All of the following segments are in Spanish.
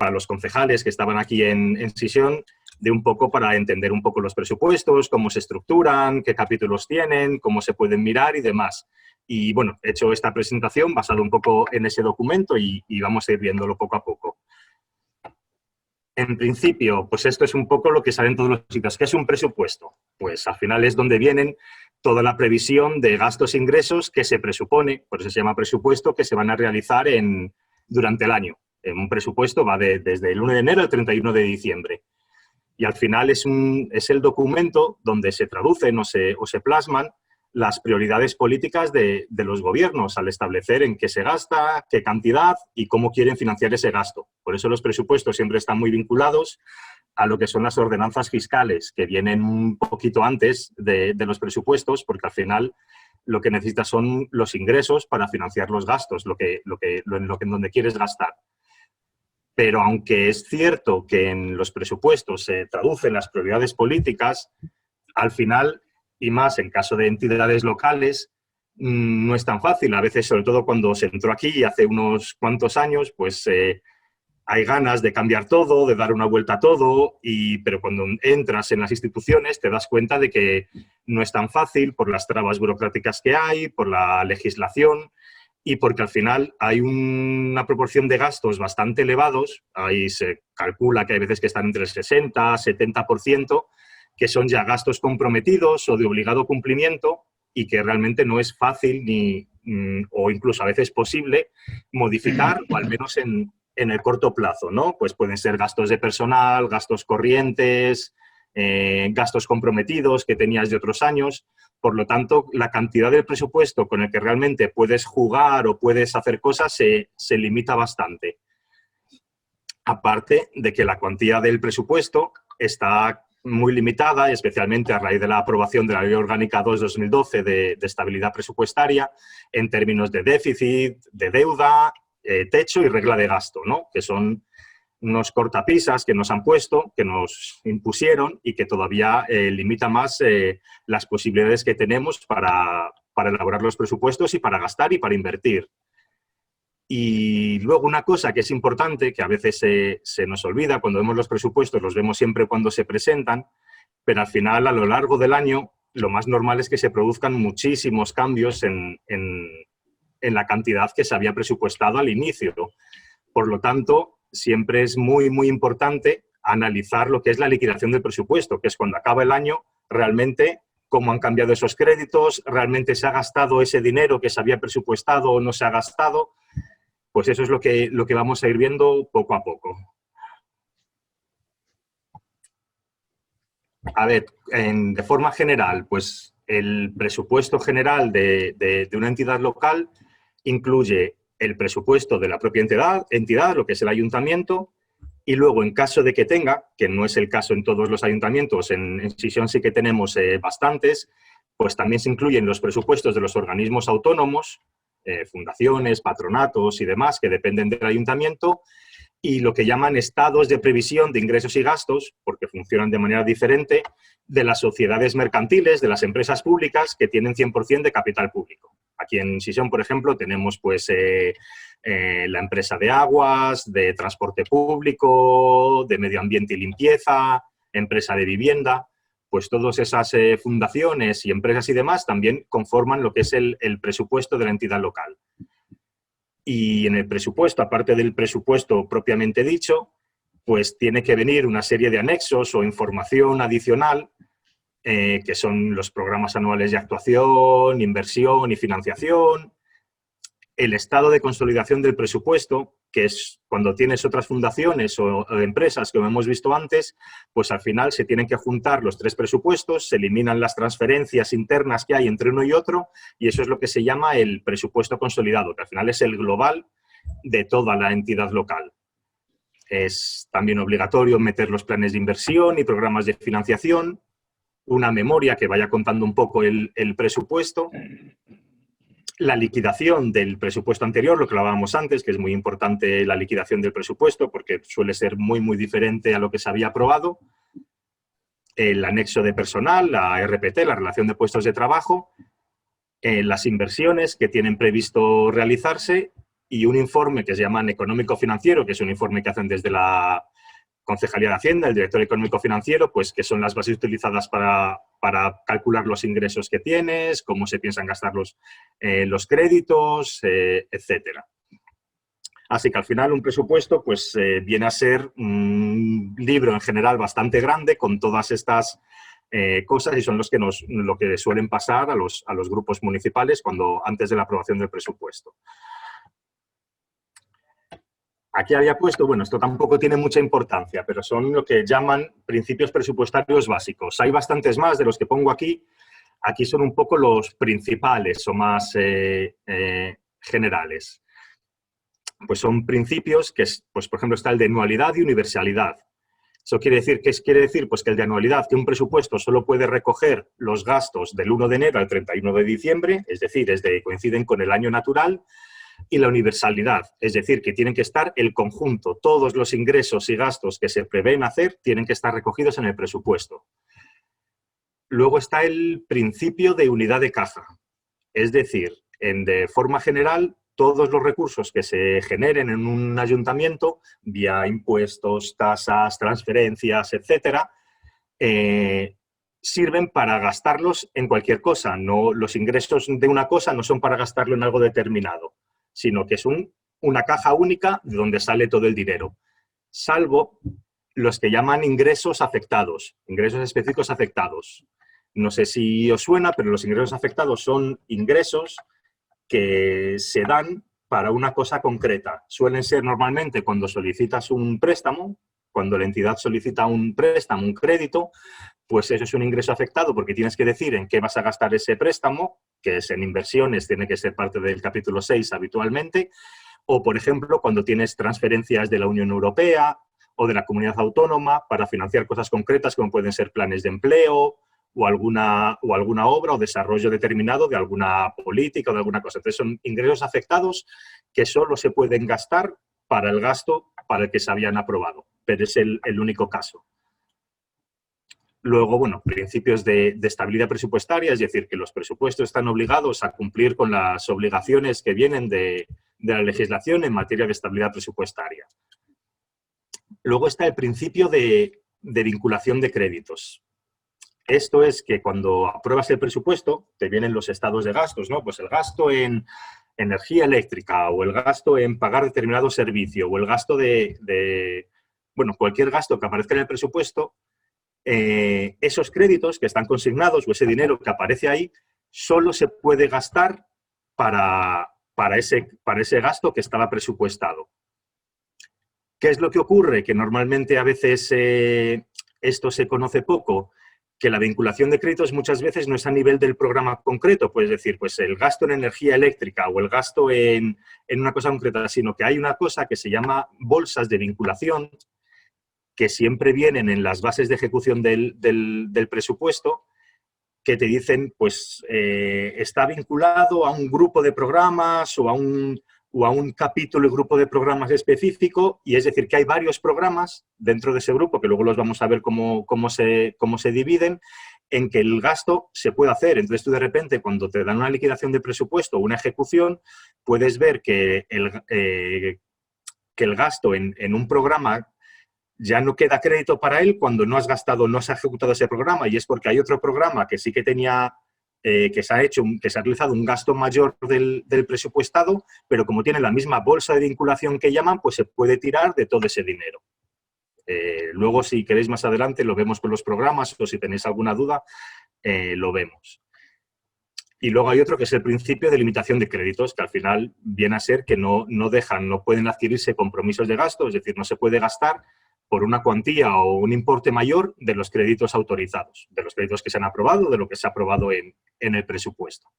para los concejales que estaban aquí en sesión, de un poco para entender un poco los presupuestos, cómo se estructuran, qué capítulos tienen, cómo se pueden mirar y demás. Y bueno, he hecho esta presentación basado un poco en ese documento y vamos a ir viéndolo poco a poco. En principio, pues esto es un poco lo que sale en todos los sitios. ¿Qué es un presupuesto? Pues al final es donde vienen toda la previsión de gastos e ingresos que se presupone, por eso se llama presupuesto, que se van a realizar durante el año. Un presupuesto va desde el 1 de enero al 31 de diciembre. Y al final es el documento donde se traducen o se plasman las prioridades políticas de los gobiernos al establecer en qué se gasta, qué cantidad y cómo quieren financiar ese gasto. Por eso los presupuestos siempre están muy vinculados a lo que son las ordenanzas fiscales, que vienen un poquito antes de los presupuestos, porque al final lo que necesitas son los ingresos para financiar los gastos, en donde quieres gastar. Pero aunque es cierto que en los presupuestos se traducen las prioridades políticas, al final, y más en caso de entidades locales, no es tan fácil. A veces, sobre todo cuando se entró aquí hace unos cuantos años, pues hay ganas de cambiar todo, de dar una vuelta a todo, pero cuando entras en las instituciones te das cuenta de que no es tan fácil por las trabas burocráticas que hay, por la legislación y porque al final hay una proporción de gastos bastante elevados. Ahí se calcula que hay veces que están entre el 60 y 70%, que son ya gastos comprometidos o de obligado cumplimiento y que realmente no es fácil o incluso a veces posible modificar, o al menos en el corto plazo, ¿no? Pues pueden ser gastos de personal, gastos corrientes, gastos comprometidos que tenías de otros años. Por lo tanto, la cantidad del presupuesto con el que realmente puedes jugar o puedes hacer cosas se limita bastante. Aparte de que la cuantía del presupuesto está muy limitada, especialmente a raíz de la aprobación de la Ley Orgánica 2/2012 de estabilidad presupuestaria, en términos de déficit, de deuda, techo y regla de gasto, ¿no? Que son unos cortapisas que nos han puesto, que nos impusieron y que todavía limita más las posibilidades que tenemos para elaborar los presupuestos y para gastar y para invertir. Y luego una cosa que es importante, que a veces se nos olvida cuando vemos los presupuestos, los vemos siempre cuando se presentan, pero al final, a lo largo del año, lo más normal es que se produzcan muchísimos cambios en la cantidad que se había presupuestado al inicio. Por lo tanto, siempre es muy, muy importante analizar lo que es la liquidación del presupuesto, que es cuando acaba el año, realmente cómo han cambiado esos créditos, realmente se ha gastado ese dinero que se había presupuestado o no se ha gastado. Pues eso es lo que vamos a ir viendo poco a poco. A ver, de forma general, pues el presupuesto general de una entidad local incluye el presupuesto de la propia entidad, lo que es el ayuntamiento, y luego, en caso de que tenga, que no es el caso en todos los ayuntamientos, en Sisión sí que tenemos bastantes, pues también se incluyen los presupuestos de los organismos autónomos, fundaciones, patronatos y demás, que dependen del ayuntamiento, y lo que llaman estados de previsión de ingresos y gastos, porque funcionan de manera diferente, de las sociedades mercantiles, de las empresas públicas que tienen 100% de capital público. Aquí en Sisión, por ejemplo, tenemos pues, la empresa de aguas, de transporte público, de medio ambiente y limpieza, empresa de vivienda. Pues todas esas fundaciones y empresas y demás también conforman lo que es el presupuesto de la entidad local. Y en el presupuesto, aparte del presupuesto propiamente dicho, pues tiene que venir una serie de anexos o información adicional, que son los programas anuales de actuación, inversión y financiación, el estado de consolidación del presupuesto, que es cuando tienes otras fundaciones o empresas, como hemos visto antes, pues al final se tienen que juntar los tres presupuestos, se eliminan las transferencias internas que hay entre uno y otro, y eso es lo que se llama el presupuesto consolidado, que al final es el global de toda la entidad local. Es también obligatorio meter los planes de inversión y programas de financiación, una memoria que vaya contando un poco el presupuesto, la liquidación del presupuesto anterior, lo que hablábamos antes, que es muy importante la liquidación del presupuesto porque suele ser muy, muy diferente a lo que se había aprobado, el anexo de personal, la RPT, la relación de puestos de trabajo, las inversiones que tienen previsto realizarse y un informe que se llama económico-financiero, que es un informe que hacen desde la Concejalía de Hacienda, el director económico-financiero, pues que son las bases utilizadas para calcular los ingresos que tienes, cómo se piensan gastar los créditos, etcétera. Así que al final un presupuesto pues, viene a ser un libro en general bastante grande con todas estas cosas y son lo que suelen pasar a los grupos municipales antes de la aprobación del presupuesto. Aquí había puesto, bueno, esto tampoco tiene mucha importancia, pero son lo que llaman principios presupuestarios básicos. Hay bastantes más de los que pongo aquí. Aquí son un poco los principales o más generales. Pues son principios que, pues, por ejemplo, está el de anualidad y universalidad. ¿Eso quiere decir? ¿Qué quiere decir? Pues que el de anualidad, que un presupuesto solo puede recoger los gastos del 1 de enero al 31 de diciembre, es decir, coinciden con el año natural, y la universalidad, es decir, que tienen que estar el conjunto, todos los ingresos y gastos que se prevén hacer tienen que estar recogidos en el presupuesto. Luego está el principio de unidad de caja, es decir, de forma general, todos los recursos que se generen en un ayuntamiento, vía impuestos, tasas, transferencias, etcétera, sirven para gastarlos en cualquier cosa. No, los ingresos de una cosa no son para gastarlo en algo determinado, sino que es una caja única de donde sale todo el dinero, salvo los que llaman ingresos afectados, ingresos específicos afectados. No sé si os suena, pero los ingresos afectados son ingresos que se dan para una cosa concreta. Suelen ser normalmente cuando solicitas un préstamo, cuando la entidad solicita un préstamo, un crédito, pues eso es un ingreso afectado porque tienes que decir en qué vas a gastar ese préstamo, que es en inversiones, tiene que ser parte del capítulo 6 habitualmente, o por ejemplo cuando tienes transferencias de la Unión Europea o de la comunidad autónoma para financiar cosas concretas como pueden ser planes de empleo o alguna obra o desarrollo determinado de alguna política o de alguna cosa. Entonces son ingresos afectados que solo se pueden gastar para el gasto para el que se habían aprobado, pero es el único caso. Luego, bueno, principios de estabilidad presupuestaria, es decir, que los presupuestos están obligados a cumplir con las obligaciones que vienen de la legislación en materia de estabilidad presupuestaria. Luego está el principio de vinculación de créditos. Esto es que cuando apruebas el presupuesto, te vienen los estados de gastos, ¿no? Pues el gasto en energía eléctrica o el gasto en pagar determinado servicio o el gasto bueno, cualquier gasto que aparezca en el presupuesto, esos créditos que están consignados o ese dinero que aparece ahí solo se puede gastar para ese gasto que estaba presupuestado. ¿Qué es lo que ocurre? Que normalmente a veces esto se conoce poco, que la vinculación de créditos muchas veces no es a nivel del programa concreto, puedes decir, pues el gasto en energía eléctrica o el gasto en una cosa concreta, sino que hay una cosa que se llama bolsas de vinculación, que siempre vienen en las bases de ejecución del presupuesto, que te dicen, pues, está vinculado a un grupo de programas o a un capítulo y grupo de programas específico, y es decir, que hay varios programas dentro de ese grupo, que luego los vamos a ver cómo se dividen, en que el gasto se puede hacer. Entonces, tú de repente, cuando te dan una liquidación de presupuesto o una ejecución, puedes ver que el gasto en un programa ya no queda crédito para él cuando no has ejecutado ese programa, y es porque hay otro programa que sí que tenía, que se ha realizado un gasto mayor del presupuestado, pero como tiene la misma bolsa de vinculación que llaman, pues se puede tirar de todo ese dinero. Luego, si queréis más adelante, lo vemos con los programas, o si tenéis alguna duda, lo vemos. Y luego hay otro que es el principio de limitación de créditos, que al final viene a ser que no pueden adquirirse compromisos de gasto, es decir, no se puede gastar por una cuantía o un importe mayor de los créditos autorizados, de los créditos que se han aprobado, de lo que se ha aprobado en el presupuesto.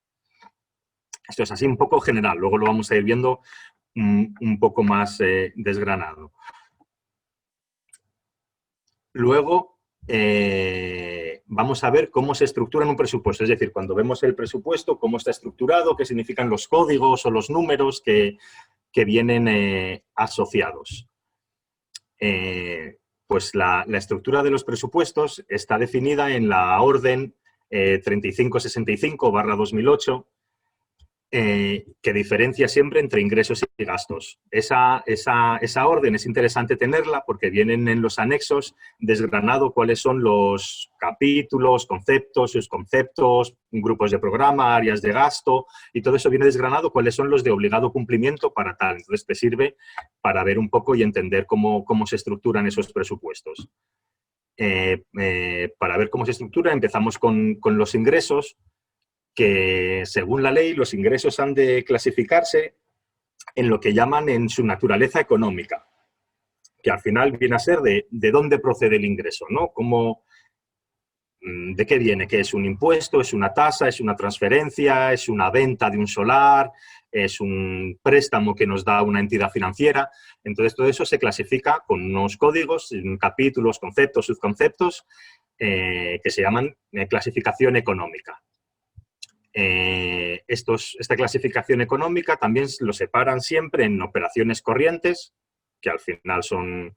Esto es así un poco general, luego lo vamos a ir viendo un poco más desgranado. Luego vamos a ver cómo se estructura en un presupuesto, es decir, cuando vemos el presupuesto, cómo está estructurado, qué significan los códigos o los números que vienen asociados. Pues la estructura de los presupuestos está definida en la orden 3565/2008, que diferencia siempre entre ingresos y gastos. Esa orden es interesante tenerla porque vienen en los anexos desgranado cuáles son los capítulos, conceptos, subconceptos, grupos de programa, áreas de gasto, y todo eso viene desgranado cuáles son los de obligado cumplimiento para tal. Entonces te sirve para ver un poco y entender cómo se estructuran esos presupuestos. Para ver cómo se estructura, empezamos con los ingresos, que según la ley los ingresos han de clasificarse en lo que llaman en su naturaleza económica, que al final viene a ser de dónde procede el ingreso, ¿no? ¿De qué viene? ¿Qué es un impuesto? ¿Es una tasa? ¿Es una transferencia? ¿Es una venta de un solar? ¿Es un préstamo que nos da una entidad financiera? Entonces, todo eso se clasifica con unos códigos, capítulos, conceptos, subconceptos, que se llaman clasificación económica. Esta clasificación económica también lo separan siempre en operaciones corrientes, que al final son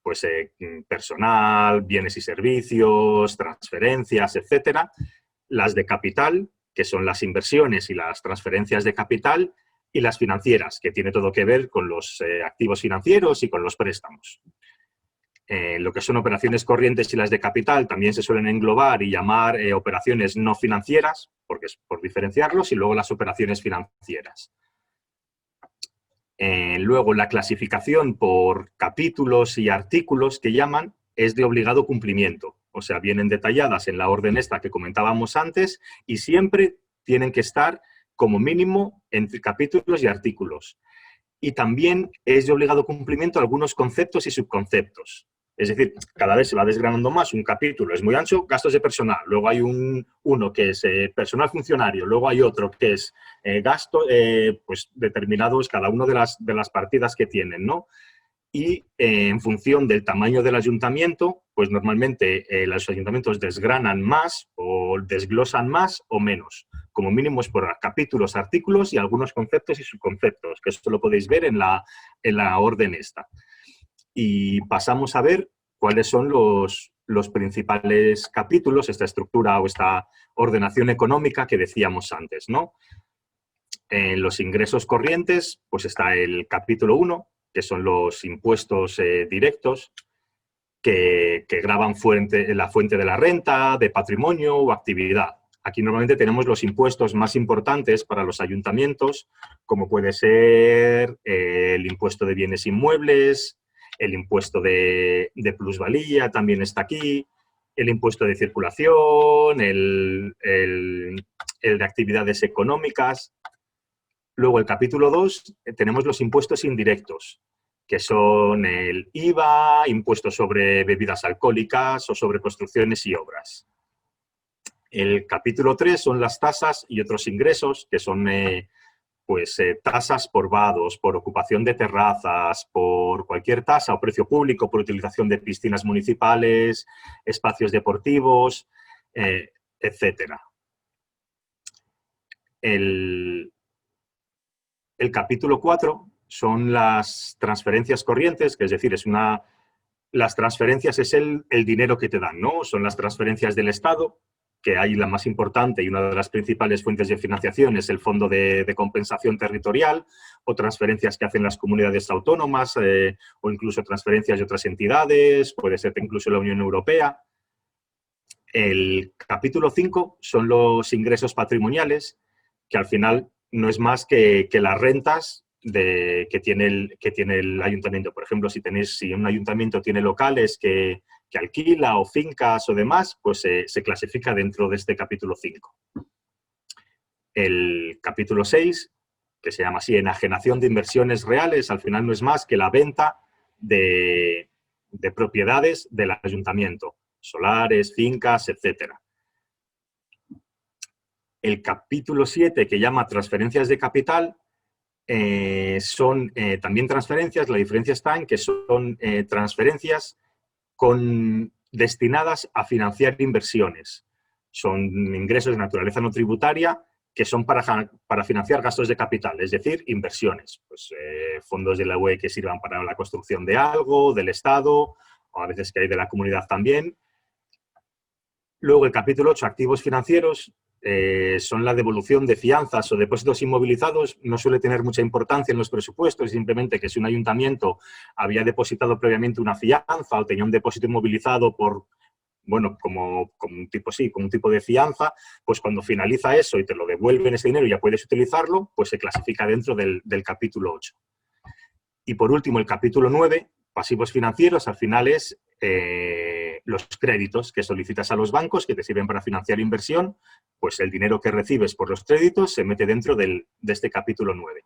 pues, personal, bienes y servicios, transferencias, etcétera. Las de capital, que son las inversiones y las transferencias de capital, y las financieras, que tiene todo que ver con los activos financieros y con los préstamos. Lo que son operaciones corrientes y las de capital también se suelen englobar y llamar operaciones no financieras, porque es por diferenciarlos, y luego las operaciones financieras. Luego, la clasificación por capítulos y artículos que llaman es de obligado cumplimiento. O sea, vienen detalladas en la orden esta que comentábamos antes y siempre tienen que estar como mínimo entre capítulos y artículos. Y también es de obligado cumplimiento algunos conceptos y subconceptos. Es decir, cada vez se va desgranando más. Un capítulo es muy ancho, gastos de personal. Luego hay uno que es personal funcionario. Luego hay otro que es gasto, pues determinados cada uno de las partidas que tienen, ¿no? Y en función del tamaño del ayuntamiento, pues normalmente los ayuntamientos desgranan más o desglosan más o menos. Como mínimo es por capítulos, artículos y algunos conceptos y subconceptos, que esto lo podéis ver en la orden esta. Y pasamos a ver cuáles son los principales capítulos, esta estructura o esta ordenación económica que decíamos antes, ¿no? En los ingresos corrientes, pues está el capítulo 1, que son los impuestos directos, que gravan la fuente de la renta, de patrimonio o actividad. Aquí normalmente tenemos los impuestos más importantes para los ayuntamientos, como puede ser el impuesto de bienes inmuebles, el impuesto de plusvalía también está aquí, el impuesto de circulación, el de actividades económicas. Luego, el capítulo 2, tenemos los impuestos indirectos, que son el IVA, impuestos sobre bebidas alcohólicas o sobre construcciones y obras. El capítulo 3 son las tasas y otros ingresos, que son tasas por vados, por ocupación de terrazas, por cualquier tasa o precio público, por utilización de piscinas municipales, espacios deportivos, etcétera. El capítulo 4 son las transferencias corrientes, que es decir, las transferencias es el dinero que te dan, ¿no? Son las transferencias del Estado, que hay la más importante y una de las principales fuentes de financiación es el Fondo de Compensación Territorial, o transferencias que hacen las comunidades autónomas, o incluso transferencias de otras entidades, puede ser incluso la Unión Europea. El capítulo 5 son los ingresos patrimoniales, que al final no es más que las rentas que tiene el ayuntamiento. Por ejemplo, si un ayuntamiento tiene locales que alquila o fincas o demás, pues se clasifica dentro de este capítulo 5. El capítulo 6, que se llama así, enajenación de inversiones reales, al final no es más que la venta de propiedades del ayuntamiento, solares, fincas, etcétera. El capítulo 7, que llama transferencias de capital, son también transferencias. La diferencia está en que son transferencias destinadas a financiar inversiones. Son ingresos de naturaleza no tributaria que son para financiar gastos de capital, es decir, inversiones. Pues, fondos de la UE que sirvan para la construcción de algo, del Estado, o a veces que hay de la comunidad también. Luego, el capítulo 8, activos financieros, son la devolución de fianzas o depósitos inmovilizados, no suele tener mucha importancia en los presupuestos, simplemente que si un ayuntamiento había depositado previamente una fianza o tenía un depósito inmovilizado por, bueno, como un tipo, sí, como un tipo de fianza, pues cuando finaliza eso y te lo devuelven ese dinero y ya puedes utilizarlo, pues se clasifica dentro del capítulo 8. Y por último, el capítulo 9, pasivos financieros, al final es los créditos que solicitas a los bancos que te sirven para financiar inversión, pues el dinero que recibes por los créditos se mete dentro de este capítulo 9.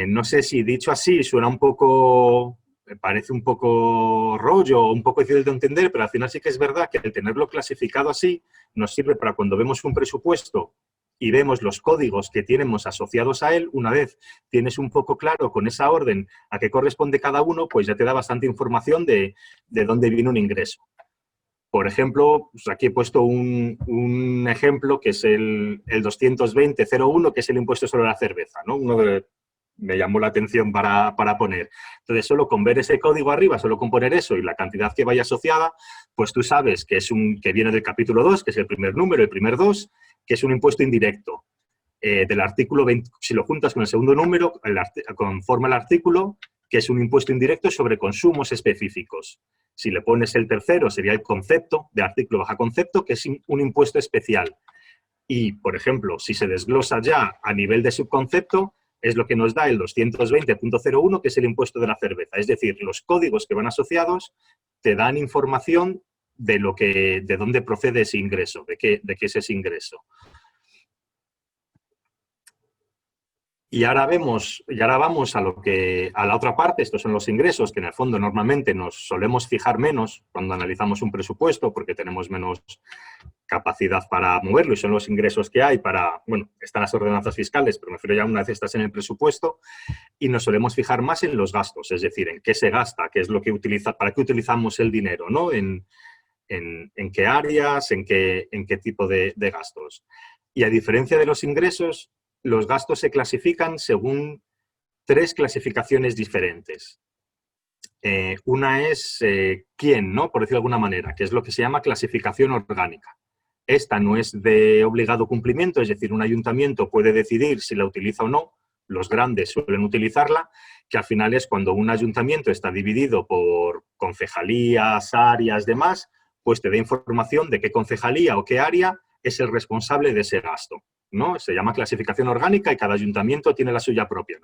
No sé si dicho así suena un poco, parece un poco rollo, un poco difícil de entender, pero al final sí que es verdad que el tenerlo clasificado así nos sirve para cuando vemos un presupuesto y vemos los códigos que tenemos asociados a él, una vez tienes un poco claro con esa orden a qué corresponde cada uno, pues ya te da bastante información de dónde viene un ingreso. Por ejemplo, pues aquí he puesto un ejemplo que es el 220.01, que es el impuesto sobre la cerveza, ¿no? Me llamó la atención para poner. Entonces, solo con ver ese código arriba, solo con poner eso y la cantidad que vaya asociada, pues tú sabes que que viene del capítulo 2, que es el primer número, el primer 2, que es un impuesto indirecto. Del artículo 20, si lo juntas con el segundo número, conforma el artículo, que es un impuesto indirecto sobre consumos específicos. Si le pones el tercero, sería el concepto, de artículo baja concepto, que es un impuesto especial. Y, por ejemplo, si se desglosa ya a nivel de subconcepto, es lo que nos da el 220.01, que es el impuesto de la cerveza. Es decir, los códigos que van asociados te dan información de dónde procede ese ingreso, de qué es ese ingreso. Y ahora vamos a la otra parte. Estos son los ingresos, que en el fondo normalmente nos solemos fijar menos cuando analizamos un presupuesto porque tenemos menos capacidad para moverlo y son los ingresos que hay para, bueno, están las ordenanzas fiscales, pero me refiero ya una vez estás en el presupuesto, y nos solemos fijar más en los gastos, es decir, en qué se gasta, qué es lo que para qué utilizamos el dinero, ¿no? En qué áreas, en qué tipo de gastos. Y a diferencia de los ingresos, los gastos se clasifican según 3 clasificaciones diferentes. Una es quién, ¿no? Por decirlo de alguna manera, que es lo que se llama clasificación orgánica. Esta no es de obligado cumplimiento, es decir, un ayuntamiento puede decidir si la utiliza o no, los grandes suelen utilizarla, que al final es cuando un ayuntamiento está dividido por concejalías, áreas, demás, pues te da información de qué concejalía o qué área es el responsable de ese gasto, ¿no? Se llama clasificación orgánica y cada ayuntamiento tiene la suya propia,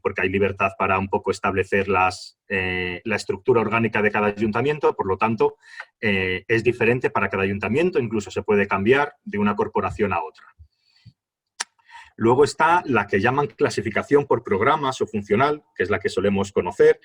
porque hay libertad para un poco establecer la estructura orgánica de cada ayuntamiento, por lo tanto, es diferente para cada ayuntamiento, incluso se puede cambiar de una corporación a otra. Luego está la que llaman clasificación por programas o funcional, que es la que solemos conocer,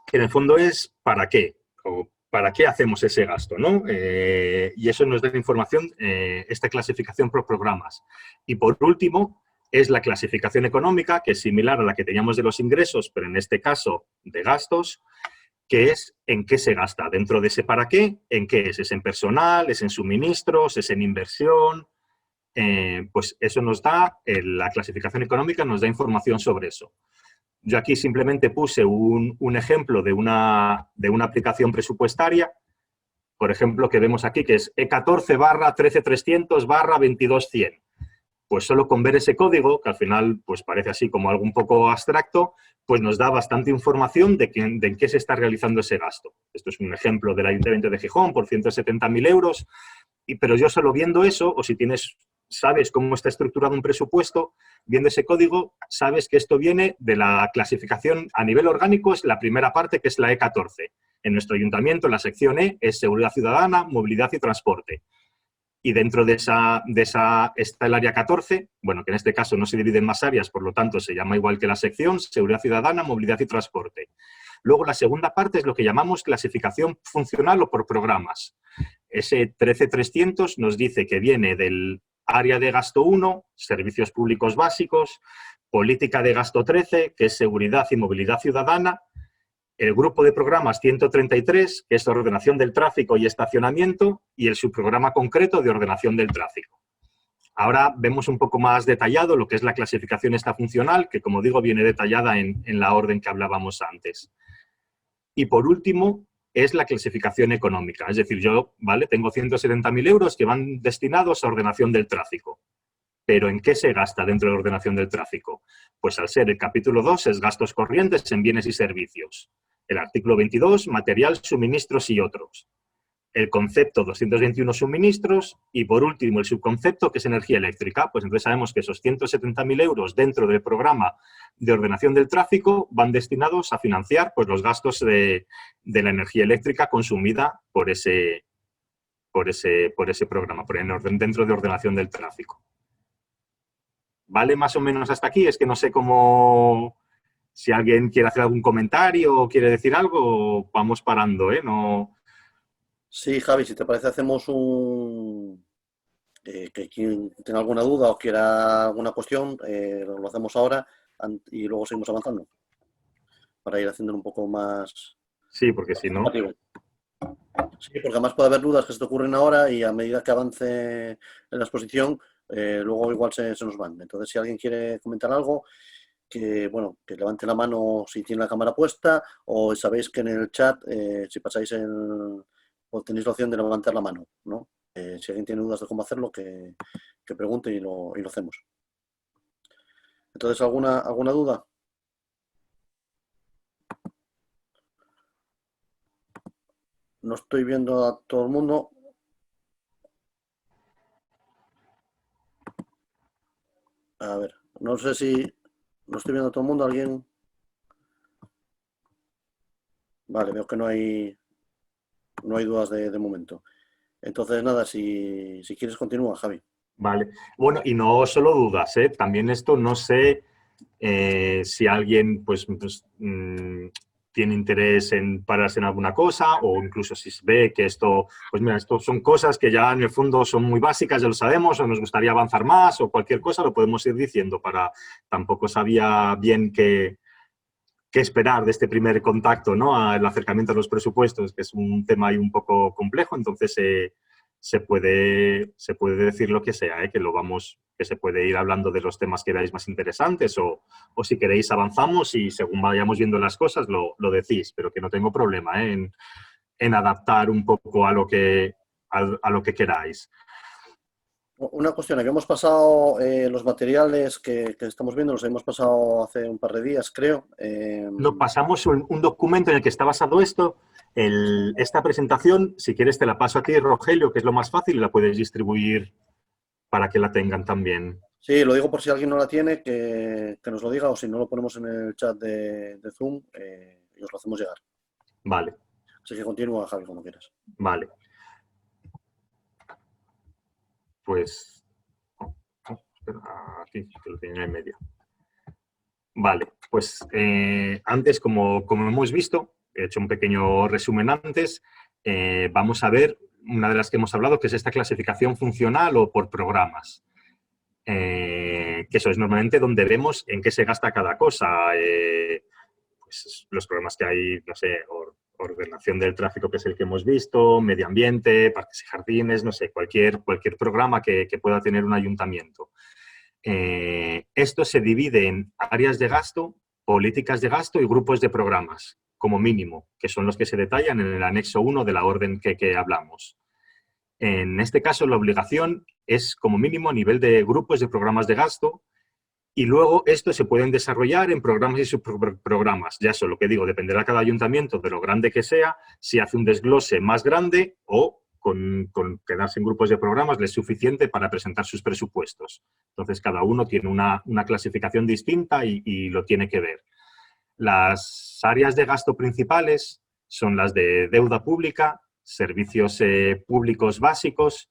que en el fondo es ¿para qué? O ¿para qué hacemos ese gasto, ¿no? Y eso nos da información, esta clasificación por programas. Y por último, es la clasificación económica, que es similar a la que teníamos de los ingresos, pero en este caso de gastos, que es en qué se gasta. Dentro de ese para qué, ¿en qué es? ¿Es en personal? ¿Es en suministros? ¿Es en inversión? Pues eso nos da, la clasificación económica nos da información sobre eso. Yo aquí simplemente puse un ejemplo de una aplicación presupuestaria, por ejemplo, que vemos aquí, que es E14/13300/22100. Pues solo con ver ese código, que al final pues parece así como algo un poco abstracto, pues nos da bastante información de en qué se está realizando ese gasto. Esto es un ejemplo del Ayuntamiento de Gijón por 170.000 euros, pero yo solo viendo eso, o si sabes cómo está estructurado un presupuesto, viendo ese código, sabes que esto viene de la clasificación a nivel orgánico, es la primera parte, que es la E14. En nuestro ayuntamiento, la sección E es Seguridad Ciudadana, Movilidad y Transporte. Y dentro de esa está el área 14, bueno, que en este caso no se divide en más áreas, por lo tanto se llama igual que la sección, Seguridad Ciudadana, Movilidad y Transporte. Luego la segunda parte es lo que llamamos clasificación funcional o por programas. Ese 13300 nos dice que viene del área de gasto 1, servicios públicos básicos, política de gasto 13, que es seguridad y movilidad ciudadana, el grupo de programas 133, que es ordenación del tráfico y estacionamiento, y el subprograma concreto de ordenación del tráfico. Ahora vemos un poco más detallado lo que es la clasificación esta funcional, que como digo viene detallada en la orden que hablábamos antes. Y por último, es la clasificación económica. Es decir, yo, ¿vale?, tengo 170.000 euros que van destinados a ordenación del tráfico. ¿Pero en qué se gasta dentro de la ordenación del tráfico? Pues al ser el capítulo 2 es gastos corrientes en bienes y servicios. El artículo 22, material, suministros y otros. El concepto 221, suministros, y por último el subconcepto, que es energía eléctrica. Pues entonces sabemos que esos 170.000 euros dentro del programa de ordenación del tráfico van destinados a financiar, pues, los gastos de la energía eléctrica consumida por ese programa, dentro de ordenación del tráfico. ¿Vale más o menos hasta aquí? Es que no sé cómo... Si alguien quiere hacer algún comentario o quiere decir algo, vamos parando, ¿eh? No... Sí, Javi, si te parece hacemos que quien tenga alguna duda o quiera alguna cuestión, lo hacemos ahora y luego seguimos avanzando para ir haciendo un poco más Sí, porque si no... informativo. Sí, porque además puede haber dudas que se te ocurren ahora y a medida que avance en la exposición, luego igual se nos van. Entonces, si alguien quiere comentar algo, que levante la mano si tiene la cámara puesta, o sabéis que en el chat, si pasáis pues tenéis la opción de levantar la mano, ¿no? Si alguien tiene dudas de cómo hacerlo, que pregunte y lo hacemos. Entonces, ¿alguna duda? No estoy viendo a todo el mundo. A ver, no sé si no estoy viendo a todo el mundo. ¿Alguien? Vale, veo que no hay dudas de momento. Entonces, nada, si quieres continúa, Javi. Vale. Bueno, y no solo dudas, ¿eh? También esto no sé si alguien tiene interés en pararse en alguna cosa, o incluso si ve que esto, pues mira, esto son cosas que ya en el fondo son muy básicas, ya lo sabemos, o nos gustaría avanzar más, o cualquier cosa, lo podemos ir diciendo. Tampoco sabía bien qué esperar de este primer contacto, ¿no? El acercamiento a los presupuestos, que es un tema ahí un poco complejo, entonces se puede decir lo que sea, ¿eh? Que se puede ir hablando de los temas que veáis más interesantes, o si queréis avanzamos y según vayamos viendo las cosas lo decís, pero que no tengo problema, ¿eh? en adaptar un poco a lo que queráis. Una cuestión, habíamos pasado los materiales que estamos viendo, los habíamos pasado hace un par de días, creo. Lo pasamos un documento en el que está basado esto. Esta presentación, si quieres te la paso a ti, Rogelio, que es lo más fácil, y la puedes distribuir para que la tengan también. Sí, lo digo por si alguien no la tiene, que nos lo diga, o si no lo ponemos en el chat de Zoom y os lo hacemos llegar. Vale. Así que continúa, Javi, como quieras. Vale. Pues... aquí, que lo tenía en medio. Vale, pues antes, como hemos visto, he hecho un pequeño resumen antes, vamos a ver una de las que hemos hablado, que es esta clasificación funcional o por programas. Que eso es normalmente donde vemos en qué se gasta cada cosa. Pues los programas que hay, no sé, ordenación del tráfico, que es el que hemos visto, medio ambiente, parques y jardines, no sé, cualquier programa que pueda tener un ayuntamiento. Esto se divide en áreas de gasto, políticas de gasto y grupos de programas, como mínimo, que son los que se detallan en el anexo 1 de la orden que hablamos. En este caso, la obligación es como mínimo a nivel de grupos de programas de gasto, y luego estos se pueden desarrollar en programas y subprogramas. Ya eso, lo que digo, dependerá cada ayuntamiento de lo grande que sea, si hace un desglose más grande o con quedarse en grupos de programas le es suficiente para presentar sus presupuestos. Entonces, cada uno tiene una clasificación distinta y lo tiene que ver. Las áreas de gasto principales son las de deuda pública, servicios públicos básicos,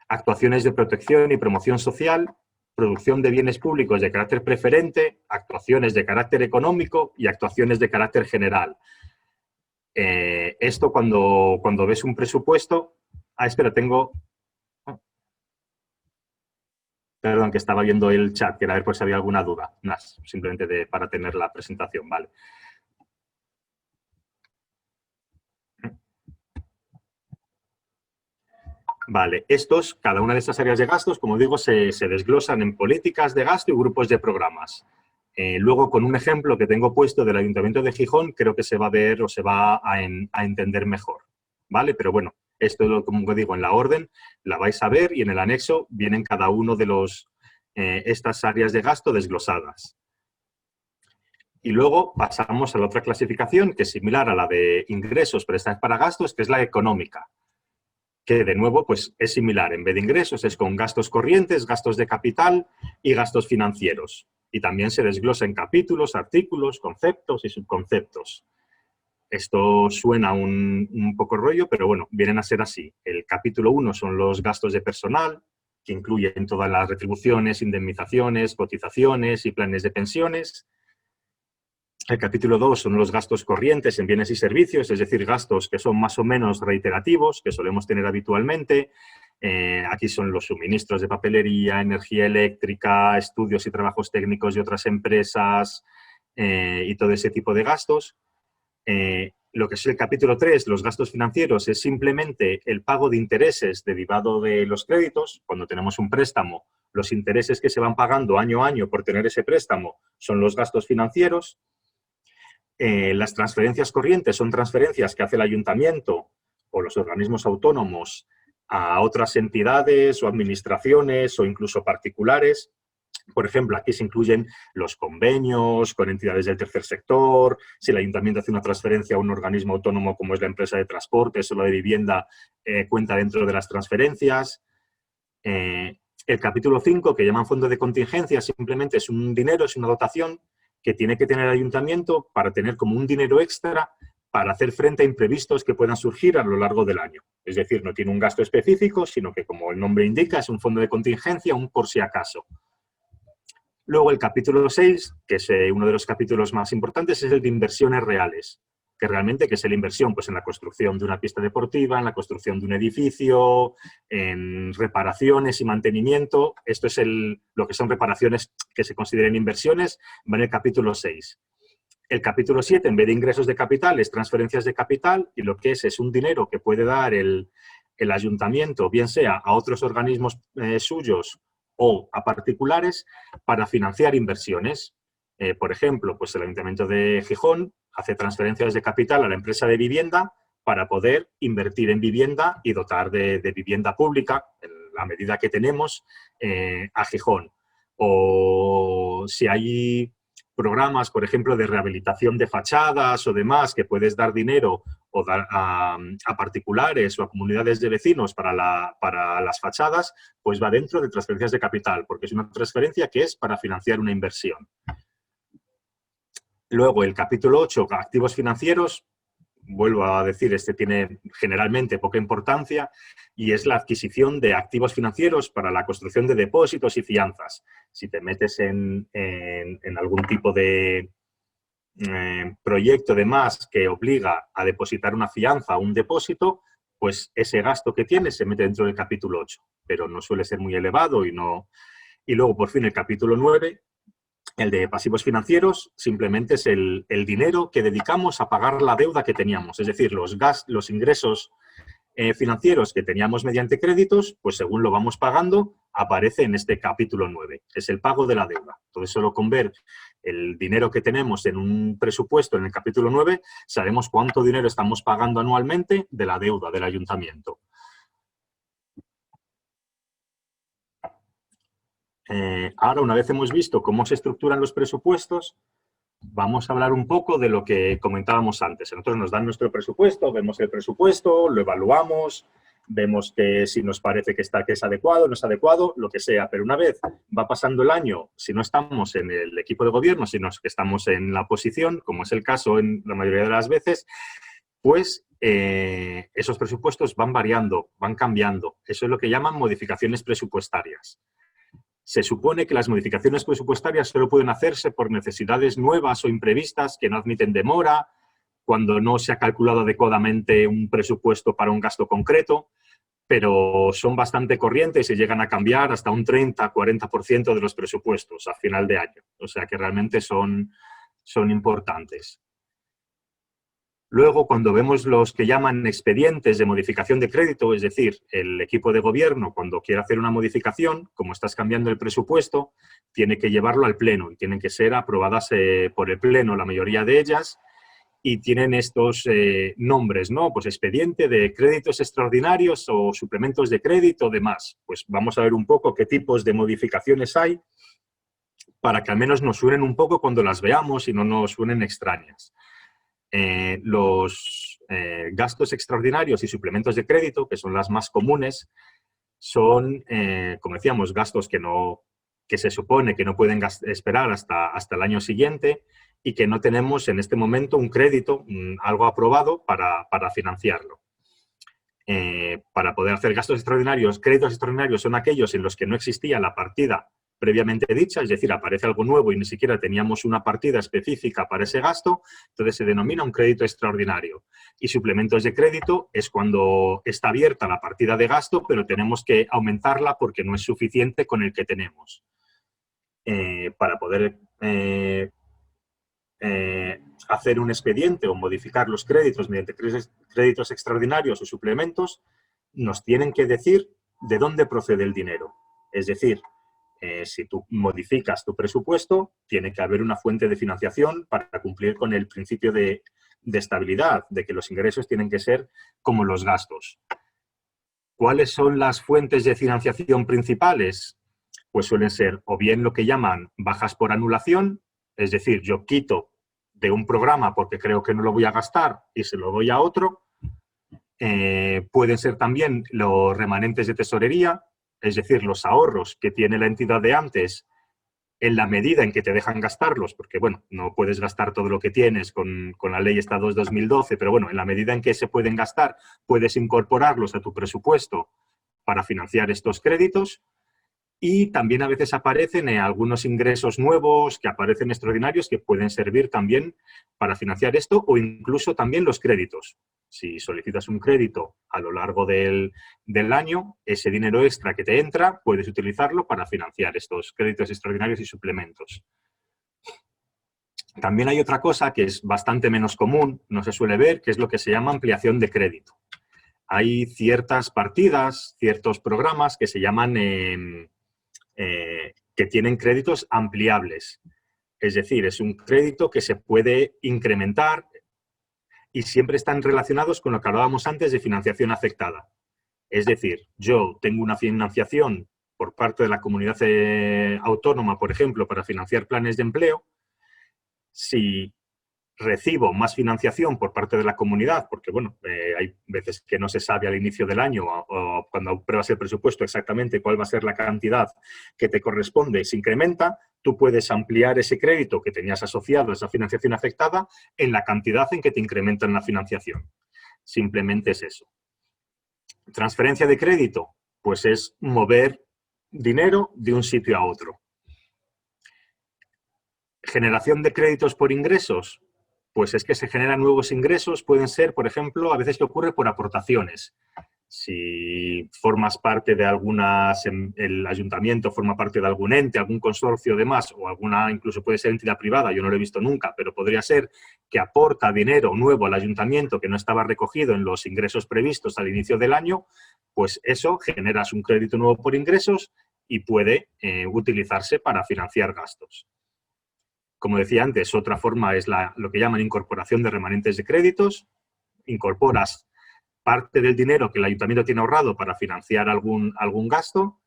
actuaciones de protección y promoción social, producción de bienes públicos de carácter preferente, actuaciones de carácter económico y actuaciones de carácter general. Esto cuando ves un presupuesto... espera, Perdón, que estaba viendo el chat, que era a ver por si había alguna duda. Nada, simplemente para tener la presentación, vale. Vale, cada una de estas áreas de gastos, como digo, se desglosan en políticas de gasto y grupos de programas. Luego, con un ejemplo que tengo puesto del Ayuntamiento de Gijón, creo que se va a ver o se va a entender mejor, ¿vale? Pero bueno, esto, como digo, en la orden la vais a ver y en el anexo vienen cada uno de estas áreas de gasto desglosadas. Y luego pasamos a la otra clasificación, que es similar a la de ingresos, pero esta es para gastos, que es la económica, que de nuevo pues, es similar. En vez de ingresos es con gastos corrientes, gastos de capital y gastos financieros. Y también se desglosa en capítulos, artículos, conceptos y subconceptos. Esto suena un poco rollo, pero bueno, vienen a ser así. El capítulo 1 son los gastos de personal, que incluyen todas las retribuciones, indemnizaciones, cotizaciones y planes de pensiones. El capítulo 2 son los gastos corrientes en bienes y servicios, es decir, gastos que son más o menos reiterativos, que solemos tener habitualmente. Aquí son los suministros de papelería, energía eléctrica, estudios y trabajos técnicos de otras empresas y todo ese tipo de gastos. Lo que es el capítulo 3, los gastos financieros, es simplemente el pago de intereses derivado de los créditos. Cuando tenemos un préstamo, los intereses que se van pagando año a año por tener ese préstamo son los gastos financieros. Las transferencias corrientes son transferencias que hace el ayuntamiento o los organismos autónomos a otras entidades o administraciones o incluso particulares. Por ejemplo, aquí se incluyen los convenios con entidades del tercer sector, si el ayuntamiento hace una transferencia a un organismo autónomo como es la empresa de transportes o la de vivienda, cuenta dentro de las transferencias. El capítulo 5, que llaman fondo de contingencia, simplemente es un dinero, es una dotación que tiene que tener el ayuntamiento para tener como un dinero extra para hacer frente a imprevistos que puedan surgir a lo largo del año. Es decir, no tiene un gasto específico, sino que, como el nombre indica, es un fondo de contingencia, un por si acaso. Luego el capítulo 6, que es uno de los capítulos más importantes, es el de inversiones reales. Que realmente, ¿qué es la inversión? Pues en la construcción de una pista deportiva, en la construcción de un edificio, en reparaciones y mantenimiento. Esto es lo que son reparaciones que se consideren inversiones, va en el capítulo 6. El capítulo 7, en vez de ingresos de capital, es transferencias de capital, y lo que es un dinero que puede dar el ayuntamiento, bien sea a otros organismos suyos o a particulares, para financiar inversiones. Por ejemplo, pues el Ayuntamiento de Gijón hace transferencias de capital a la empresa de vivienda para poder invertir en vivienda y dotar de vivienda pública, en la medida que tenemos, a Gijón. O si hay programas, por ejemplo, de rehabilitación de fachadas o demás, que puedes dar dinero o dar a particulares o a comunidades de vecinos para las fachadas, pues va dentro de transferencias de capital, porque es una transferencia que es para financiar una inversión. Luego, el capítulo 8, activos financieros, vuelvo a decir, este tiene generalmente poca importancia, y es la adquisición de activos financieros para la construcción de depósitos y fianzas. Si te metes en algún tipo de proyecto de más que obliga a depositar una fianza o un depósito, pues ese gasto que tienes se mete dentro del capítulo 8, pero no suele ser muy elevado y no. Y luego, por fin, el capítulo 9, el de pasivos financieros, simplemente es el dinero que dedicamos a pagar la deuda que teníamos. Es decir, los ingresos financieros que teníamos mediante créditos, pues según lo vamos pagando, aparece en este capítulo 9. Es el pago de la deuda. Entonces, solo con ver el dinero que tenemos en un presupuesto en el capítulo 9, sabemos cuánto dinero estamos pagando anualmente de la deuda del ayuntamiento. Ahora, una vez hemos visto cómo se estructuran los presupuestos, vamos a hablar un poco de lo que comentábamos antes. Nosotros nos dan nuestro presupuesto, vemos el presupuesto, lo evaluamos, vemos que si nos parece que es adecuado, no es adecuado, lo que sea. Pero una vez va pasando el año, si no estamos en el equipo de gobierno, sino que estamos en la oposición, como es el caso en la mayoría de las veces, pues esos presupuestos van variando, van cambiando. Eso es lo que llaman modificaciones presupuestarias. Se supone que las modificaciones presupuestarias solo pueden hacerse por necesidades nuevas o imprevistas que no admiten demora, cuando no se ha calculado adecuadamente un presupuesto para un gasto concreto, pero son bastante corrientes y llegan a cambiar hasta un 30-40% de los presupuestos a final de año. O sea que realmente son importantes. Luego, cuando vemos los que llaman expedientes de modificación de crédito, es decir, el equipo de gobierno, cuando quiere hacer una modificación, como estás cambiando el presupuesto, tiene que llevarlo al Pleno y tienen que ser aprobadas por el Pleno, la mayoría de ellas, y tienen estos nombres, ¿no? Pues expediente de créditos extraordinarios o suplementos de crédito, demás. Pues vamos a ver un poco qué tipos de modificaciones hay para que al menos nos suenen un poco cuando las veamos y no nos suenen extrañas. Los gastos extraordinarios y suplementos de crédito, que son las más comunes, son, como decíamos, gastos que se supone que no pueden esperar hasta el año siguiente y que no tenemos en este momento un crédito, algo aprobado para financiarlo. Para poder hacer gastos extraordinarios, créditos extraordinarios son aquellos en los que no existía la partida previamente dicha, es decir, aparece algo nuevo y ni siquiera teníamos una partida específica para ese gasto, entonces se denomina un crédito extraordinario. Y suplementos de crédito es cuando está abierta la partida de gasto, pero tenemos que aumentarla porque no es suficiente con el que tenemos. Para poder hacer un expediente o modificar los créditos mediante créditos extraordinarios o suplementos, nos tienen que decir de dónde procede el dinero. Es decir, si tú modificas tu presupuesto, tiene que haber una fuente de financiación para cumplir con el principio de estabilidad, de que los ingresos tienen que ser como los gastos. ¿Cuáles son las fuentes de financiación principales? Pues suelen ser o bien lo que llaman bajas por anulación, es decir, yo quito de un programa porque creo que no lo voy a gastar y se lo doy a otro. Pueden ser también los remanentes de tesorería, es decir, los ahorros que tiene la entidad de antes en la medida en que te dejan gastarlos, porque, bueno, no puedes gastar todo lo que tienes con la ley esta 2/2012, pero, bueno, en la medida en que se pueden gastar, puedes incorporarlos a tu presupuesto para financiar estos créditos. Y también a veces aparecen algunos ingresos nuevos que aparecen extraordinarios que pueden servir también para financiar esto o incluso también los créditos. Si solicitas un crédito a lo largo del año, ese dinero extra que te entra puedes utilizarlo para financiar estos créditos extraordinarios y suplementos. También hay otra cosa que es bastante menos común, no se suele ver, que es lo que se llama ampliación de crédito. Hay ciertas partidas, ciertos programas que se llaman que tienen créditos ampliables. Es decir, es un crédito que se puede incrementar y siempre están relacionados con lo que hablábamos antes de financiación afectada. Es decir, yo tengo una financiación por parte de la comunidad autónoma, por ejemplo, para financiar planes de empleo. Si recibo más financiación por parte de la comunidad, porque, bueno, hay veces que no se sabe al inicio del año o cuando apruebas el presupuesto exactamente cuál va a ser la cantidad que te corresponde, se incrementa, tú puedes ampliar ese crédito que tenías asociado a esa financiación afectada en la cantidad en que te incrementan la financiación. Simplemente es eso. Transferencia de crédito, pues es mover dinero de un sitio a otro. Generación de créditos por ingresos, pues es que se generan nuevos ingresos, pueden ser, por ejemplo, a veces que ocurre por aportaciones. Si formas parte de el ayuntamiento forma parte de algún ente, algún consorcio, demás, o alguna, incluso puede ser entidad privada, yo no lo he visto nunca, pero podría ser que aporta dinero nuevo al ayuntamiento que no estaba recogido en los ingresos previstos al inicio del año, pues eso, generas un crédito nuevo por ingresos y puede utilizarse para financiar gastos. Como decía antes, otra forma es lo que llaman incorporación de remanentes de créditos. Incorporas parte del dinero que el ayuntamiento tiene ahorrado para financiar algún gasto,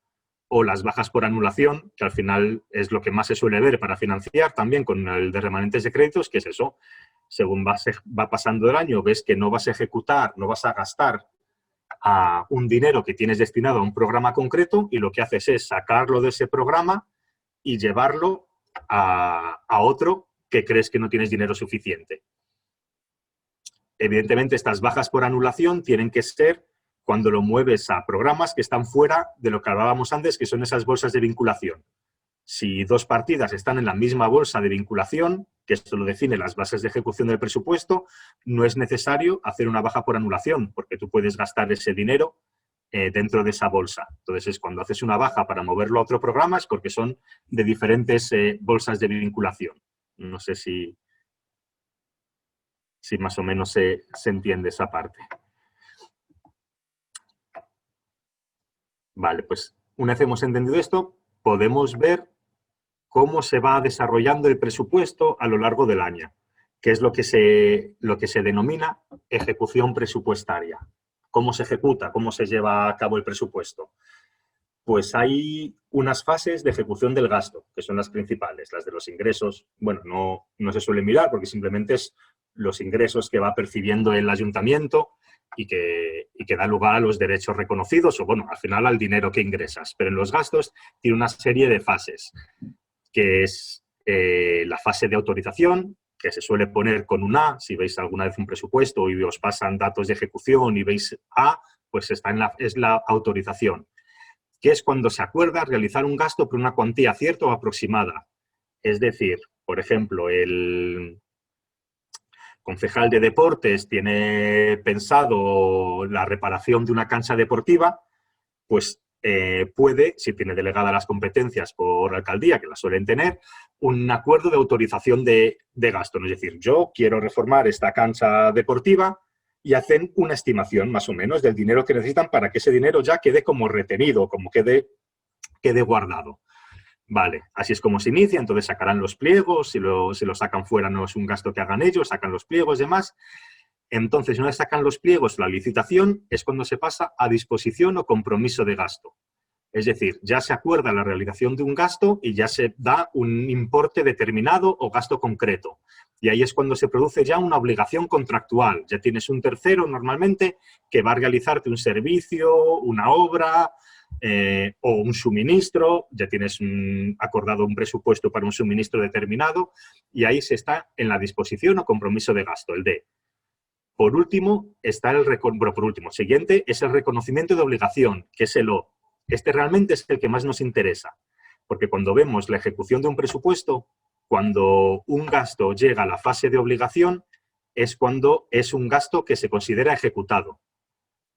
o las bajas por anulación, que al final es lo que más se suele ver para financiar también con el de remanentes de créditos, que es eso. Según va pasando el año, ves que no vas a ejecutar, no vas a gastar un dinero que tienes destinado a un programa concreto y lo que haces es sacarlo de ese programa y llevarlo a otro que crees que no tienes dinero suficiente. Evidentemente, estas bajas por anulación tienen que ser cuando lo mueves a programas que están fuera de lo que hablábamos antes, que son esas bolsas de vinculación. Si dos partidas están en la misma bolsa de vinculación, que esto lo define las bases de ejecución del presupuesto, no es necesario hacer una baja por anulación, porque tú puedes gastar ese dinero dentro de esa bolsa. Entonces, es cuando haces una baja para moverlo a otro programa, es porque son de diferentes bolsas de vinculación. No sé si si más o menos se entiende esa parte. Vale, pues una vez hemos entendido esto, podemos ver cómo se va desarrollando el presupuesto a lo largo del año, que es lo que se denomina ejecución presupuestaria. ¿Cómo se ejecuta? ¿Cómo se lleva a cabo el presupuesto? Pues hay unas fases de ejecución del gasto, que son las principales, las de los ingresos. Bueno, no se suele mirar porque simplemente es los ingresos que va percibiendo el ayuntamiento y que da lugar a los derechos reconocidos o, bueno, al final al dinero que ingresas. Pero en los gastos tiene una serie de fases, que es la fase de autorización, que se suele poner con un A. Si veis alguna vez un presupuesto y os pasan datos de ejecución y veis A, pues es la autorización, que es cuando se acuerda realizar un gasto por una cuantía cierta o aproximada. Es decir, por ejemplo, el concejal de deportes tiene pensado la reparación de una cancha deportiva, pues puede, si tiene delegada las competencias por alcaldía, que las suelen tener, un acuerdo de autorización de gasto. Es decir, yo quiero reformar esta cancha deportiva y hacen una estimación más o menos del dinero que necesitan para que ese dinero ya quede como retenido, como quede guardado. Vale, así es como se inicia, entonces sacarán los pliegos, si lo sacan fuera no es un gasto que hagan ellos, sacan los pliegos y demás. Entonces, una vez sacan los pliegos, la licitación es cuando se pasa a disposición o compromiso de gasto. Es decir, ya se acuerda la realización de un gasto y ya se da un importe determinado o gasto concreto. Y ahí es cuando se produce ya una obligación contractual. Ya tienes un tercero normalmente que va a realizarte un servicio, una obra o un suministro. Ya tienes acordado un presupuesto para un suministro determinado y ahí se está en la disposición o compromiso de gasto, el D. Por último, siguiente es el reconocimiento de obligación, que es el O. Este realmente es el que más nos interesa, porque cuando vemos la ejecución de un presupuesto, cuando un gasto llega a la fase de obligación, es cuando es un gasto que se considera ejecutado,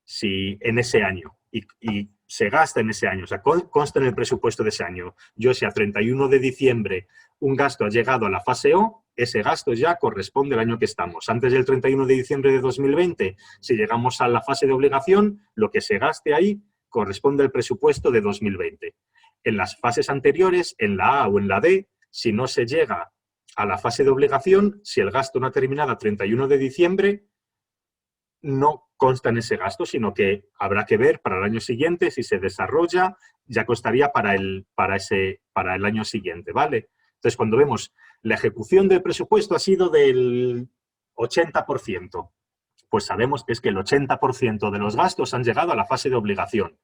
si en ese año, y se gasta en ese año, o sea, consta en el presupuesto de ese año. Yo, si a 31 de diciembre un gasto ha llegado a la fase O, ese gasto ya corresponde al año que estamos. Antes del 31 de diciembre de 2020, si llegamos a la fase de obligación, lo que se gaste ahí corresponde al presupuesto de 2020. En las fases anteriores, en la A o en la D, si no se llega a la fase de obligación, si el gasto no ha terminado a 31 de diciembre, no consta en ese gasto, sino que habrá que ver para el año siguiente si se desarrolla, ya costaría para el año siguiente, ¿vale? Entonces, cuando vemos la ejecución del presupuesto ha sido del 80%, pues sabemos que es que el 80% de los gastos han llegado a la fase de obligación,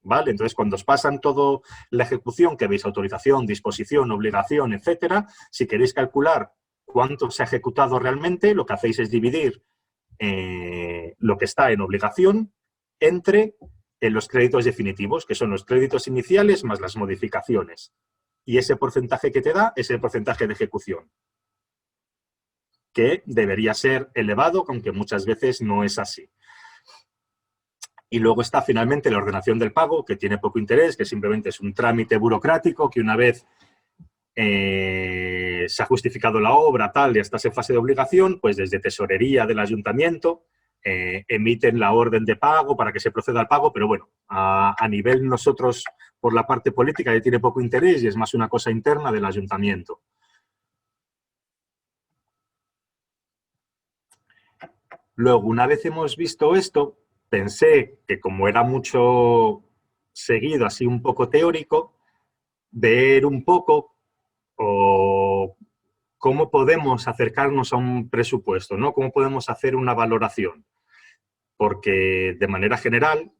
¿vale? Entonces, cuando os pasan toda la ejecución, que veis autorización, disposición, obligación, etcétera, si queréis calcular cuánto se ha ejecutado realmente, lo que hacéis es dividir lo que está en obligación entre los créditos definitivos, que son los créditos iniciales más las modificaciones. Y ese porcentaje que te da es el porcentaje de ejecución, que debería ser elevado, aunque muchas veces no es así. Y luego está finalmente la ordenación del pago, que tiene poco interés, que simplemente es un trámite burocrático que una vez se ha justificado la obra, tal, y estás en fase de obligación, pues desde tesorería del ayuntamiento emiten la orden de pago para que se proceda al pago, pero bueno, a nivel nosotros, por la parte política, ya tiene poco interés y es más una cosa interna del ayuntamiento. Luego, una vez hemos visto esto, pensé que como era mucho seguido, así un poco teórico, ver un poco o cómo podemos acercarnos a un presupuesto, ¿no? Cómo podemos hacer una valoración. Porque de manera general,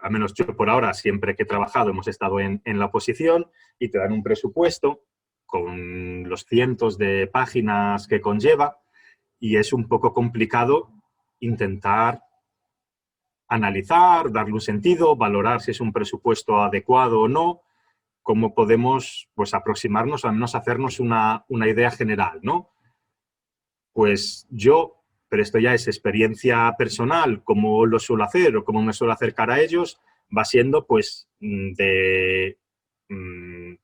al menos yo por ahora, siempre que he trabajado, hemos estado en la oposición y te dan un presupuesto con los cientos de páginas que conlleva y es un poco complicado intentar analizar, darle un sentido, valorar si es un presupuesto adecuado o no, cómo podemos pues, aproximarnos, al menos hacernos una idea general, ¿no? Pues yo, pero esto ya es experiencia personal, cómo lo suelo hacer o cómo me suelo acercar a ellos, va siendo pues de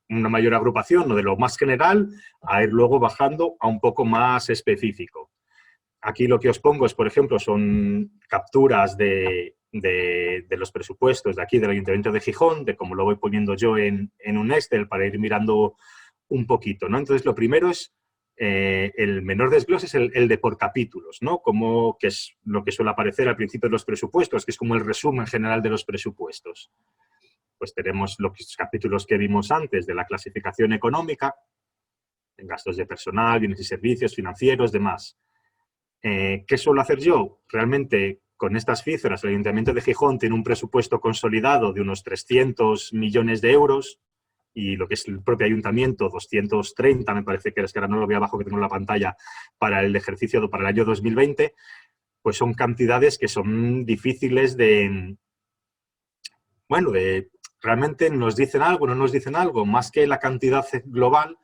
una mayor agrupación o de lo más general a ir luego bajando a un poco más específico. Aquí lo que os pongo es, por ejemplo, son capturas de los presupuestos de aquí, del Ayuntamiento de Gijón, de cómo lo voy poniendo yo en un Excel para ir mirando un poquito, ¿no? Entonces, lo primero es, el menor desglose es el de por capítulos, ¿no? Que es lo que suele aparecer al principio de los presupuestos, que es como el resumen general de los presupuestos. Pues tenemos los capítulos que vimos antes de la clasificación económica, en gastos de personal, bienes y servicios, financieros, demás. ¿Qué suelo hacer yo? Realmente, con estas cifras, el Ayuntamiento de Gijón tiene un presupuesto consolidado de unos 300 millones de euros y lo que es el propio Ayuntamiento, 230, me parece que es que ahora no lo veo abajo que tengo en la pantalla, para el ejercicio, para el año 2020, pues son cantidades que son difíciles de, bueno, realmente nos dicen algo, no nos dicen algo, más que la cantidad global.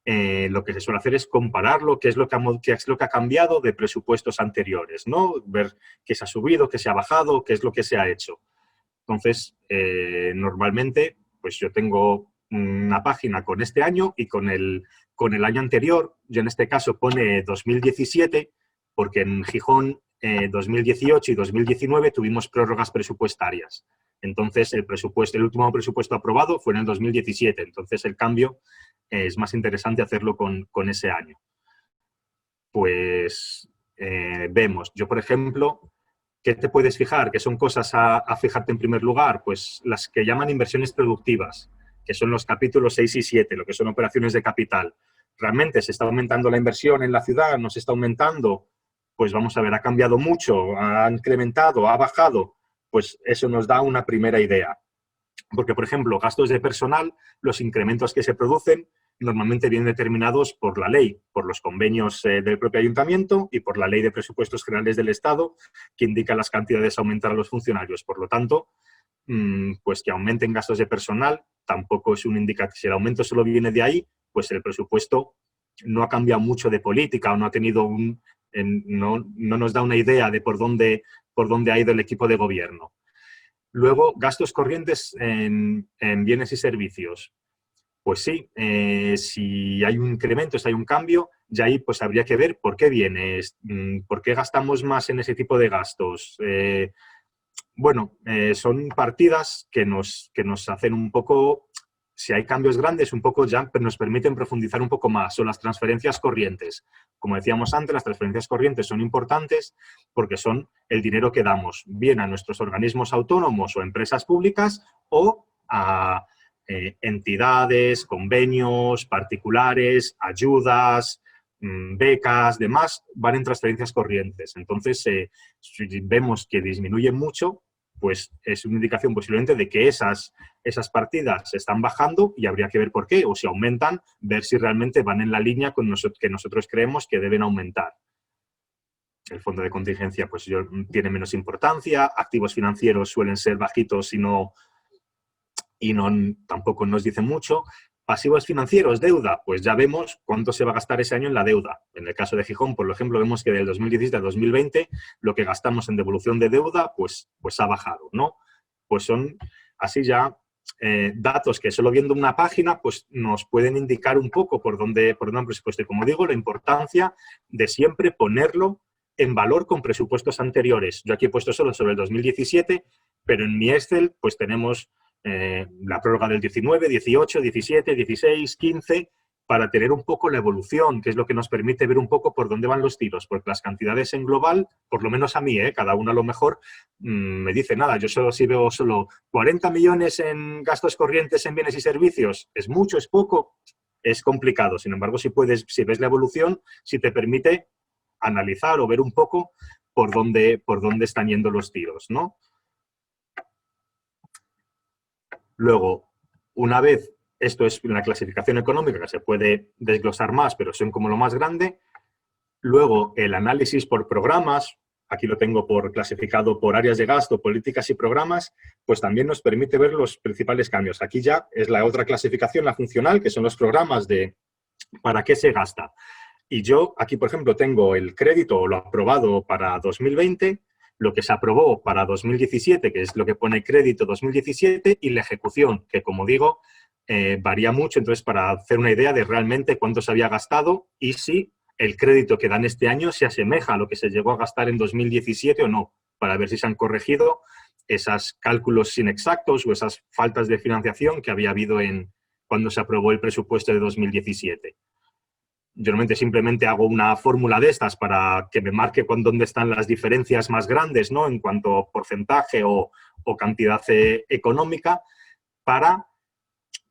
Lo que se suele hacer es compararlo, qué es lo que ha cambiado de presupuestos anteriores, ¿no? Ver qué se ha subido, qué se ha bajado, qué es lo que se ha hecho. Entonces, normalmente, pues yo tengo una página con este año y con el año anterior. Yo en este caso pone 2017, porque en Gijón 2018 y 2019 tuvimos prórrogas presupuestarias. Entonces, el último presupuesto aprobado fue en el 2017. Entonces, el cambio es más interesante hacerlo con ese año. Pues vemos, yo por ejemplo, ¿qué te puedes fijar? ¿Qué son cosas a fijarte en primer lugar? Pues las que llaman inversiones productivas, que son los capítulos 6 y 7, lo que son operaciones de capital. ¿Realmente se está aumentando la inversión en la ciudad? ¿No se está aumentando? Pues vamos a ver, ¿ha cambiado mucho? ¿Ha incrementado? ¿Ha bajado? Pues eso nos da una primera idea. Porque, por ejemplo, gastos de personal, los incrementos que se producen normalmente vienen determinados por la ley, por los convenios del propio ayuntamiento y por la ley de presupuestos generales del Estado, que indica las cantidades a aumentar a los funcionarios. Por lo tanto, pues que aumenten gastos de personal tampoco es un indicativo. Si el aumento solo viene de ahí, pues el presupuesto no ha cambiado mucho de política o no ha tenido no nos da una idea de por dónde ha ido el equipo de gobierno. Luego, gastos corrientes en bienes y servicios. Pues sí, si hay un incremento, si hay un cambio, ya ahí pues habría que ver por qué viene, por qué gastamos más en ese tipo de gastos. Bueno, son partidas que nos hacen un poco, si hay cambios grandes, un poco ya nos permiten profundizar un poco más. Son las transferencias corrientes. Como decíamos antes, las transferencias corrientes son importantes porque son el dinero que damos bien a nuestros organismos autónomos o empresas públicas o a entidades, convenios, particulares, ayudas, becas, demás, van en transferencias corrientes. Entonces, si vemos que disminuyen mucho, pues es una indicación posiblemente de que esas partidas están bajando y habría que ver por qué, o si aumentan, ver si realmente van en la línea que nosotros creemos que deben aumentar. El fondo de contingencia pues tiene menos importancia, activos financieros suelen ser bajitos y tampoco nos dicen mucho. Pasivos financieros, deuda, pues ya vemos cuánto se va a gastar ese año en la deuda. En el caso de Gijón, por ejemplo, vemos que del 2017 al 2020 lo que gastamos en devolución de deuda pues ha bajado, ¿no? Pues son así ya datos que solo viendo una página pues nos pueden indicar un poco por dónde un presupuesto. Y como digo, la importancia de siempre ponerlo en valor con presupuestos anteriores. Yo aquí he puesto solo sobre el 2017, pero en mi Excel pues tenemos la prórroga del 19, 18, 17, 16, 15, para tener un poco la evolución, que es lo que nos permite ver un poco por dónde van los tiros, porque las cantidades en global, por lo menos a mí, cada uno a lo mejor me dice nada, yo si veo solo 40 millones en gastos corrientes en bienes y servicios, ¿es mucho, es poco? Es complicado, sin embargo, si ves la evolución, si te permite analizar o ver un poco por dónde están yendo los tiros, ¿no? Luego, una vez, esto es la clasificación económica, que se puede desglosar más, pero son como lo más grande. Luego, el análisis por programas, aquí lo tengo clasificado por áreas de gasto, políticas y programas, pues también nos permite ver los principales cambios. Aquí ya es la otra clasificación, la funcional, que son los programas de para qué se gasta. Y yo aquí, por ejemplo, tengo el crédito o lo aprobado para 2020, lo que se aprobó para 2017, que es lo que pone crédito 2017, y la ejecución, que como digo, varía mucho. Entonces, para hacer una idea de realmente cuánto se había gastado y si el crédito que dan este año se asemeja a lo que se llegó a gastar en 2017 o no, para ver si se han corregido esos cálculos inexactos o esas faltas de financiación que había habido cuando se aprobó el presupuesto de 2017. Yo normalmente simplemente hago una fórmula de estas para que me marque dónde están las diferencias más grandes, ¿no?, en cuanto a porcentaje o cantidad económica, para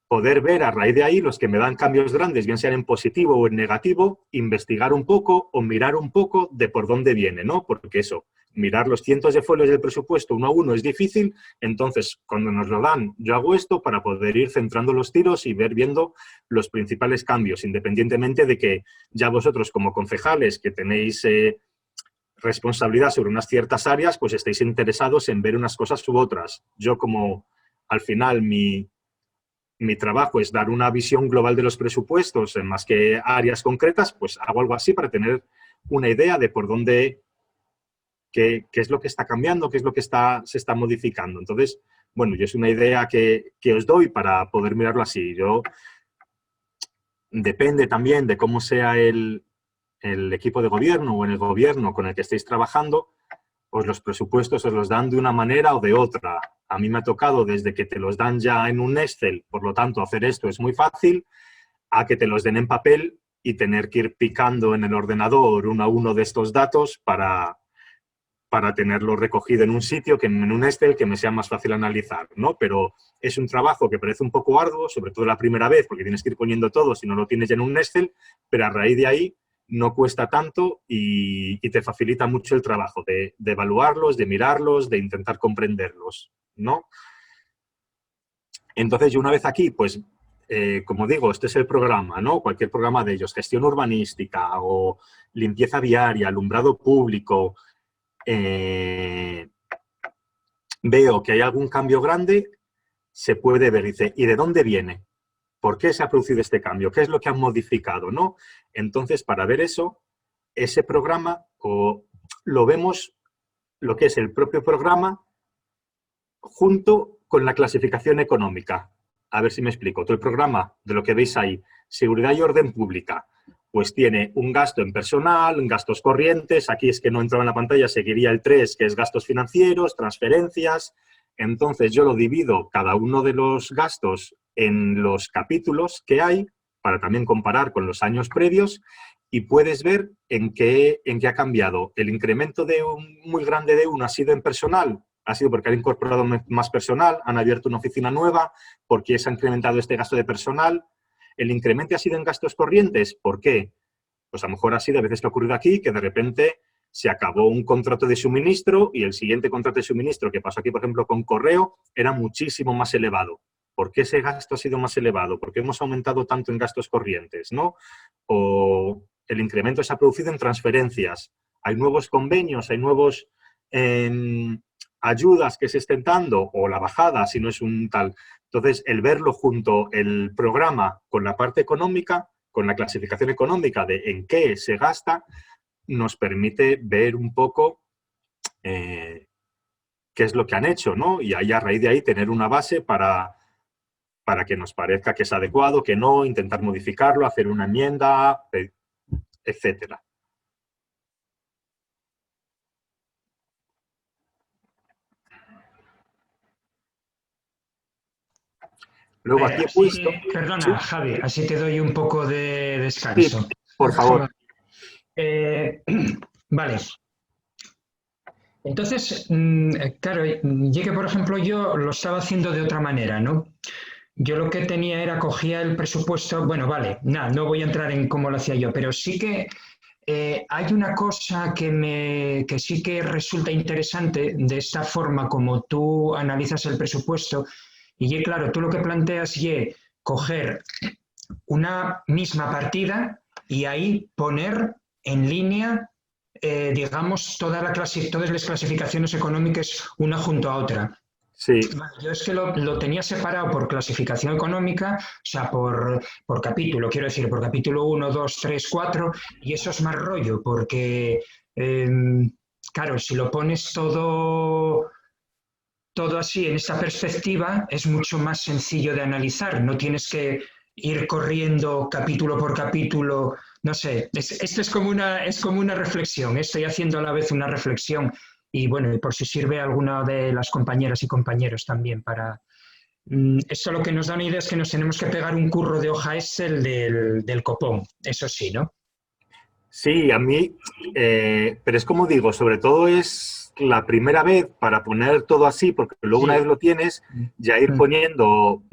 poder ver a raíz de ahí los que me dan cambios grandes, bien sean en positivo o en negativo, investigar un poco o mirar un poco de por dónde viene, ¿no? Porque eso, mirar los cientos de folios del presupuesto uno a uno es difícil, entonces cuando nos lo dan yo hago esto para poder ir centrando los tiros y viendo los principales cambios, independientemente de que ya vosotros como concejales que tenéis responsabilidad sobre unas ciertas áreas, pues estéis interesados en ver unas cosas u otras. Yo como al final mi trabajo es dar una visión global de los presupuestos en más que áreas concretas, pues hago algo así para tener una idea de por dónde, qué es lo que está cambiando, qué es lo que se está modificando. Entonces, bueno, yo es una idea que os doy para poder mirarlo así. Depende también de cómo sea el equipo de gobierno o en el gobierno con el que estéis trabajando, pues los presupuestos os los dan de una manera o de otra. A mí me ha tocado desde que te los dan ya en un Excel, por lo tanto hacer esto es muy fácil, a que te los den en papel y tener que ir picando en el ordenador uno a uno de estos datos para tenerlo recogido en un sitio, en un Excel, que me sea más fácil analizar, ¿no? Pero es un trabajo que parece un poco arduo, sobre todo la primera vez, porque tienes que ir poniendo todo si no lo tienes ya en un Excel, pero a raíz de ahí no cuesta tanto y te facilita mucho el trabajo de evaluarlos, de mirarlos, de intentar comprenderlos, ¿no? Entonces, yo una vez aquí, pues, como digo, este es el programa, ¿no? Cualquier programa de ellos, gestión urbanística o limpieza viaria, alumbrado público, veo que hay algún cambio grande, se puede ver, dice, ¿y de dónde viene? ¿Por qué se ha producido este cambio? ¿Qué es lo que han modificado, no? Entonces, para ver eso, ese programa lo vemos, lo que es el propio programa, junto con la clasificación económica. A ver si me explico. Todo el programa, de lo que veis ahí, seguridad y orden pública, pues tiene un gasto en personal, en gastos corrientes. Aquí es que no entraba en la pantalla, seguiría el 3, que es gastos financieros, transferencias. Entonces, yo lo divido cada uno de los gastos en los capítulos que hay, para también comparar con los años previos, y puedes ver en qué ha cambiado. El incremento muy grande de uno ha sido en personal, ha sido porque han incorporado más personal, han abierto una oficina nueva, porque se ha incrementado este gasto de personal. El incremento ha sido en gastos corrientes, ¿por qué? Pues a lo mejor ha sido, a veces que ha ocurrido aquí, que de repente se acabó un contrato de suministro y el siguiente contrato de suministro que pasó aquí, por ejemplo, con correo, era muchísimo más elevado. ¿Por qué ese gasto ha sido más elevado? ¿Por qué hemos aumentado tanto en gastos corrientes, ¿no? O el incremento se ha producido en transferencias. Hay nuevos convenios, hay nuevos ayudas que se estén dando, o la bajada, si no es un tal. Entonces, el verlo junto, el programa con la parte económica, con la clasificación económica de en qué se gasta, nos permite ver un poco qué es lo que han hecho, ¿no? Y ahí, a raíz de ahí, tener una base para que nos parezca que es adecuado, que no, intentar modificarlo, hacer una enmienda, etcétera. Luego aquí he puesto... Perdona, ¿sí? Javi, así te doy un poco de descanso. Sí, por favor. Vale. Entonces, claro, llegué, por ejemplo, yo lo estaba haciendo de otra manera, ¿no? Yo lo que tenía era, cogía el presupuesto, bueno, vale, nada, no voy a entrar en cómo lo hacía yo, pero sí que hay una cosa que sí que resulta interesante de esta forma como tú analizas el presupuesto, y claro, tú lo que planteas es coger una misma partida y ahí poner en línea, digamos, todas las clasificaciones económicas una junto a otra. Sí. Yo es que lo tenía separado por clasificación económica, o sea, por capítulo, quiero decir, por capítulo 1, 2, 3, 4, y eso es más rollo, porque, claro, si lo pones todo así en esta perspectiva, es mucho más sencillo de analizar, no tienes que ir corriendo capítulo por capítulo no sé, esto es como una reflexión, estoy haciendo a la vez una reflexión y bueno, y por si sirve a alguna de las compañeras y compañeros también para... Esto lo que nos da una idea es que nos tenemos que pegar un curro de hoja Excel del copón, eso sí, ¿no? Sí, a mí, pero es como digo, sobre todo es la primera vez para poner todo así, porque luego una Sí. vez lo tienes, ya ir poniendo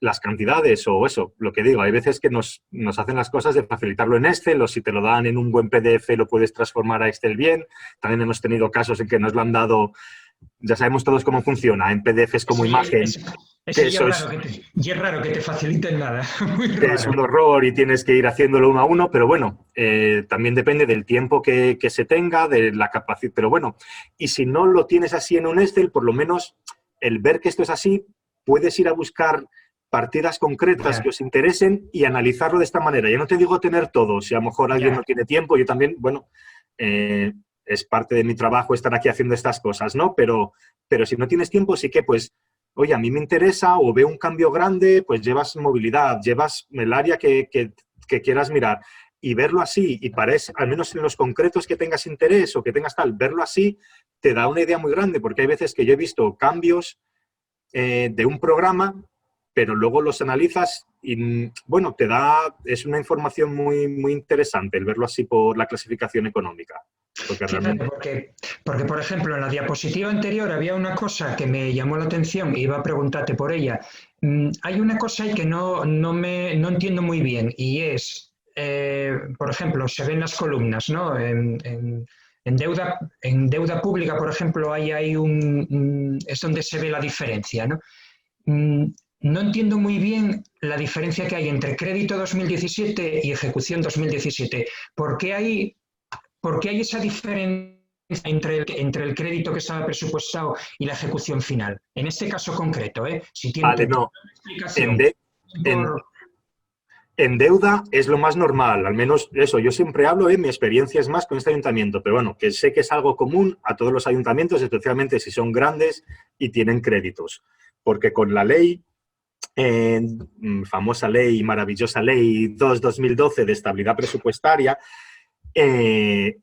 las cantidades o eso, lo que digo, hay veces que nos hacen las cosas de facilitarlo en Excel o si te lo dan en un buen PDF lo puedes transformar a Excel bien. También hemos tenido casos en que nos lo han dado, ya sabemos todos cómo funciona, en PDFs como Eso ya, imagen, eso que ya es eso raro y es raro que te faciliten nada, muy es raro. un horror y tienes que ir haciéndolo uno a uno, pero bueno, también depende del tiempo que se tenga, de la capacidad, pero bueno, y si no lo tienes así en un Excel, por lo menos el ver que esto es así, puedes ir a buscar partidas concretas Ya, que os interesen y analizarlo de esta manera. Yo no te digo tener todo, si a lo mejor alguien ya, no tiene tiempo, yo también, bueno, es parte de mi trabajo estar aquí haciendo estas cosas, ¿no? Pero si no tienes tiempo, sí que pues oye, a mí me interesa o veo un cambio grande, pues llevas movilidad, llevas el área que quieras mirar y verlo así, y parece, al menos en los concretos que tengas interés o que tengas tal, verlo así, te da una idea muy grande, porque hay veces que yo he visto cambios de un programa, pero luego los analizas y, bueno, es una información muy, muy interesante el verlo así por la clasificación económica, porque fíjate, realmente... porque, por ejemplo, en la diapositiva anterior había una cosa que me llamó la atención e iba a preguntarte por ella. Hay una cosa ahí que no entiendo muy bien y es, por ejemplo, se ven las columnas, ¿no? En deuda pública, por ejemplo, hay es donde se ve la diferencia, ¿no? Mm, No entiendo muy bien la diferencia que hay entre crédito 2017 y ejecución 2017. ¿Por qué hay esa diferencia entre el crédito que estaba presupuestado y la ejecución final? En este caso concreto, ¿eh? Si tiene Vale, te no. una En, explicación de- en, por... En deuda es lo más normal, al menos eso, yo siempre hablo, mi experiencia es más con este ayuntamiento, pero bueno, que sé que es algo común a todos los ayuntamientos, especialmente si son grandes y tienen créditos, porque con la ley, famosa ley, maravillosa ley 2/2012 de estabilidad presupuestaria,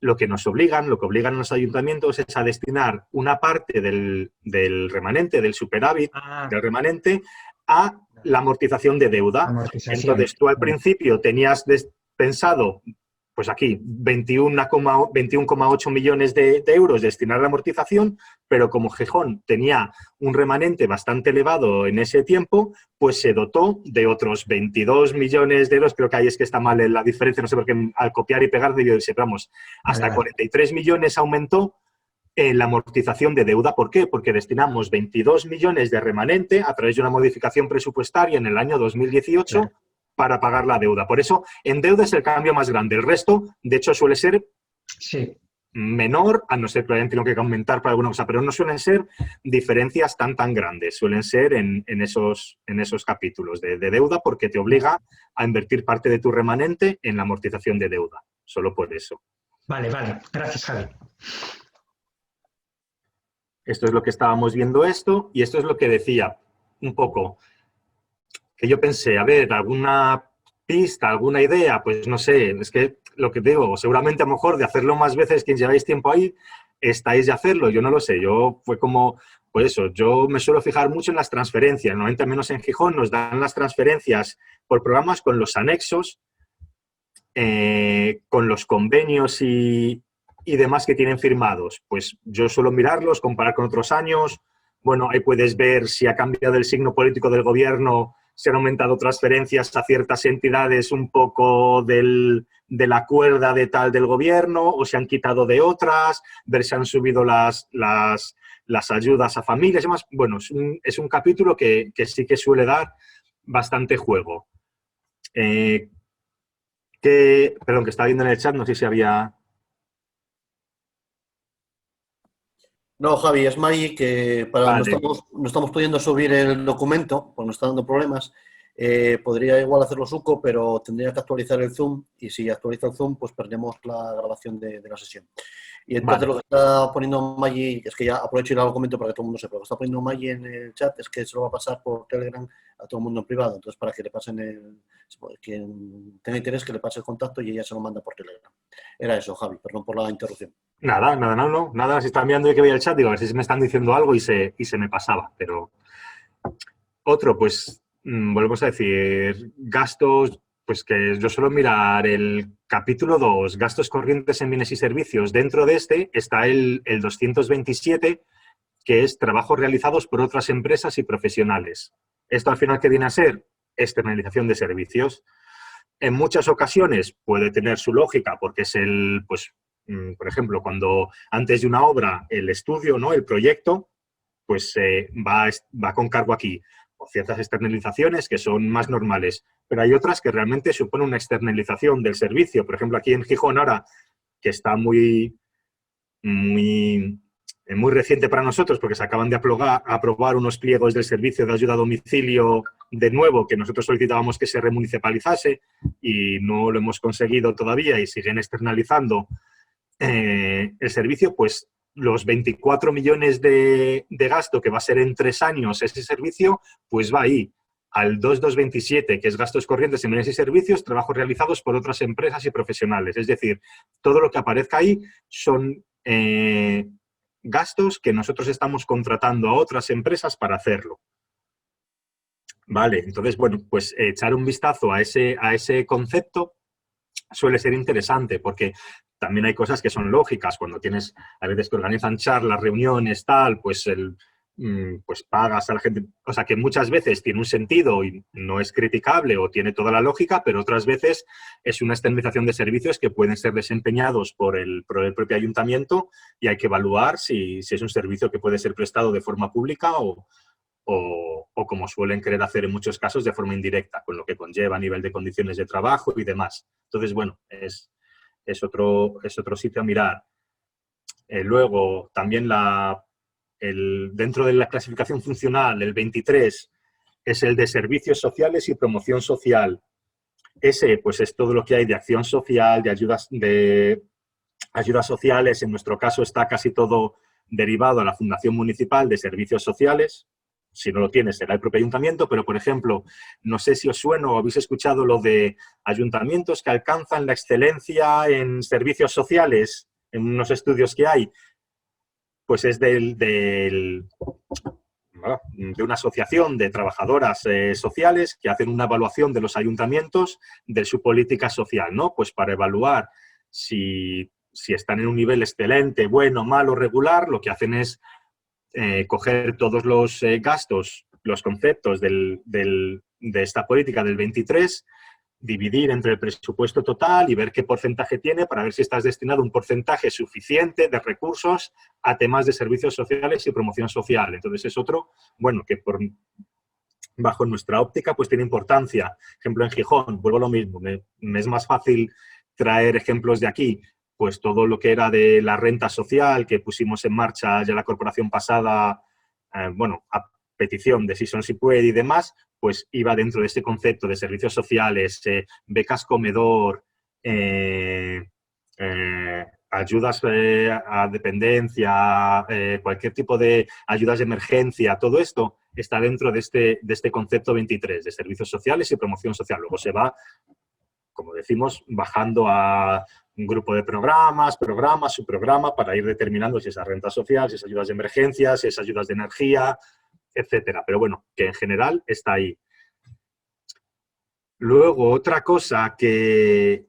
lo que obligan los ayuntamientos es a destinar una parte del remanente, del superávit, Ah, del remanente, a la amortización de deuda. amortización. Entonces, tú al principio tenías pensado, pues aquí, 21,8 millones de euros destinar a la amortización, pero como Gijón tenía un remanente bastante elevado en ese tiempo, pues se dotó de otros 22 millones de euros, creo que ahí es que está mal la diferencia, no sé por qué al copiar y pegar debió irse, pero vamos, Vale, hasta vale. 43 millones aumentó en la amortización de deuda. ¿Por qué? Porque destinamos 22 millones de remanente a través de una modificación presupuestaria en el año 2018 Claro. para pagar la deuda. Por eso, en deuda es el cambio más grande. El resto, de hecho, suele ser Sí, menor, a no ser que lo hayan tenido que aumentar para alguna cosa, pero no suelen ser diferencias tan grandes, suelen ser en esos capítulos de deuda porque te obliga a invertir parte de tu remanente en la amortización de deuda, solo por eso. vale, vale. Gracias, Javi. Esto es lo que estábamos viendo y esto es lo que decía un poco, que yo pensé, a ver, alguna pista, alguna idea, pues no sé, es que lo que digo, seguramente a lo mejor de hacerlo más veces, quien lleváis tiempo ahí, estáis de hacerlo, yo no lo sé, yo fue como, pues eso, yo me suelo fijar mucho en las transferencias, normalmente al menos en Gijón nos dan las transferencias por programas con los anexos, con los convenios y demás que tienen firmados, pues yo suelo mirarlos, comparar con otros años, bueno, ahí puedes ver si ha cambiado el signo político del gobierno, se han aumentado transferencias a ciertas entidades un poco de la cuerda de tal del gobierno o se han quitado de otras, ver si han subido las ayudas a familias y demás. Bueno, es un capítulo que sí que suele dar bastante juego. Perdón, que estaba viendo en el chat, no sé si había... No, Javi, es Mari que no Vale, estamos pudiendo subir el documento, pues nos está dando problemas. Podría igual hacerlo Suco, pero tendría que actualizar el Zoom, y si actualiza el Zoom, pues perdemos la grabación de la sesión. Y entonces Vale. lo que está poniendo Maggi, es que ya aprovecho y lo comento para que todo el mundo sepa, lo que está poniendo Maggi en el chat es que se lo va a pasar por Telegram a todo el mundo en privado, entonces para que le pasen quien tenga interés que le pase el contacto y ella se lo manda por Telegram. Era eso, Javi, perdón por la interrupción. Nada, si estaba mirando que veía el chat, digo, a ver si me están diciendo algo y se me pasaba, pero... Otro, pues, volvemos a decir, gastos, pues que yo suelo mirar el capítulo 2, gastos corrientes en bienes y servicios. Dentro de este está el 227, que es trabajos realizados por otras empresas y profesionales. Esto al final, ¿qué viene a ser? Externalización de servicios. En muchas ocasiones puede tener su lógica porque es pues, por ejemplo, cuando antes de una obra, el estudio, ¿no? El proyecto, pues va con cargo aquí. O ciertas externalizaciones que son más normales, pero hay otras que realmente suponen una externalización del servicio. Por ejemplo, aquí en Gijón ahora, que está muy reciente para nosotros, porque se acaban de aprobar unos pliegos del servicio de ayuda a domicilio de nuevo, que nosotros solicitábamos que se remunicipalizase y no lo hemos conseguido todavía y siguen externalizando el servicio, pues los 24 millones de gasto que va a ser en 3 años ese servicio, pues va ahí al 2227, que es gastos corrientes en bienes y servicios, trabajos realizados por otras empresas y profesionales. Es decir, todo lo que aparezca ahí son gastos que nosotros estamos contratando a otras empresas para hacerlo. Vale, entonces, bueno, pues echar un vistazo a ese concepto suele ser interesante porque también hay cosas que son lógicas. Cuando tienes, a veces que organizan charlas, reuniones, tal, pues pues pagas a la gente. O sea, que muchas veces tiene un sentido y no es criticable o tiene toda la lógica, pero otras veces es una externalización de servicios que pueden ser desempeñados por el propio ayuntamiento y hay que evaluar si es un servicio que puede ser prestado de forma pública o como suelen querer hacer en muchos casos, de forma indirecta, con lo que conlleva a nivel de condiciones de trabajo y demás. Entonces, bueno, es otro sitio a mirar. Luego, también dentro de la clasificación funcional, el 23 es el de servicios sociales y promoción social. Ese, pues, es todo lo que hay de acción social, de ayudas sociales. En nuestro caso está casi todo derivado a la Fundación Municipal de Servicios Sociales. Si no lo tiene, será el propio ayuntamiento, pero, por ejemplo, no sé si os suena o habéis escuchado lo de ayuntamientos que alcanzan la excelencia en servicios sociales, en unos estudios que hay. Pues es de una asociación de trabajadoras sociales que hacen una evaluación de los ayuntamientos de su política social, ¿no? Pues para evaluar si están en un nivel excelente, bueno, malo, regular, lo que hacen es coger todos los gastos, los conceptos de esta política del 23, dividir entre el presupuesto total y ver qué porcentaje tiene para ver si estás destinado un porcentaje suficiente de recursos a temas de servicios sociales y promoción social. Entonces es otro, bueno, que bajo nuestra óptica pues tiene importancia. Ejemplo, en Gijón, vuelvo a lo mismo, me es más fácil traer ejemplos de aquí, pues todo lo que era de la renta social que pusimos en marcha ya la corporación pasada, bueno, a petición de Si Son Si Puede y demás, pues iba dentro de este concepto de servicios sociales, becas comedor, ayudas a dependencia, cualquier tipo de ayudas de emergencia, todo esto está dentro de este concepto 23, de servicios sociales y promoción social. Luego se va, como decimos, bajando a un grupo de programas, subprograma, para ir determinando si es renta social, si es ayudas de emergencia, si es ayudas de energía, etcétera. Pero bueno, que en general está ahí. Luego, otra cosa que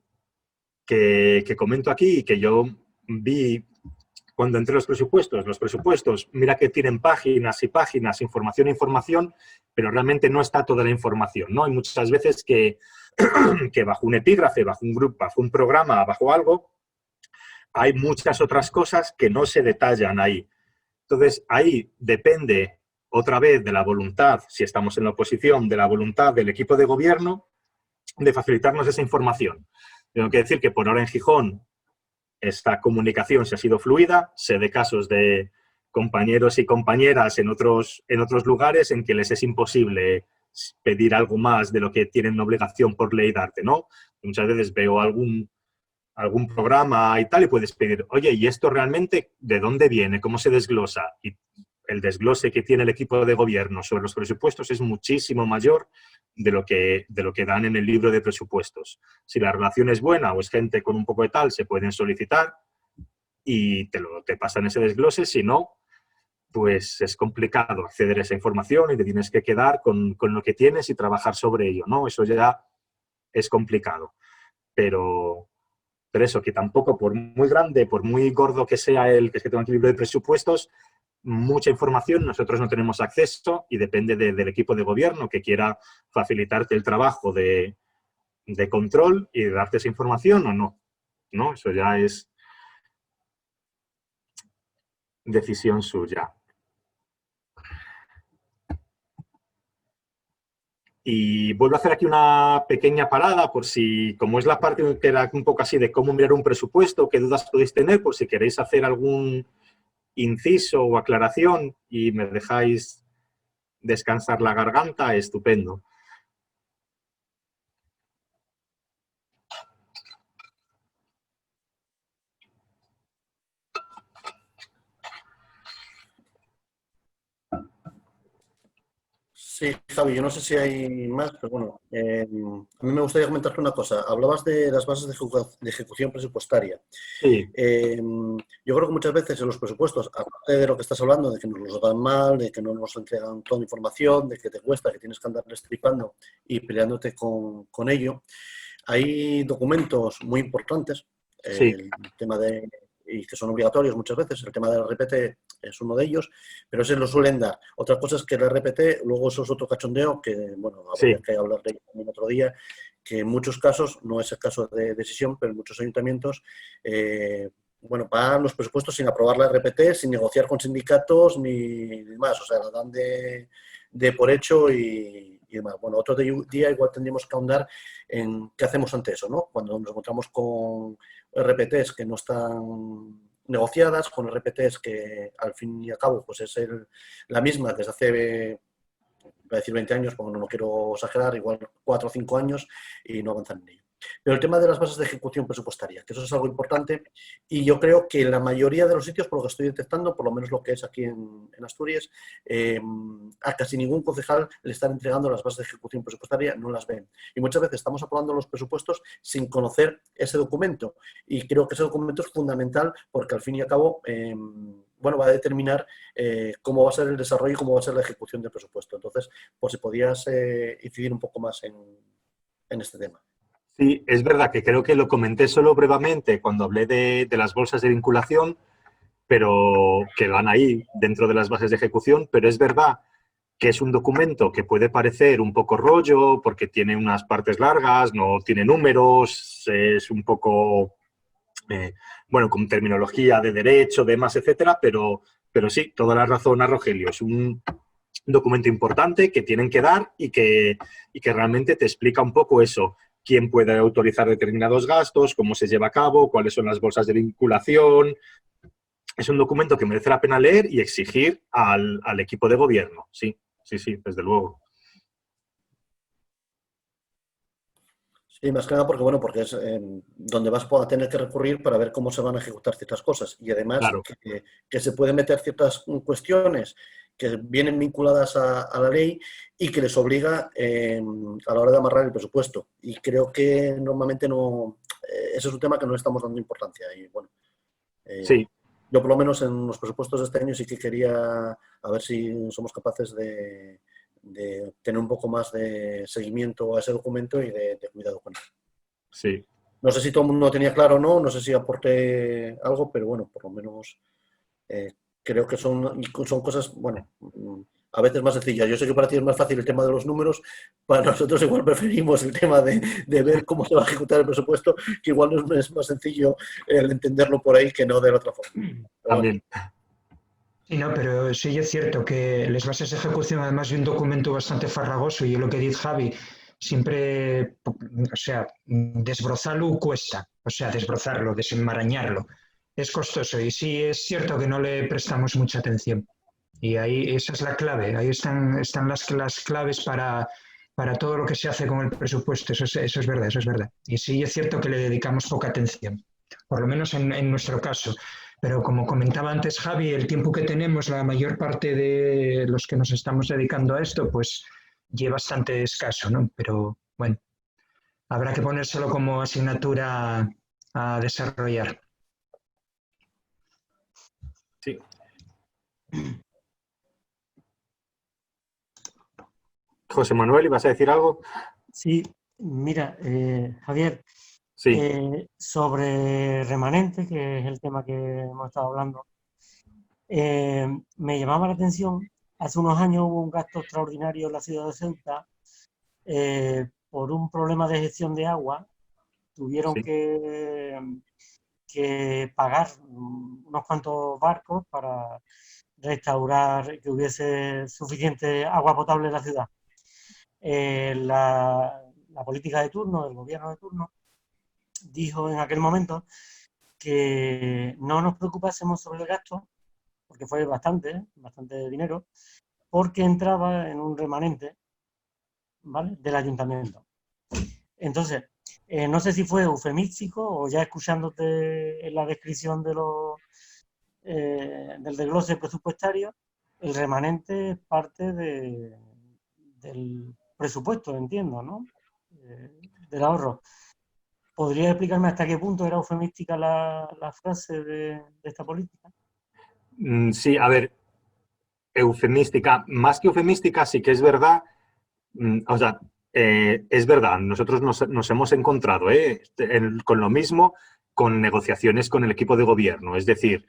comento aquí, que yo vi cuando entré los presupuestos, mira que tienen páginas y páginas, información, pero realmente no está toda la información, ¿no? Hay muchas veces que bajo un epígrafe, bajo un grupo, bajo un programa, bajo algo, hay muchas otras cosas que no se detallan ahí. Entonces, ahí depende otra vez de la voluntad, si estamos en la oposición, de la voluntad del equipo de gobierno de facilitarnos esa información. Tengo que decir que por ahora en Gijón esta comunicación se ha sido fluida, sé de casos de compañeros y compañeras en otros lugares en que les es imposible pedir algo más de lo que tienen obligación por ley darte, ¿no? Muchas veces veo algún programa y tal y puedes pedir, oye, ¿y esto realmente de dónde viene? ¿Cómo se desglosa? Y el desglose que tiene el equipo de gobierno sobre los presupuestos es muchísimo mayor de lo que dan en el libro de presupuestos. Si la relación es buena o es gente con un poco de tal, se pueden solicitar y te pasan ese desglose. Si no, pues es complicado acceder a esa información y te tienes que quedar con lo que tienes y trabajar sobre ello, ¿no? Eso ya es complicado. Pero eso, que tampoco por muy grande, por muy gordo que sea el que tenga el libro de presupuestos, mucha información nosotros no tenemos acceso y depende del equipo de gobierno que quiera facilitarte el trabajo de control y de darte esa información o no. ¿No? Eso ya es decisión suya. Y vuelvo a hacer aquí una pequeña parada por si, como es la parte que era un poco así de cómo mirar un presupuesto, qué dudas podéis tener, por si queréis hacer algún inciso o aclaración y me dejáis descansar la garganta, estupendo. Sí, Javi, yo no sé si hay más, pero bueno, a mí me gustaría comentarte una cosa. Hablabas de las bases de ejecución presupuestaria. Sí. Yo creo que muchas veces en los presupuestos, aparte de lo que estás hablando, de que nos los dan mal, de que no nos entregan toda la información, de que te cuesta, que tienes que andar destripando y peleándote con ello, hay documentos muy importantes, Sí. el tema de, y que son obligatorios muchas veces, el tema del RPT es uno de ellos, pero ese lo suelen dar. Otra cosa es que el RPT, luego eso es otro cachondeo, que bueno, habría Sí. que hablar de ello también otro día, que en muchos casos, no es el caso de decisión, pero en muchos ayuntamientos, bueno, pagan los presupuestos sin aprobar la RPT, sin negociar con sindicatos ni más, o sea, la dan de por hecho y demás. Bueno, otro día igual tendríamos que ahondar en qué hacemos ante eso, ¿no? Cuando nos encontramos con RPTs que no están negociadas, con RPTs que al fin y al cabo pues es la misma desde hace, voy a decir 20 años, porque no quiero exagerar, igual 4 o 5 años y no avanzan en ello. Pero el tema de las bases de ejecución presupuestaria, que eso es algo importante y yo creo que en la mayoría de los sitios, por lo que estoy detectando, por lo menos lo que es aquí en Asturias, a casi ningún concejal le están entregando las bases de ejecución presupuestaria, no las ven. Y muchas veces estamos aprobando los presupuestos sin conocer ese documento y creo que ese documento es fundamental porque al fin y al cabo bueno, va a determinar cómo va a ser el desarrollo y cómo va a ser la ejecución del presupuesto. Entonces, pues si podías incidir un poco más en este tema. Sí, es verdad que creo que lo comenté solo brevemente cuando hablé de las bolsas de vinculación, pero que van ahí dentro de las bases de ejecución, pero es verdad que es un documento que puede parecer un poco rollo porque tiene unas partes largas, no tiene números, es un poco, bueno, con terminología de derecho, demás, etcétera, pero sí, toda la razón a Rogelio. Es un documento importante que tienen que dar y que realmente te explica un poco eso. Quién puede autorizar determinados gastos, cómo se lleva a cabo, cuáles son las bolsas de vinculación. Es un documento que merece la pena leer y exigir al equipo de gobierno. Sí, desde luego. Sí, más que nada porque, bueno, porque es donde vas a tener que recurrir para ver cómo se van a ejecutar ciertas cosas. Y además Claro. que se pueden meter ciertas cuestiones que vienen vinculadas a la ley y que les obliga a la hora de amarrar el presupuesto. Y creo que normalmente no... ese es un tema que no estamos dando importancia. Y bueno, Sí. Yo por lo menos en los presupuestos de este año sí que quería a ver si somos capaces de tener un poco más de seguimiento a ese documento y de cuidado con él. Sí. No sé si todo el mundo lo tenía claro o no, no sé si aporté algo, pero bueno, por lo menos creo que son cosas, bueno, a veces más sencillas. Yo sé que para ti es más fácil el tema de los números, para nosotros igual preferimos el tema de ver cómo se va a ejecutar el presupuesto, que igual no es más sencillo el entenderlo por ahí que no de la otra forma. También. Sí, no, pero sí es cierto que las bases de ejecución, además de un documento bastante farragoso, y lo que dice Javi, siempre, o sea, desbrozarlo cuesta, o sea, desbrozarlo, desenmarañarlo, es costoso y sí es cierto que no le prestamos mucha atención. Y ahí esa es la clave, ahí están las claves para para todo lo que se hace con el presupuesto, eso es verdad, eso es verdad. Y sí es cierto que le dedicamos poca atención, por lo menos en nuestro caso. Pero como comentaba antes Javi, el tiempo que tenemos, la mayor parte de los que nos estamos dedicando a esto, pues lleva bastante escaso, ¿no? Pero bueno, habrá que ponérselo como asignatura a desarrollar. Sí. José Manuel, ¿ibas a decir algo? Sí, mira, Javier, Sí. sobre remanente, que es el tema que hemos estado hablando, me llamaba la atención, hace unos años hubo un gasto extraordinario en la ciudad de Ceuta por un problema de gestión de agua, tuvieron Sí. que pagar unos cuantos barcos para restaurar, que hubiese suficiente agua potable en la ciudad. La política de turno, el gobierno de turno, dijo en aquel momento que no nos preocupásemos sobre el gasto, porque fue bastante dinero, porque entraba en un remanente, ¿vale?, del ayuntamiento. Entonces, no sé si fue eufemístico o ya escuchándote en la descripción de del desglose presupuestario, el remanente es parte del presupuesto, entiendo, ¿no? Del ahorro. ¿Podría explicarme hasta qué punto era eufemística la frase de esta política? Sí, a ver, eufemística, más que eufemística, sí que es verdad, o sea, es verdad, nosotros nos hemos encontrado con lo mismo, con negociaciones con el equipo de gobierno, es decir,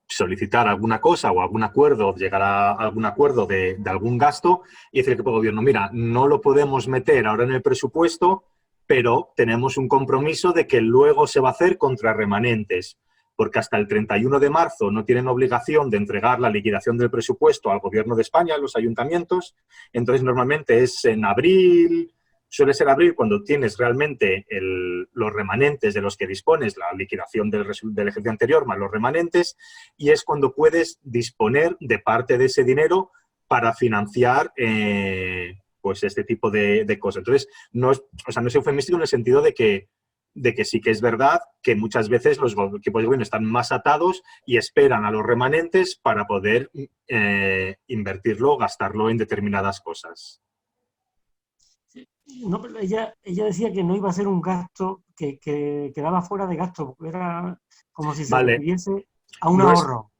solicitar alguna cosa o algún acuerdo, llegar a algún acuerdo de algún gasto y decir al equipo de gobierno, mira, no lo podemos meter ahora en el presupuesto, pero tenemos un compromiso de que luego se va a hacer contra remanentes, porque hasta el 31 de marzo no tienen obligación de entregar la liquidación del presupuesto al Gobierno de España, a los ayuntamientos. Entonces, normalmente es en abril, suele ser abril cuando tienes realmente los remanentes de los que dispones, la liquidación del ejercicio anterior más los remanentes, y es cuando puedes disponer de parte de ese dinero para financiar pues este tipo de cosas. Entonces, no es eufemístico en el sentido de que sí que es verdad que muchas veces los equipos de gobierno están más atados y esperan a los remanentes para poder invertirlo o gastarlo en determinadas cosas. No, pero ella decía que no iba a ser un gasto que quedaba fuera de gasto, porque era como si se refiriese a un ahorro.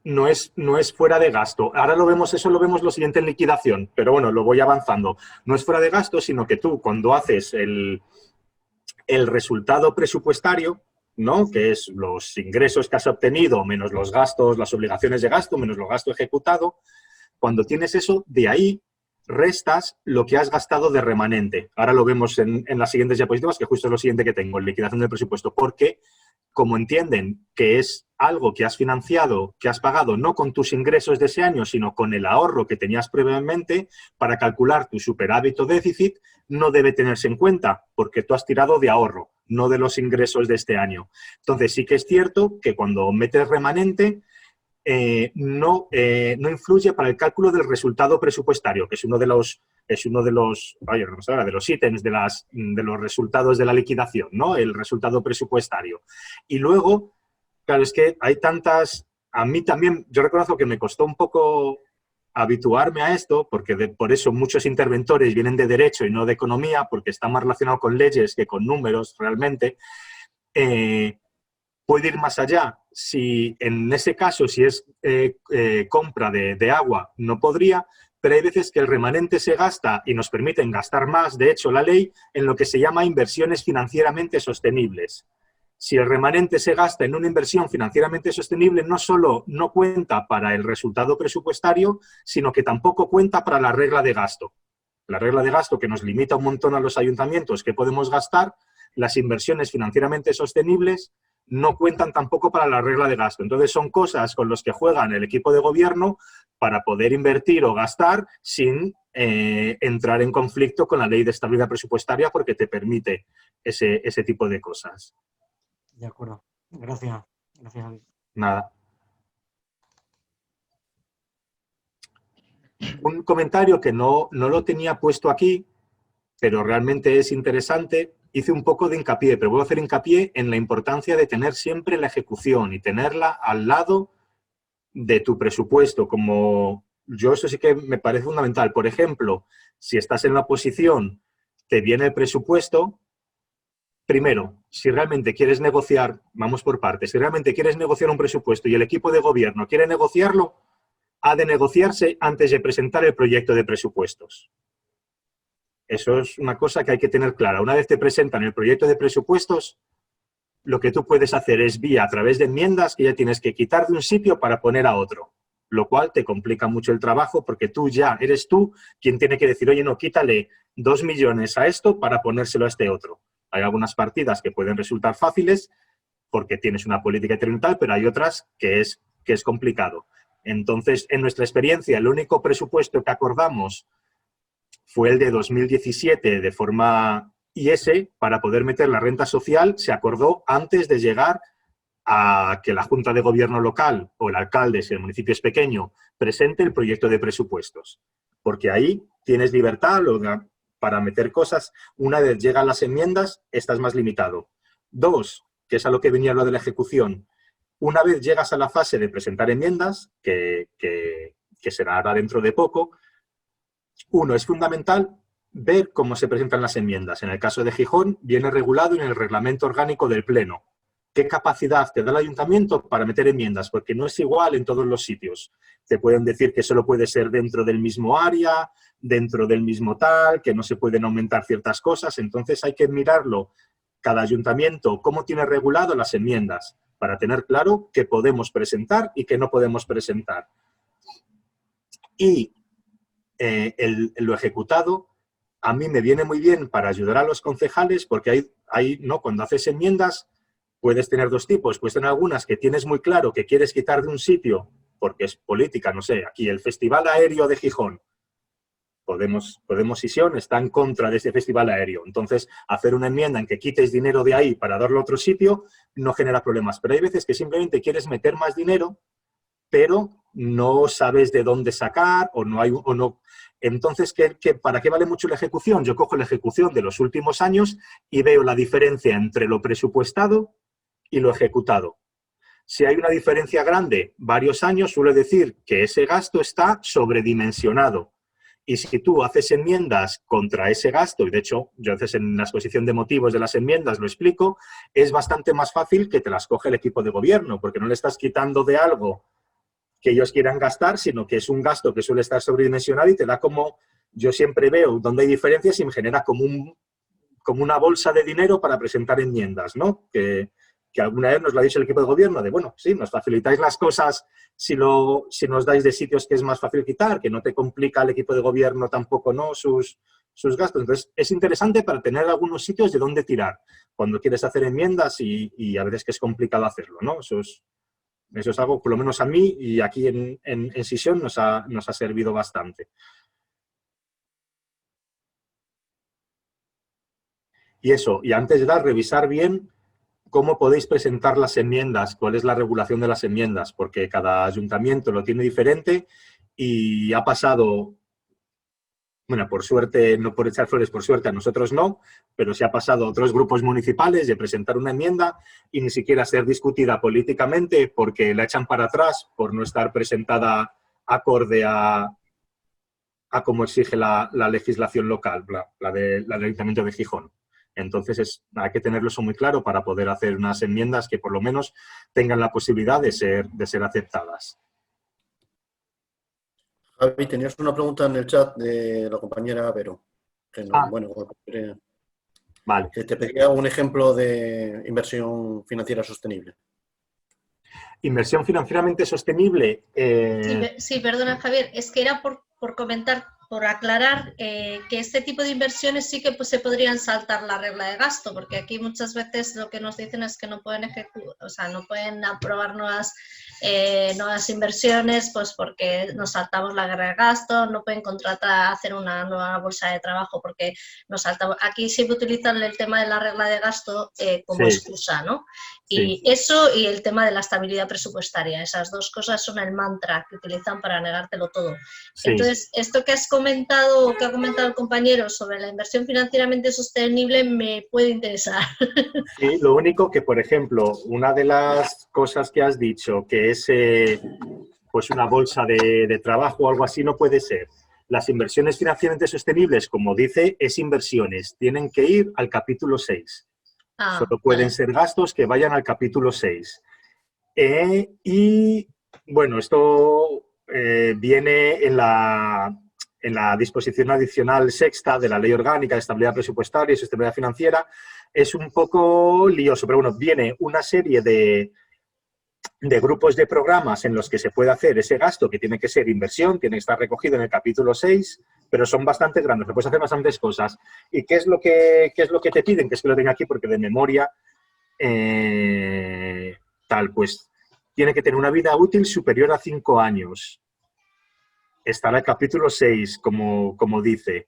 No es fuera de gasto. Ahora eso lo vemos lo siguiente en liquidación, pero bueno, lo voy avanzando. No es fuera de gasto, sino que tú cuando haces el resultado presupuestario, ¿no?, que es los ingresos que has obtenido menos los gastos, las obligaciones de gasto, menos los gastos ejecutado, cuando tienes eso, de ahí restas lo que has gastado de remanente. Ahora lo vemos en las siguientes diapositivas, que justo es lo siguiente que tengo, en liquidación del presupuesto, porque como entienden que es algo que has financiado, que has pagado no con tus ingresos de ese año, sino con el ahorro que tenías previamente, para calcular tu superávit o déficit, no debe tenerse en cuenta, porque tú has tirado de ahorro, no de los ingresos de este año. Entonces, sí que es cierto que cuando metes remanente, no influye para el cálculo del resultado presupuestario, que es uno de los ítems de los resultados de la liquidación, ¿no?, el resultado presupuestario. Y luego, claro, es que hay tantas... A mí también, yo reconozco que me costó un poco habituarme a esto, porque por eso muchos interventores vienen de Derecho y no de Economía, porque está más relacionado con leyes que con números realmente. Puede ir más allá. Si en ese caso, si es compra de agua, no podría, pero hay veces que el remanente se gasta y nos permiten gastar más, de hecho, la ley, en lo que se llama inversiones financieramente sostenibles. Si el remanente se gasta en una inversión financieramente sostenible, no solo no cuenta para el resultado presupuestario, sino que tampoco cuenta para la regla de gasto. La regla de gasto que nos limita un montón a los ayuntamientos que podemos gastar, las inversiones financieramente sostenibles no cuentan tampoco para la regla de gasto. Entonces, son cosas con las que juegan el equipo de gobierno para poder invertir o gastar sin entrar en conflicto con la ley de estabilidad presupuestaria, porque te permite ese tipo de cosas. De acuerdo. Gracias. Gracias, Javi. Nada. Un comentario que no lo tenía puesto aquí, pero realmente es interesante. Hice un poco de hincapié, pero voy a hacer hincapié en la importancia de tener siempre la ejecución y tenerla al lado de tu presupuesto. Como yo, eso sí que me parece fundamental. Por ejemplo, si estás en la oposición, te viene el presupuesto. Primero, si realmente quieres negociar, vamos por partes, si realmente quieres negociar un presupuesto y el equipo de gobierno quiere negociarlo, ha de negociarse antes de presentar el proyecto de presupuestos. Eso es una cosa que hay que tener clara. Una vez te presentan el proyecto de presupuestos, lo que tú puedes hacer es vía a través de enmiendas que ya tienes que quitar de un sitio para poner a otro, lo cual te complica mucho el trabajo porque eres tú quien tiene que decir, oye, no, quítale 2 millones a esto para ponérselo a este otro. Hay algunas partidas que pueden resultar fáciles porque tienes una política tributal, pero hay otras que es complicado. Entonces, en nuestra experiencia, el único presupuesto que acordamos fue el de 2017 de forma IS. Para poder meter la renta social se acordó antes de llegar a que la Junta de Gobierno local o el alcalde, si el municipio es pequeño, presente el proyecto de presupuestos. Porque ahí tienes libertad para meter cosas. Una vez llegan las enmiendas, estás más limitado. 2, que es a lo que venía lo de la ejecución. Una vez llegas a la fase de presentar enmiendas, que será ahora dentro de poco, 1, es fundamental ver cómo se presentan las enmiendas. En el caso de Gijón, viene regulado en el reglamento orgánico del Pleno. ¿Qué capacidad te da el ayuntamiento para meter enmiendas? Porque no es igual en todos los sitios. Te pueden decir que solo puede ser dentro del mismo área, dentro del mismo tal, que no se pueden aumentar ciertas cosas. Entonces hay que mirarlo, cada ayuntamiento, cómo tiene regulado las enmiendas, para tener claro qué podemos presentar y qué no podemos presentar. Y lo ejecutado a mí me viene muy bien para ayudar a los concejales porque cuando haces enmiendas puedes tener 2 tipos. Puedes tener algunas que tienes muy claro que quieres quitar de un sitio porque es política, no sé, aquí el Festival Aéreo de Gijón. Podemos Sisión está en contra de ese festival aéreo. Entonces, hacer una enmienda en que quites dinero de ahí para darlo a otro sitio no genera problemas. Pero hay veces que simplemente quieres meter más dinero, pero no sabes de dónde sacar o no. Entonces, ¿para qué vale mucho la ejecución? Yo cojo la ejecución de los últimos años y veo la diferencia entre lo presupuestado y lo ejecutado. Si hay una diferencia grande, varios años, suele decir que ese gasto está sobredimensionado. Y si tú haces enmiendas contra ese gasto, y de hecho, yo a veces en la exposición de motivos de las enmiendas lo explico, es bastante más fácil que te las coge el equipo de gobierno, porque no le estás quitando de algo que ellos quieran gastar, sino que es un gasto que suele estar sobredimensionado y te da como, yo siempre veo donde hay diferencias y me genera como una bolsa de dinero para presentar enmiendas, ¿no? Que alguna vez nos lo ha dicho el equipo de gobierno, de bueno, sí, nos facilitáis las cosas si nos dais de sitios que es más fácil quitar, que no te complica el equipo de gobierno tampoco, ¿no? Sus gastos. Entonces, es interesante para tener algunos sitios de dónde tirar cuando quieres hacer enmiendas y a veces que es complicado hacerlo, ¿no? Eso es algo, por lo menos a mí, y aquí en Sisión nos ha servido bastante. Y eso, y antes de revisar bien cómo podéis presentar las enmiendas, cuál es la regulación de las enmiendas, porque cada ayuntamiento lo tiene diferente y ha pasado, bueno, por suerte, no por echar flores, por suerte a nosotros no, pero sí ha pasado a otros grupos municipales de presentar una enmienda y ni siquiera ser discutida políticamente porque la echan para atrás por no estar presentada acorde a cómo exige la legislación local, la del Ayuntamiento de Gijón. Entonces, hay que tenerlo eso muy claro para poder hacer unas enmiendas que por lo menos tengan la posibilidad de ser aceptadas. Javi, tenías una pregunta en el chat de la compañera Vero. Vale. Que te pedía un ejemplo de inversión financiera sostenible. Inversión financieramente sostenible. Sí, perdona, Javier, es que era por comentar, por aclarar que este tipo de inversiones sí que se podrían saltar la regla de gasto, porque aquí muchas veces lo que nos dicen es que no pueden no pueden aprobar nuevas inversiones, pues porque nos saltamos la regla de gasto, no pueden hacer una nueva bolsa de trabajo porque nos saltamos. Aquí siempre utilizan el tema de la regla de gasto como excusa, ¿no? Y eso y el tema de la estabilidad presupuestaria, esas dos cosas son el mantra que utilizan para negártelo todo. Sí. Entonces, esto que has comentado, que ha comentado el compañero sobre la inversión financieramente sostenible me puede interesar. Sí, lo único que, por ejemplo, una de las cosas que has dicho, que es pues una bolsa de trabajo o algo así, no puede ser. Las inversiones financieramente sostenibles, como dice, es inversiones. Tienen que ir al capítulo 6. Solo pueden ser gastos que vayan al capítulo 6. Y, bueno, esto viene en la disposición adicional sexta de la Ley Orgánica de Estabilidad Presupuestaria y Sostenibilidad Financiera. Es un poco lioso, pero bueno, viene una serie de grupos de programas en los que se puede hacer ese gasto, que tiene que ser inversión, tiene que estar recogido en el capítulo 6, pero son bastante grandes, le puedes hacer bastantes cosas. ¿Y qué es lo que te piden? Que es que lo tengo aquí porque de memoria, pues tiene que tener una vida útil superior a 5 años. Estará el capítulo 6, como dice.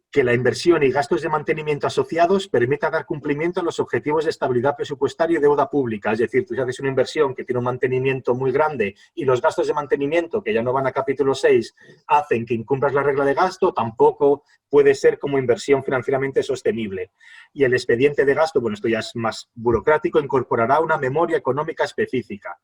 Que la inversión y gastos de mantenimiento asociados permita dar cumplimiento a los objetivos de estabilidad presupuestaria y deuda pública. Es decir, tú si haces una inversión que tiene un mantenimiento muy grande y los gastos de mantenimiento, que ya no van a capítulo 6, hacen que incumplas la regla de gasto, tampoco puede ser como inversión financieramente sostenible. Y el expediente de gasto, bueno, esto ya es más burocrático, incorporará una memoria económica específica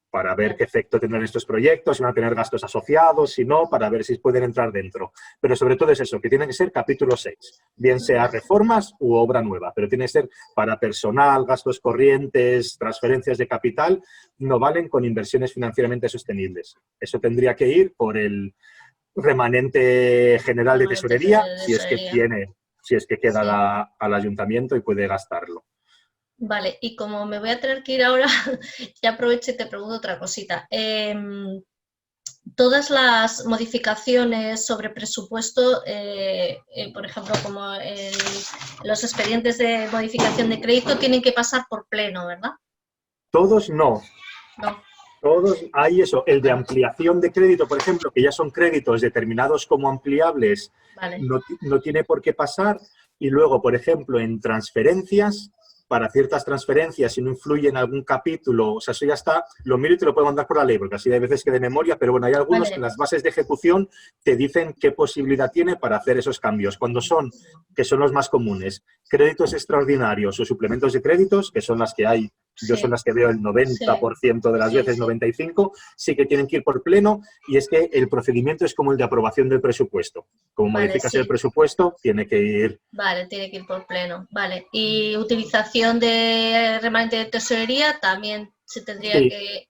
para ver qué efecto tendrán estos proyectos, si van a tener gastos asociados, si no, para ver si pueden entrar dentro. Pero sobre todo es eso, que tiene que ser capítulo 6, bien sea reformas u obra nueva, pero tiene que ser para personal, gastos corrientes, transferencias de capital, no valen con inversiones financieramente sostenibles. Eso tendría que ir por el remanente general de tesorería, si es que queda al ayuntamiento y puede gastarlo. Vale, y como me voy a tener que ir ahora, ya aprovecho y te pregunto otra cosita. Todas las modificaciones sobre presupuesto, por ejemplo, como en los expedientes de modificación de crédito, tienen que pasar por pleno, ¿verdad? Todos no. No. Todos hay eso. El de ampliación de crédito, por ejemplo, que ya son créditos determinados como ampliables, Vale. no tiene por qué pasar. Y luego, por ejemplo, en transferencias, para ciertas transferencias, si no influye en algún capítulo, o sea, eso ya está, lo miro y te lo puedo mandar por la ley, porque así hay veces que de memoria, pero bueno, hay algunos que en las bases de ejecución te dicen qué posibilidad tiene para hacer esos cambios. Cuando son, que son los más comunes, créditos extraordinarios o suplementos de créditos, que son las que hay, yo son las que veo el 90% de las veces, 95%, sí que tienen que ir por pleno, y es que el procedimiento es como el de aprobación del presupuesto. Como modificas el presupuesto, tiene que ir... Vale, tiene que ir por pleno. Vale, y utilización de remanente de tesorería también se tendría que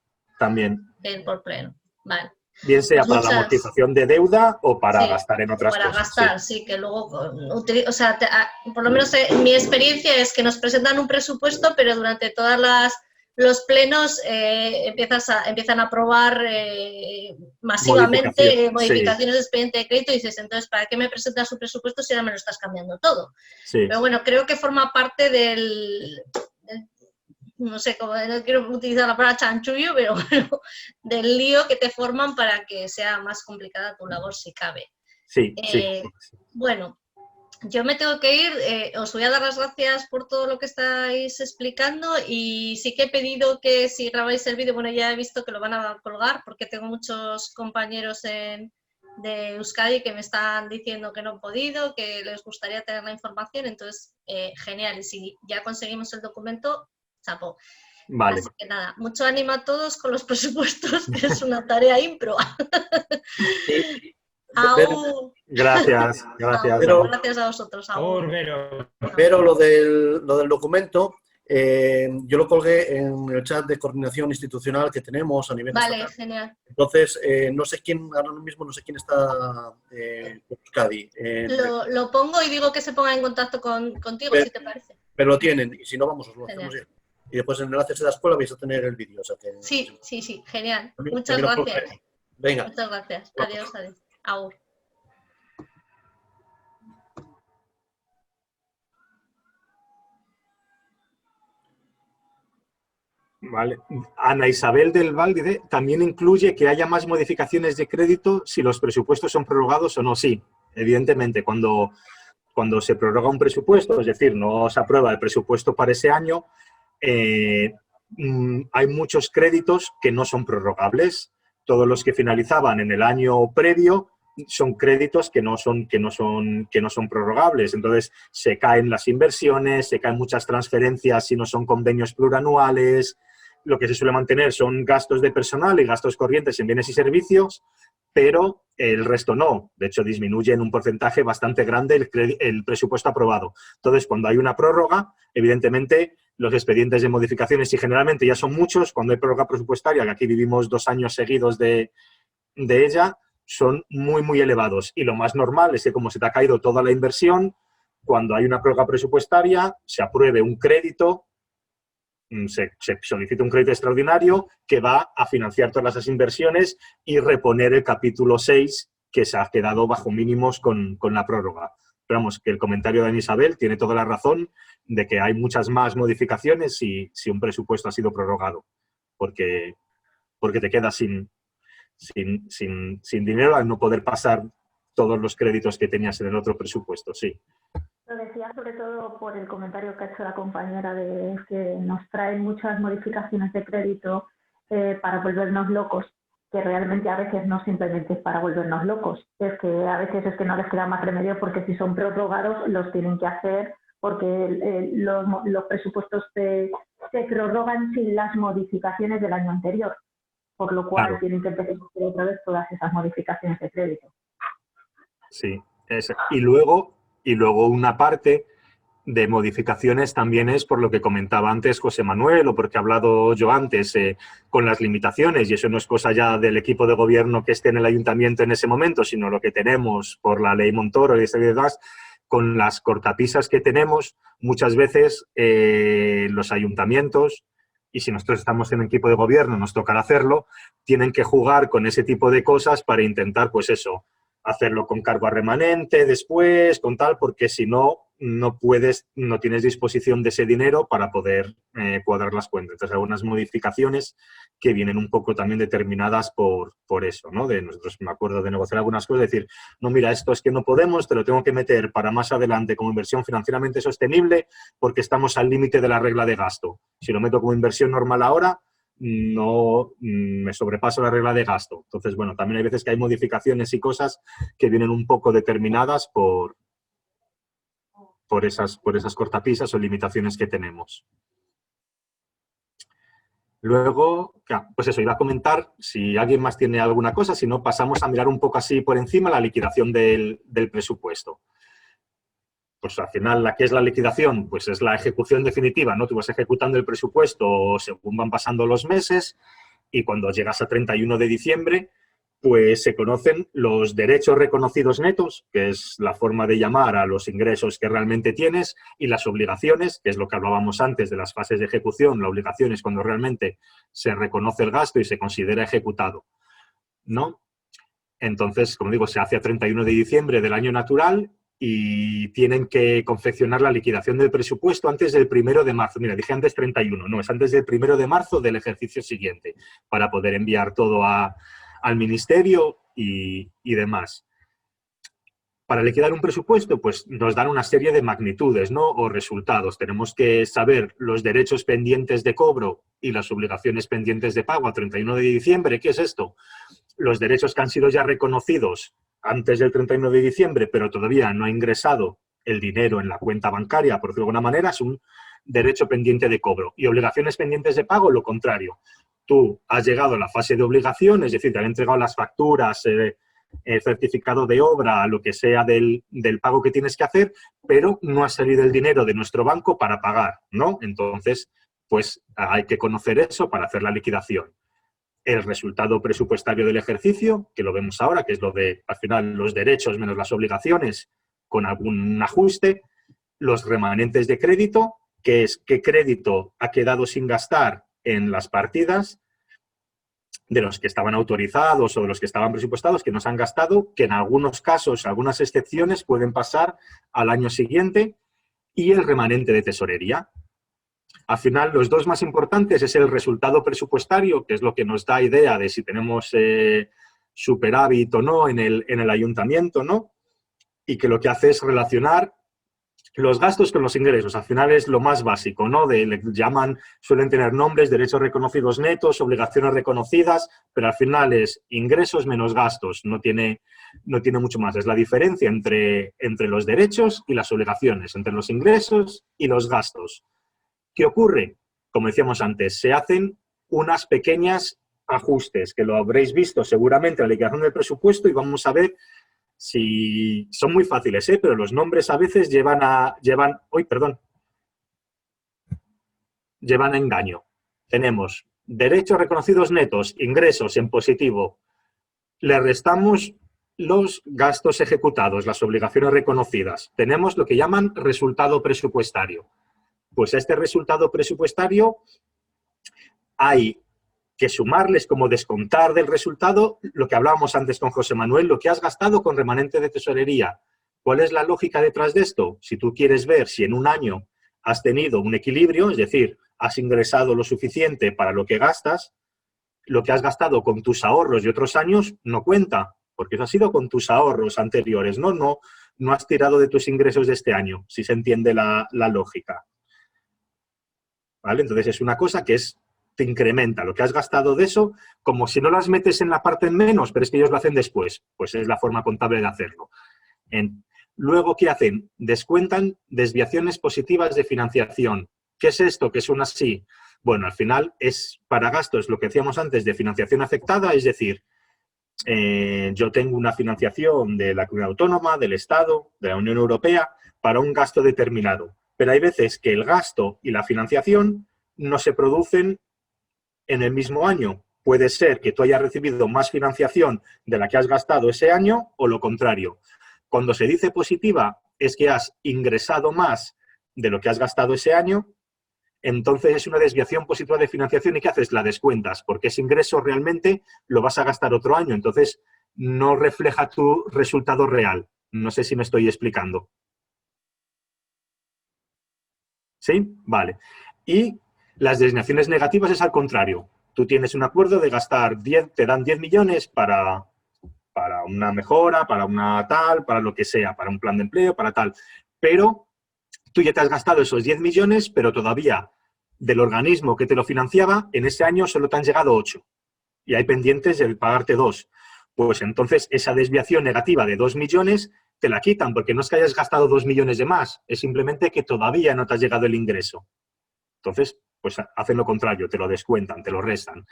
ir por pleno. Vale. Bien sea para la amortización de deuda o para gastar en otras cosas. Para gastar, sí, que luego, o sea, por lo menos mi experiencia es que nos presentan un presupuesto, pero durante todas los plenos empiezan a aprobar masivamente modificaciones de expediente de crédito y dices, entonces, ¿para qué me presentas un presupuesto si ahora me lo estás cambiando todo? Sí. Pero bueno, creo que forma parte del no sé, como no quiero utilizar la palabra chanchullo, pero bueno, del lío que te forman para que sea más complicada tu labor si cabe. Sí, Bueno, yo me tengo que ir, os voy a dar las gracias por todo lo que estáis explicando y sí que he pedido que si grabáis el vídeo, bueno, ya he visto que lo van a colgar porque tengo muchos compañeros de Euskadi que me están diciendo que no han podido, que les gustaría tener la información, entonces, genial, y si ya conseguimos el documento, chapo. Vale. Así que nada, mucho ánimo a todos con los presupuestos, que es una tarea impro. Gracias. Gracias a vosotros. Pero lo del documento, yo lo colgué en el chat de coordinación institucional que tenemos a nivel estatal. Genial. Entonces, no sé quién, ahora mismo no sé quién está por Euskadi. Lo pongo y digo que se ponga en contacto contigo, si te parece. Pero lo tienen, y si no, vamos, os lo hacemos ya. Y después en enlaces de la escuela vais a tener el vídeo. O sea que, sí, genial. Muchas gracias. Venga. Muchas gracias. Adiós. Agur. Vale. Ana Isabel del Val dice, también incluye que haya más modificaciones de crédito si los presupuestos son prorrogados o no. Sí, evidentemente, cuando se prorroga un presupuesto, es decir, no se aprueba el presupuesto para ese año, hay muchos créditos que no son prorrogables. Todos los que finalizaban en el año previo son créditos que no son prorrogables. Entonces, se caen las inversiones, se caen muchas transferencias si no son convenios plurianuales. Lo que se suele mantener son gastos de personal y gastos corrientes en bienes y servicios, pero el resto no. De hecho, disminuye en un porcentaje bastante grande el presupuesto aprobado. Entonces, cuando hay una prórroga, evidentemente, los expedientes de modificaciones, y generalmente ya son muchos, cuando hay prórroga presupuestaria, que aquí vivimos 2 años seguidos de ella, son muy, muy elevados. Y lo más normal es que, como se te ha caído toda la inversión, cuando hay una prórroga presupuestaria, se apruebe un crédito, se solicita un crédito extraordinario que va a financiar todas esas inversiones y reponer el capítulo 6 que se ha quedado bajo mínimos con la prórroga. Pero vamos, que el comentario de Ana Isabel tiene toda la razón de que hay muchas más modificaciones si un presupuesto ha sido prorrogado, porque te quedas sin dinero al no poder pasar todos los créditos que tenías en el otro presupuesto, sí. Lo decía sobre todo por el comentario que ha hecho la compañera de que nos traen muchas modificaciones de crédito para volvernos locos, que realmente a veces no simplemente es para volvernos locos, es que a veces es que no les queda más remedio porque si son prorrogados los tienen que hacer porque los presupuestos se prorrogan sin las modificaciones del año anterior, por lo cual claro, tienen que empezar a hacer otra vez todas esas modificaciones de crédito. Sí, y luego una parte de modificaciones también es por lo que comentaba antes José Manuel o porque he hablado yo antes con las limitaciones, y eso no es cosa ya del equipo de gobierno que esté en el ayuntamiento en ese momento, sino lo que tenemos por la ley Montoro y ese demás, con las cortapisas que tenemos, muchas veces los ayuntamientos, y si nosotros estamos en el equipo de gobierno nos tocará hacerlo, tienen que jugar con ese tipo de cosas para intentar, pues eso, hacerlo con cargo a remanente después, con tal, porque si no, no tienes disposición de ese dinero para poder cuadrar las cuentas. Entonces, algunas modificaciones que vienen un poco también determinadas por eso, ¿no? De nosotros, me acuerdo de negociar algunas cosas, decir, no, mira, esto es que no podemos, te lo tengo que meter para más adelante como inversión financieramente sostenible porque estamos al límite de la regla de gasto. Si lo meto como inversión normal ahora, no me sobrepaso la regla de gasto. Entonces, bueno, también hay veces que hay modificaciones y cosas que vienen un poco determinadas por esas cortapisas o limitaciones que tenemos. Luego, pues eso, iba a comentar si alguien más tiene alguna cosa, si no pasamos a mirar un poco así por encima la liquidación del presupuesto. Pues al final, ¿la qué es la liquidación? Pues es la ejecución definitiva, ¿no? Tú vas ejecutando el presupuesto según van pasando los meses y cuando llegas a 31 de diciembre, pues se conocen los derechos reconocidos netos, que es la forma de llamar a los ingresos que realmente tienes, y las obligaciones, que es lo que hablábamos antes de las fases de ejecución. La obligación es cuando realmente se reconoce el gasto y se considera ejecutado, ¿no? Entonces, como digo, se hace a 31 de diciembre del año natural y tienen que confeccionar la liquidación del presupuesto antes del 1 de marzo. Mira, dije antes 31, no, es antes del 1 de marzo del ejercicio siguiente, para poder enviar todo al ministerio y demás. Para liquidar un presupuesto, pues nos dan una serie de magnitudes, ¿no? O resultados. Tenemos que saber los derechos pendientes de cobro y las obligaciones pendientes de pago a 31 de diciembre. ¿Qué es esto? Los derechos que han sido ya reconocidos antes del 31 de diciembre, pero todavía no ha ingresado el dinero en la cuenta bancaria, por decirlo de alguna manera, es un derecho pendiente de cobro. Y obligaciones pendientes de pago, lo contrario. Tú has llegado a la fase de obligación, es decir, te han entregado las facturas, el certificado de obra, lo que sea del pago que tienes que hacer, pero no ha salido el dinero de nuestro banco para pagar, ¿no? Entonces, pues hay que conocer eso para hacer la liquidación. El resultado presupuestario del ejercicio, que lo vemos ahora, que es lo de, al final, los derechos menos las obligaciones con algún ajuste, los remanentes de crédito, que es qué crédito ha quedado sin gastar en las partidas de los que estaban autorizados o de los que estaban presupuestados, que no se han gastado, que en algunos casos, algunas excepciones, pueden pasar al año siguiente, y el remanente de tesorería. Al final, los dos más importantes es el resultado presupuestario, que es lo que nos da idea de si tenemos superávit o no en el ayuntamiento, ¿no? Y que lo que hace es relacionar Los gastos con los ingresos, al final es lo más básico, ¿no? Suelen tener nombres, derechos reconocidos netos, obligaciones reconocidas, pero al final es ingresos menos gastos, no tiene mucho más. Es la diferencia entre los derechos y las obligaciones, entre los ingresos y los gastos. ¿Qué ocurre? Como decíamos antes, se hacen unas pequeñas ajustes, que lo habréis visto seguramente en la liquidación del presupuesto y vamos a ver si son muy fáciles, pero los nombres a veces llevan a engaño. Tenemos derechos reconocidos netos, ingresos en positivo. Le restamos los gastos ejecutados, las obligaciones reconocidas. Tenemos lo que llaman resultado presupuestario. Pues a este resultado presupuestario hay que sumarles como descontar del resultado lo que hablábamos antes con José Manuel, lo que has gastado con remanente de tesorería. ¿Cuál es la lógica detrás de esto? Si tú quieres ver si en un año has tenido un equilibrio, es decir, has ingresado lo suficiente para lo que gastas, lo que has gastado con tus ahorros de otros años no cuenta, porque eso ha sido con tus ahorros anteriores, no has tirado de tus ingresos de este año, si se entiende la lógica. ¿Vale? Entonces es una cosa que te incrementa lo que has gastado de eso, como si no las metes en la parte en menos, pero es que ellos lo hacen después. Pues es la forma contable de hacerlo. Luego, ¿qué hacen? Descuentan desviaciones positivas de financiación. ¿Qué es esto? Que son así. Bueno, al final es para gastos, lo que decíamos antes, de financiación afectada, es decir, yo tengo una financiación de la comunidad autónoma, del Estado, de la Unión Europea, para un gasto determinado. Pero hay veces que el gasto y la financiación no se producen en el mismo año. Puede ser que tú hayas recibido más financiación de la que has gastado ese año o lo contrario. Cuando se dice positiva es que has ingresado más de lo que has gastado ese año, entonces es una desviación positiva de financiación y ¿qué haces? La descuentas, porque ese ingreso realmente lo vas a gastar otro año, entonces no refleja tu resultado real. No sé si me estoy explicando. ¿Sí? Vale. Y las designaciones negativas es al contrario. Tú tienes un acuerdo de gastar 10, te dan 10 millones para una mejora, para una tal, para lo que sea, para un plan de empleo, para tal. Pero tú ya te has gastado esos 10 millones, pero todavía del organismo que te lo financiaba, en ese año solo te han llegado 8. Y hay pendientes de pagarte 2. Pues entonces esa desviación negativa de 2 millones te la quitan, porque no es que hayas gastado 2 millones de más, es simplemente que todavía no te ha llegado el ingreso. Entonces, pues hacen lo contrario, te lo descuentan, te lo restan.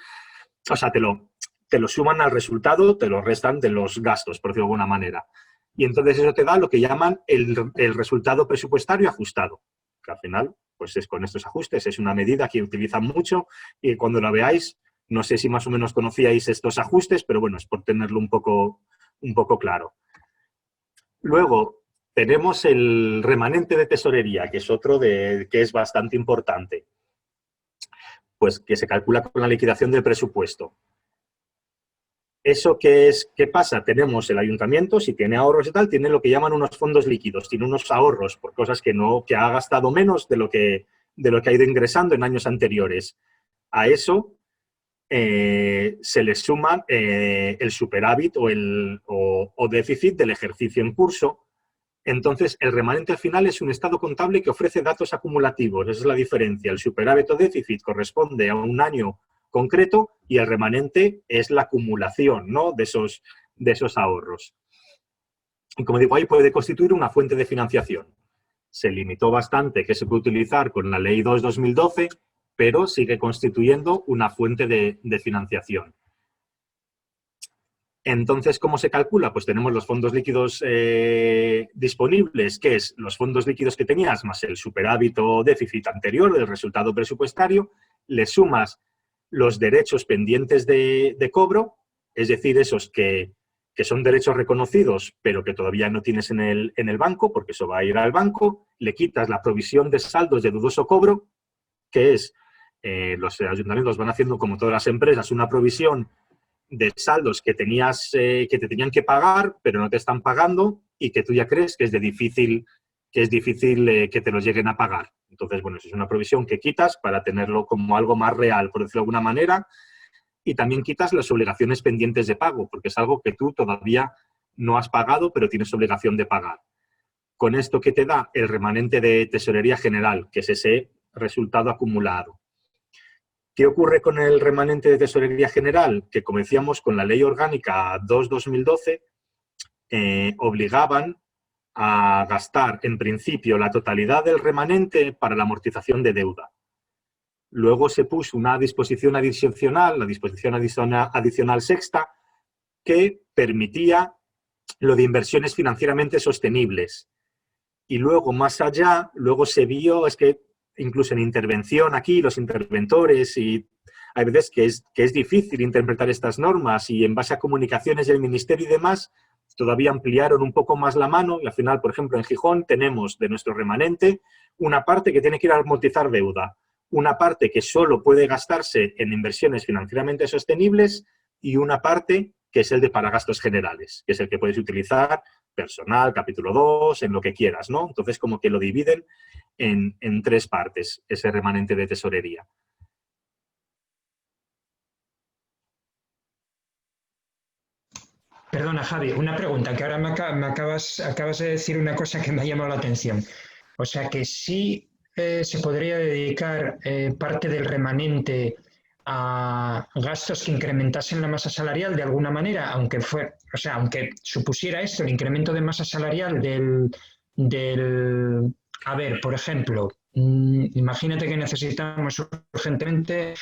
O sea, te lo suman al resultado, te lo restan de los gastos, por decirlo de alguna manera. Y entonces eso te da lo que llaman el resultado presupuestario ajustado, que al final, pues es con estos ajustes, es una medida que utilizan mucho y cuando la veáis, no sé si más o menos conocíais estos ajustes, pero bueno, es por tenerlo un poco claro. Luego, tenemos el remanente de tesorería, que es otro que es bastante importante, pues que se calcula con la liquidación del presupuesto. ¿Eso qué pasa? Tenemos el ayuntamiento, si tiene ahorros y tal, tiene lo que llaman unos fondos líquidos, tiene unos ahorros por cosas que ha gastado menos de lo que ha ido ingresando en años anteriores. A eso se le suma el superávit o déficit del ejercicio en curso. Entonces, el remanente al final es un estado contable que ofrece datos acumulativos. Esa es la diferencia. El superávit o déficit corresponde a un año concreto y el remanente es la acumulación, ¿no?, de esos ahorros. Y como digo, ahí puede constituir una fuente de financiación. Se limitó bastante que se puede utilizar con la Ley 2/2012, pero sigue constituyendo una fuente de financiación. Entonces, ¿cómo se calcula? Pues tenemos los fondos líquidos disponibles, que es los fondos líquidos que tenías más el superávit o déficit anterior del resultado presupuestario, le sumas los derechos pendientes de cobro, es decir, esos que son derechos reconocidos, pero que todavía no tienes en el banco, porque eso va a ir al banco, le quitas la provisión de saldos de dudoso cobro, que es, los ayuntamientos van haciendo, como todas las empresas, una provisión de saldos que te tenían que pagar, pero no te están pagando y que tú ya crees que es difícil que te los lleguen a pagar. Entonces, bueno, eso es una provisión que quitas para tenerlo como algo más real, por decirlo de alguna manera, y también quitas las obligaciones pendientes de pago, porque es algo que tú todavía no has pagado, pero tienes obligación de pagar. con esto que te da el remanente de tesorería general, que es ese resultado acumulado. ¿Qué ocurre con el remanente de tesorería general? Que, como decíamos, con la Ley Orgánica 2/2012 obligaban a gastar, en principio, la totalidad del remanente para la amortización de deuda. Luego se puso una disposición adicional, la disposición adicional sexta, que permitía lo de inversiones financieramente sostenibles. Y luego, más allá, luego se vio, es que incluso en intervención aquí, los interventores, y hay veces que es difícil interpretar estas normas, y en base a comunicaciones del Ministerio y demás, todavía ampliaron un poco más la mano, y al final, por ejemplo, en Gijón tenemos de nuestro remanente una parte que tiene que ir a amortizar deuda, una parte que solo puede gastarse en inversiones financieramente sostenibles, y una parte que es el de para gastos generales, que es el que puedes utilizar personal, capítulo 2, en lo que quieras, ¿no? Entonces, como que lo dividen en 3 partes, ese remanente de tesorería. Perdona, Javi, una pregunta, que ahora acabas de decir una cosa que me ha llamado la atención. O sea que sí se podría dedicar parte del remanente a gastos que incrementasen la masa salarial de alguna manera, aunque supusiera esto, el incremento de masa salarial a ver, por ejemplo, imagínate que necesitamos urgentemente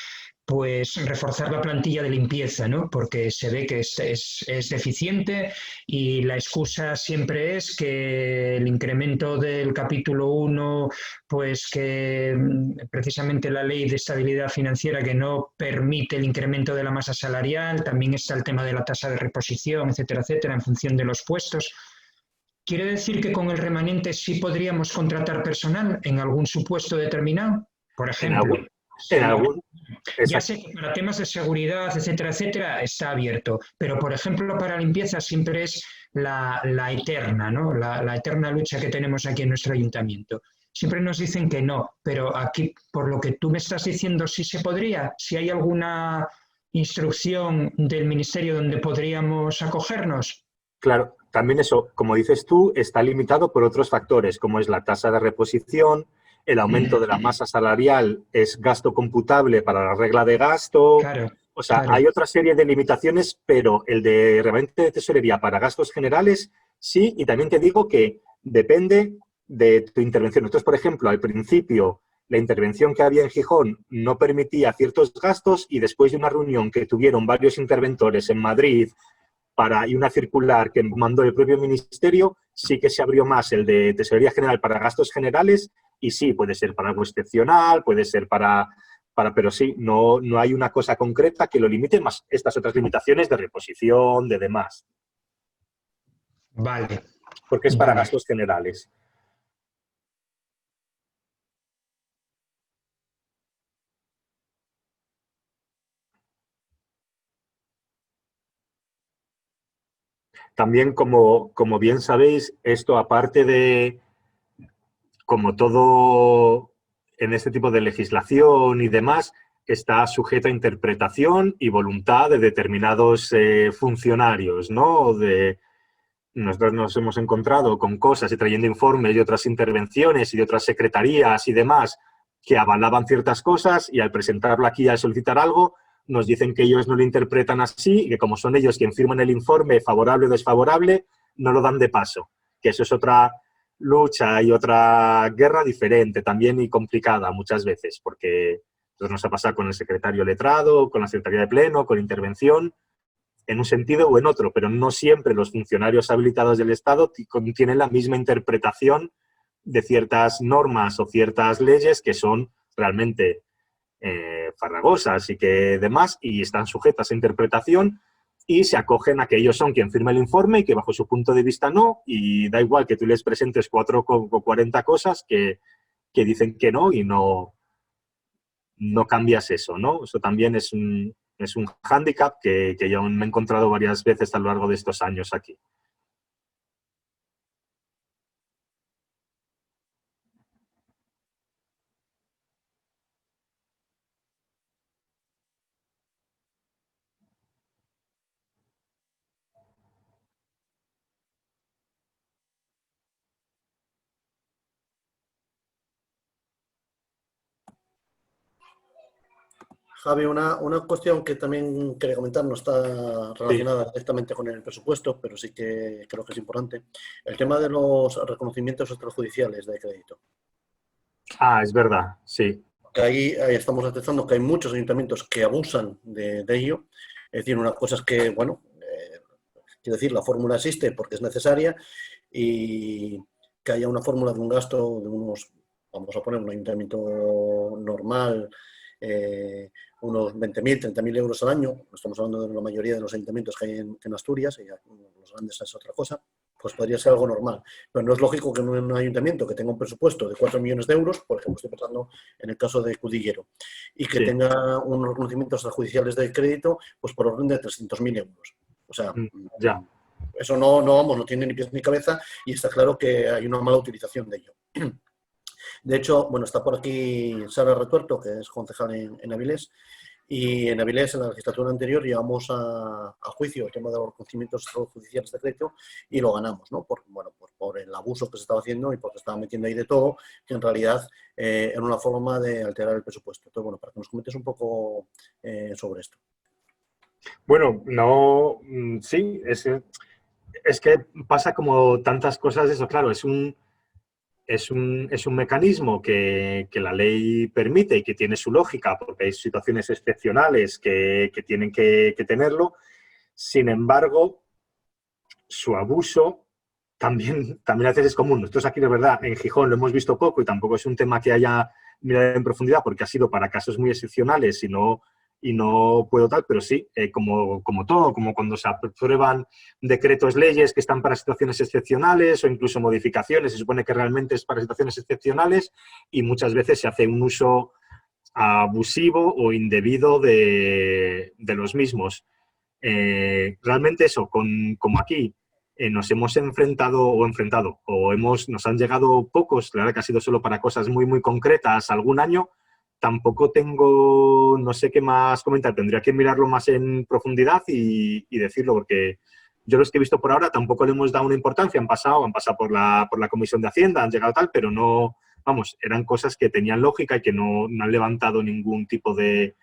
pues reforzar la plantilla de limpieza, ¿no? Porque se ve que es deficiente, y la excusa siempre es que el incremento del capítulo 1, pues que precisamente la ley de estabilidad financiera que no permite el incremento de la masa salarial, también está el tema de la tasa de reposición, etcétera, etcétera, en función de los puestos. ¿Quiere decir que con el remanente sí podríamos contratar personal en algún supuesto determinado? Por En ejemplo, algún, en algún, ya sé que para temas de seguridad, etcétera, etcétera, está abierto, pero por ejemplo para limpieza siempre es la eterna, ¿no? La eterna lucha que tenemos aquí en nuestro ayuntamiento. Siempre nos dicen que no, pero aquí, por lo que tú me estás diciendo, sí se podría. Si hay alguna instrucción del Ministerio donde podríamos acogernos. claro, también eso, como dices tú, está limitado por otros factores, como es la tasa de reposición, el aumento de la masa salarial es gasto computable para la regla de gasto. Claro, O sea, claro. hay otra serie de limitaciones, pero el de remanente de tesorería para gastos generales, sí, y también te digo que depende de tu intervención. Nosotros, por ejemplo, al principio, la intervención que había en Gijón no permitía ciertos gastos, y después de una reunión que tuvieron varios interventores en Madrid y una circular que mandó el propio ministerio, sí que se abrió más el de tesorería general para gastos generales, y sí, puede ser para algo excepcional, puede ser pero sí, no hay una cosa concreta que lo limite, más estas otras limitaciones de reposición, de demás, Vale, porque es para vale. gastos generales. También, como bien sabéis, esto aparte de, como todo en este tipo de legislación y demás, está sujeto a interpretación y voluntad de determinados funcionarios, ¿no? Nosotros nos hemos encontrado con cosas y trayendo informes de otras intervenciones y de otras secretarías y demás que avalaban ciertas cosas, y al presentarlo aquí, al solicitar algo, nos dicen que ellos no lo interpretan así, y que como son ellos quien firman el informe favorable o desfavorable, no lo dan de paso. Que eso es otra lucha y otra guerra diferente también, y complicada muchas veces, porque nos ha pasado con el secretario letrado, con la secretaría de pleno, con intervención, en un sentido o en otro, pero no siempre los funcionarios habilitados del Estado tienen la misma interpretación de ciertas normas o ciertas leyes que son realmente farragosas y que demás, y están sujetas a interpretación, y se acogen a que ellos son quien firma el informe y que bajo su punto de vista no, y da igual que tú les presentes 4 o 40 cosas que dicen que no, y no cambias eso, ¿no? Eso también es un hándicap que yo me he encontrado varias veces a lo largo de estos años aquí. Javi, una cuestión que también quería comentar, no está relacionada directamente con el presupuesto, pero sí que creo que es importante. El tema de los reconocimientos extrajudiciales de crédito. Es verdad, sí. Que ahí estamos detectando que hay muchos ayuntamientos que abusan de ello. Es decir, una cosa es que, bueno, quiero decir, la fórmula existe porque es necesaria y que haya una fórmula de un gasto de unos, vamos a poner un ayuntamiento normal, unos 20.000, 30.000 euros al año, estamos hablando de la mayoría de los ayuntamientos que hay en Asturias, y los grandes es otra cosa, pues podría ser algo normal. Pero no es lógico que en un ayuntamiento que tenga un presupuesto de 4 millones de euros, por ejemplo, estoy pensando en el caso de Cudillero, y que tenga unos reconocimientos extrajudiciales de crédito, pues por orden de 300.000 euros. O sea, ya. Eso no tiene ni pies ni cabeza y está claro que hay una mala utilización de ello. De hecho, bueno, está por aquí Sara Retuerto, que es concejal en Avilés, y en Avilés, en la legislatura anterior, llevamos a juicio el tema de los reconocimientos judiciales de crédito y lo ganamos, ¿no? Por el abuso que se estaba haciendo y porque estaba metiendo ahí de todo, que en realidad era una forma de alterar el presupuesto. Entonces, bueno, para que nos comentes un poco sobre esto. Bueno, no, sí, es que pasa como tantas cosas eso, claro, es un mecanismo que la ley permite y que tiene su lógica porque hay situaciones excepcionales que tienen que tenerlo. Sin embargo, su abuso también a veces es común. Nosotros aquí, de verdad, en Gijón lo hemos visto poco y tampoco es un tema que haya mirado en profundidad porque ha sido para casos muy excepcionales y no puedo tal, pero sí, como todo, como cuando se aprueban decretos, leyes que están para situaciones excepcionales o incluso modificaciones, se supone que realmente es para situaciones excepcionales y muchas veces se hace un uso abusivo o indebido de los mismos. Realmente eso, como aquí nos hemos enfrentado o nos han llegado pocos, la verdad que ha sido solo para cosas muy, muy concretas algún año. Tampoco tengo, no sé qué más comentar, tendría que mirarlo más en profundidad y decirlo, porque yo los que he visto por ahora tampoco le hemos dado una importancia, han pasado por la Comisión de Hacienda, han llegado tal, pero no, vamos, eran cosas que tenían lógica y que no han levantado ningún tipo de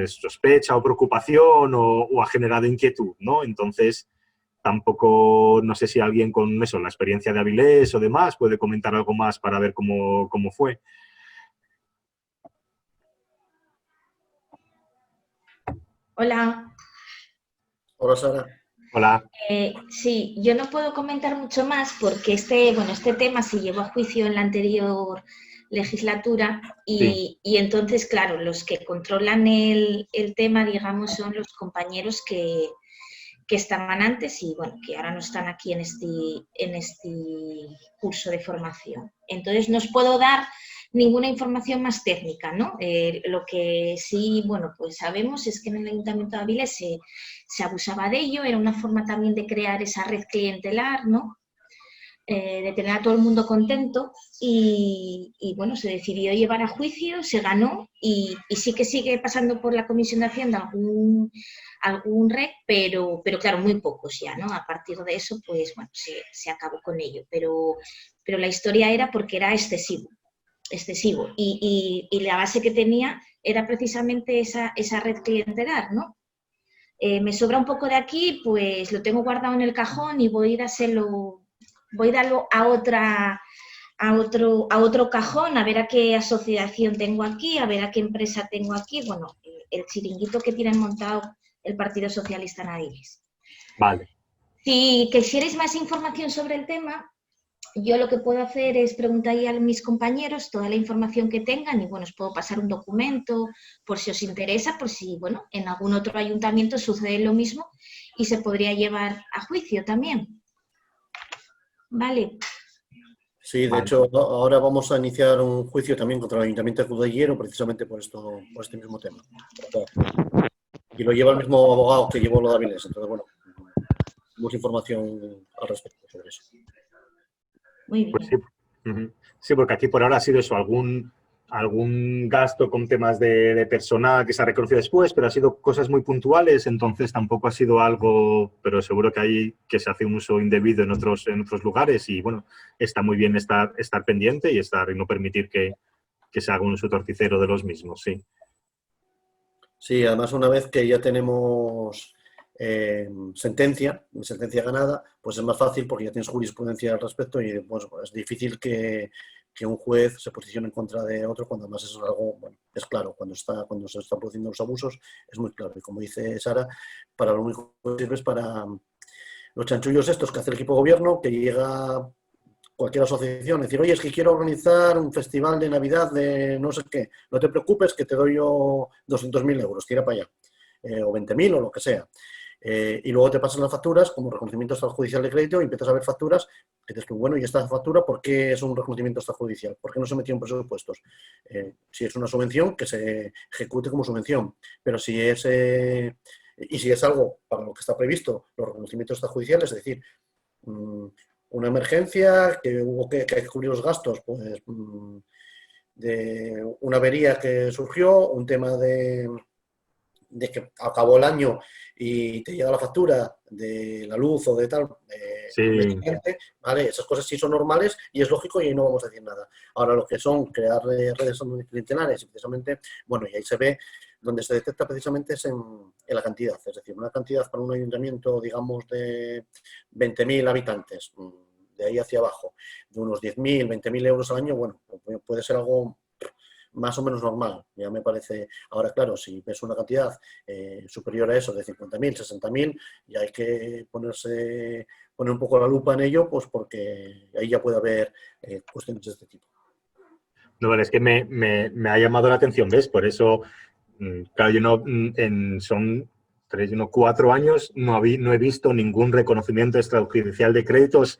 sospecha o preocupación o ha generado inquietud, ¿no? Entonces, tampoco, no sé si alguien con eso, la experiencia de Avilés o demás, puede comentar algo más para ver cómo fue. Hola. Hola, Sara. Hola. Sí, yo no puedo comentar mucho más porque este tema se llevó a juicio en la anterior legislatura y entonces, claro, los que controlan el tema, digamos, son los compañeros que estaban antes y, bueno, que ahora no están aquí en este curso de formación. Entonces, no os puedo dar ninguna información más técnica, ¿no? Lo que sí, bueno, pues sabemos es que en el Ayuntamiento de Avilés se abusaba de ello, era una forma también de crear esa red clientelar, ¿no? De tener a todo el mundo contento y bueno, se decidió llevar a juicio, se ganó y sí que sigue pasando por la Comisión de Hacienda algún REC, pero claro, muy pocos ya, ¿no? A partir de eso, pues bueno, se acabó con ello, pero la historia era porque era excesivo y la base que tenía era precisamente esa red clientelar, ¿no? Me sobra un poco de aquí, pues lo tengo guardado en el cajón y voy a darlo a otro cajón, a ver a qué asociación tengo aquí, a ver a qué empresa tengo aquí, bueno, el chiringuito que tienen montado el Partido Socialista en Avilés. Vale. Si quisierais más información sobre el tema, yo lo que puedo hacer es preguntar a mis compañeros toda la información que tengan y, bueno, os puedo pasar un documento por si os interesa, por si, bueno, en algún otro ayuntamiento sucede lo mismo y se podría llevar a juicio también. Vale. Sí, de hecho, ahora vamos a iniciar un juicio también contra el Ayuntamiento de Cudillero precisamente por este mismo tema. Y lo lleva el mismo abogado que llevó lo de Avilés. Entonces, bueno, tenemos información al respecto sobre eso. Muy bien. Pues sí. Sí, porque aquí por ahora ha sido eso, algún gasto con temas de personal que se ha reconocido después, pero ha sido cosas muy puntuales, entonces tampoco ha sido algo, pero seguro que se hace un uso indebido en otros lugares y, bueno, está muy bien estar pendiente y no permitir que que se haga un uso torticero de los mismos, sí. Sí, además una vez que ya tenemos sentencia ganada, pues es más fácil porque ya tienes jurisprudencia al respecto y pues, es difícil que un juez se posicione en contra de otro cuando además es algo, bueno, es claro, cuando se están produciendo los abusos es muy claro. Y como dice Sara, para lo único que sirve es para los chanchullos estos que hace el equipo de gobierno, que llega cualquier asociación, decir, oye, es que quiero organizar un festival de Navidad de no sé qué, no te preocupes que te doy yo 200.000 euros, tira para allá, o 20.000 o lo que sea. Y luego te pasan las facturas como reconocimiento extrajudicial de crédito y empiezas a ver facturas que dices tú, bueno, ¿y esta factura por qué es un reconocimiento extrajudicial? ¿Por qué no se metió en presupuestos? Si es una subvención, que se ejecute como subvención, pero si es... y si es algo para lo que está previsto, los reconocimientos extrajudiciales, es decir, una emergencia, que hubo que cubrir los gastos, pues de una avería que surgió, un tema de que acabó el año y te llega la factura de la luz o de tal, Sí. ¿vale? Esas cosas sí son normales y es lógico y ahí no vamos a decir nada. Ahora lo que son crear redes clientelares, precisamente, bueno, y ahí se ve, donde se detecta precisamente es en la cantidad, es decir, una cantidad para un ayuntamiento, digamos, de 20.000 habitantes, de ahí hacia abajo, de unos 10.000, 20.000 euros al año, bueno, puede ser algo más o menos normal, ya me parece. Ahora, claro, si ves una cantidad superior a eso, de 50.000, 60.000, ya hay que poner un poco la lupa en ello, pues porque ahí ya puede haber cuestiones de este tipo. No, vale, es que me ha llamado la atención, ¿ves? Por eso, claro, yo no, son 4 años, no he visto ningún reconocimiento extrajudicial de créditos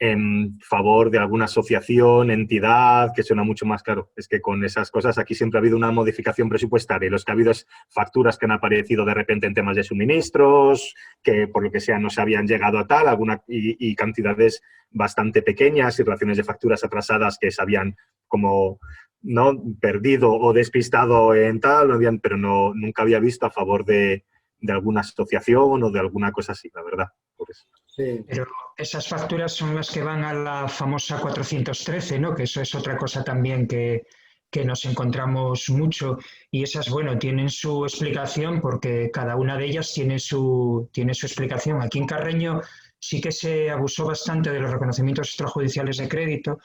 en favor de alguna asociación, entidad, que suena mucho más claro. Es que con esas cosas aquí siempre ha habido una modificación presupuestaria y los que ha habido es facturas que han aparecido de repente en temas de suministros, que por lo que sea no se habían llegado a tal, y cantidades bastante pequeñas y relaciones de facturas atrasadas que se habían como no perdido o despistado en tal, pero nunca había visto a favor de alguna asociación o de alguna cosa así, la verdad. Por eso. Sí. Pero esas facturas son las que van a la famosa 413, ¿no? Que eso es otra cosa también que nos encontramos mucho. Y esas, bueno, tienen su explicación porque cada una de ellas tiene su explicación. Aquí en Carreño sí que se abusó bastante de los reconocimientos extrajudiciales de crédito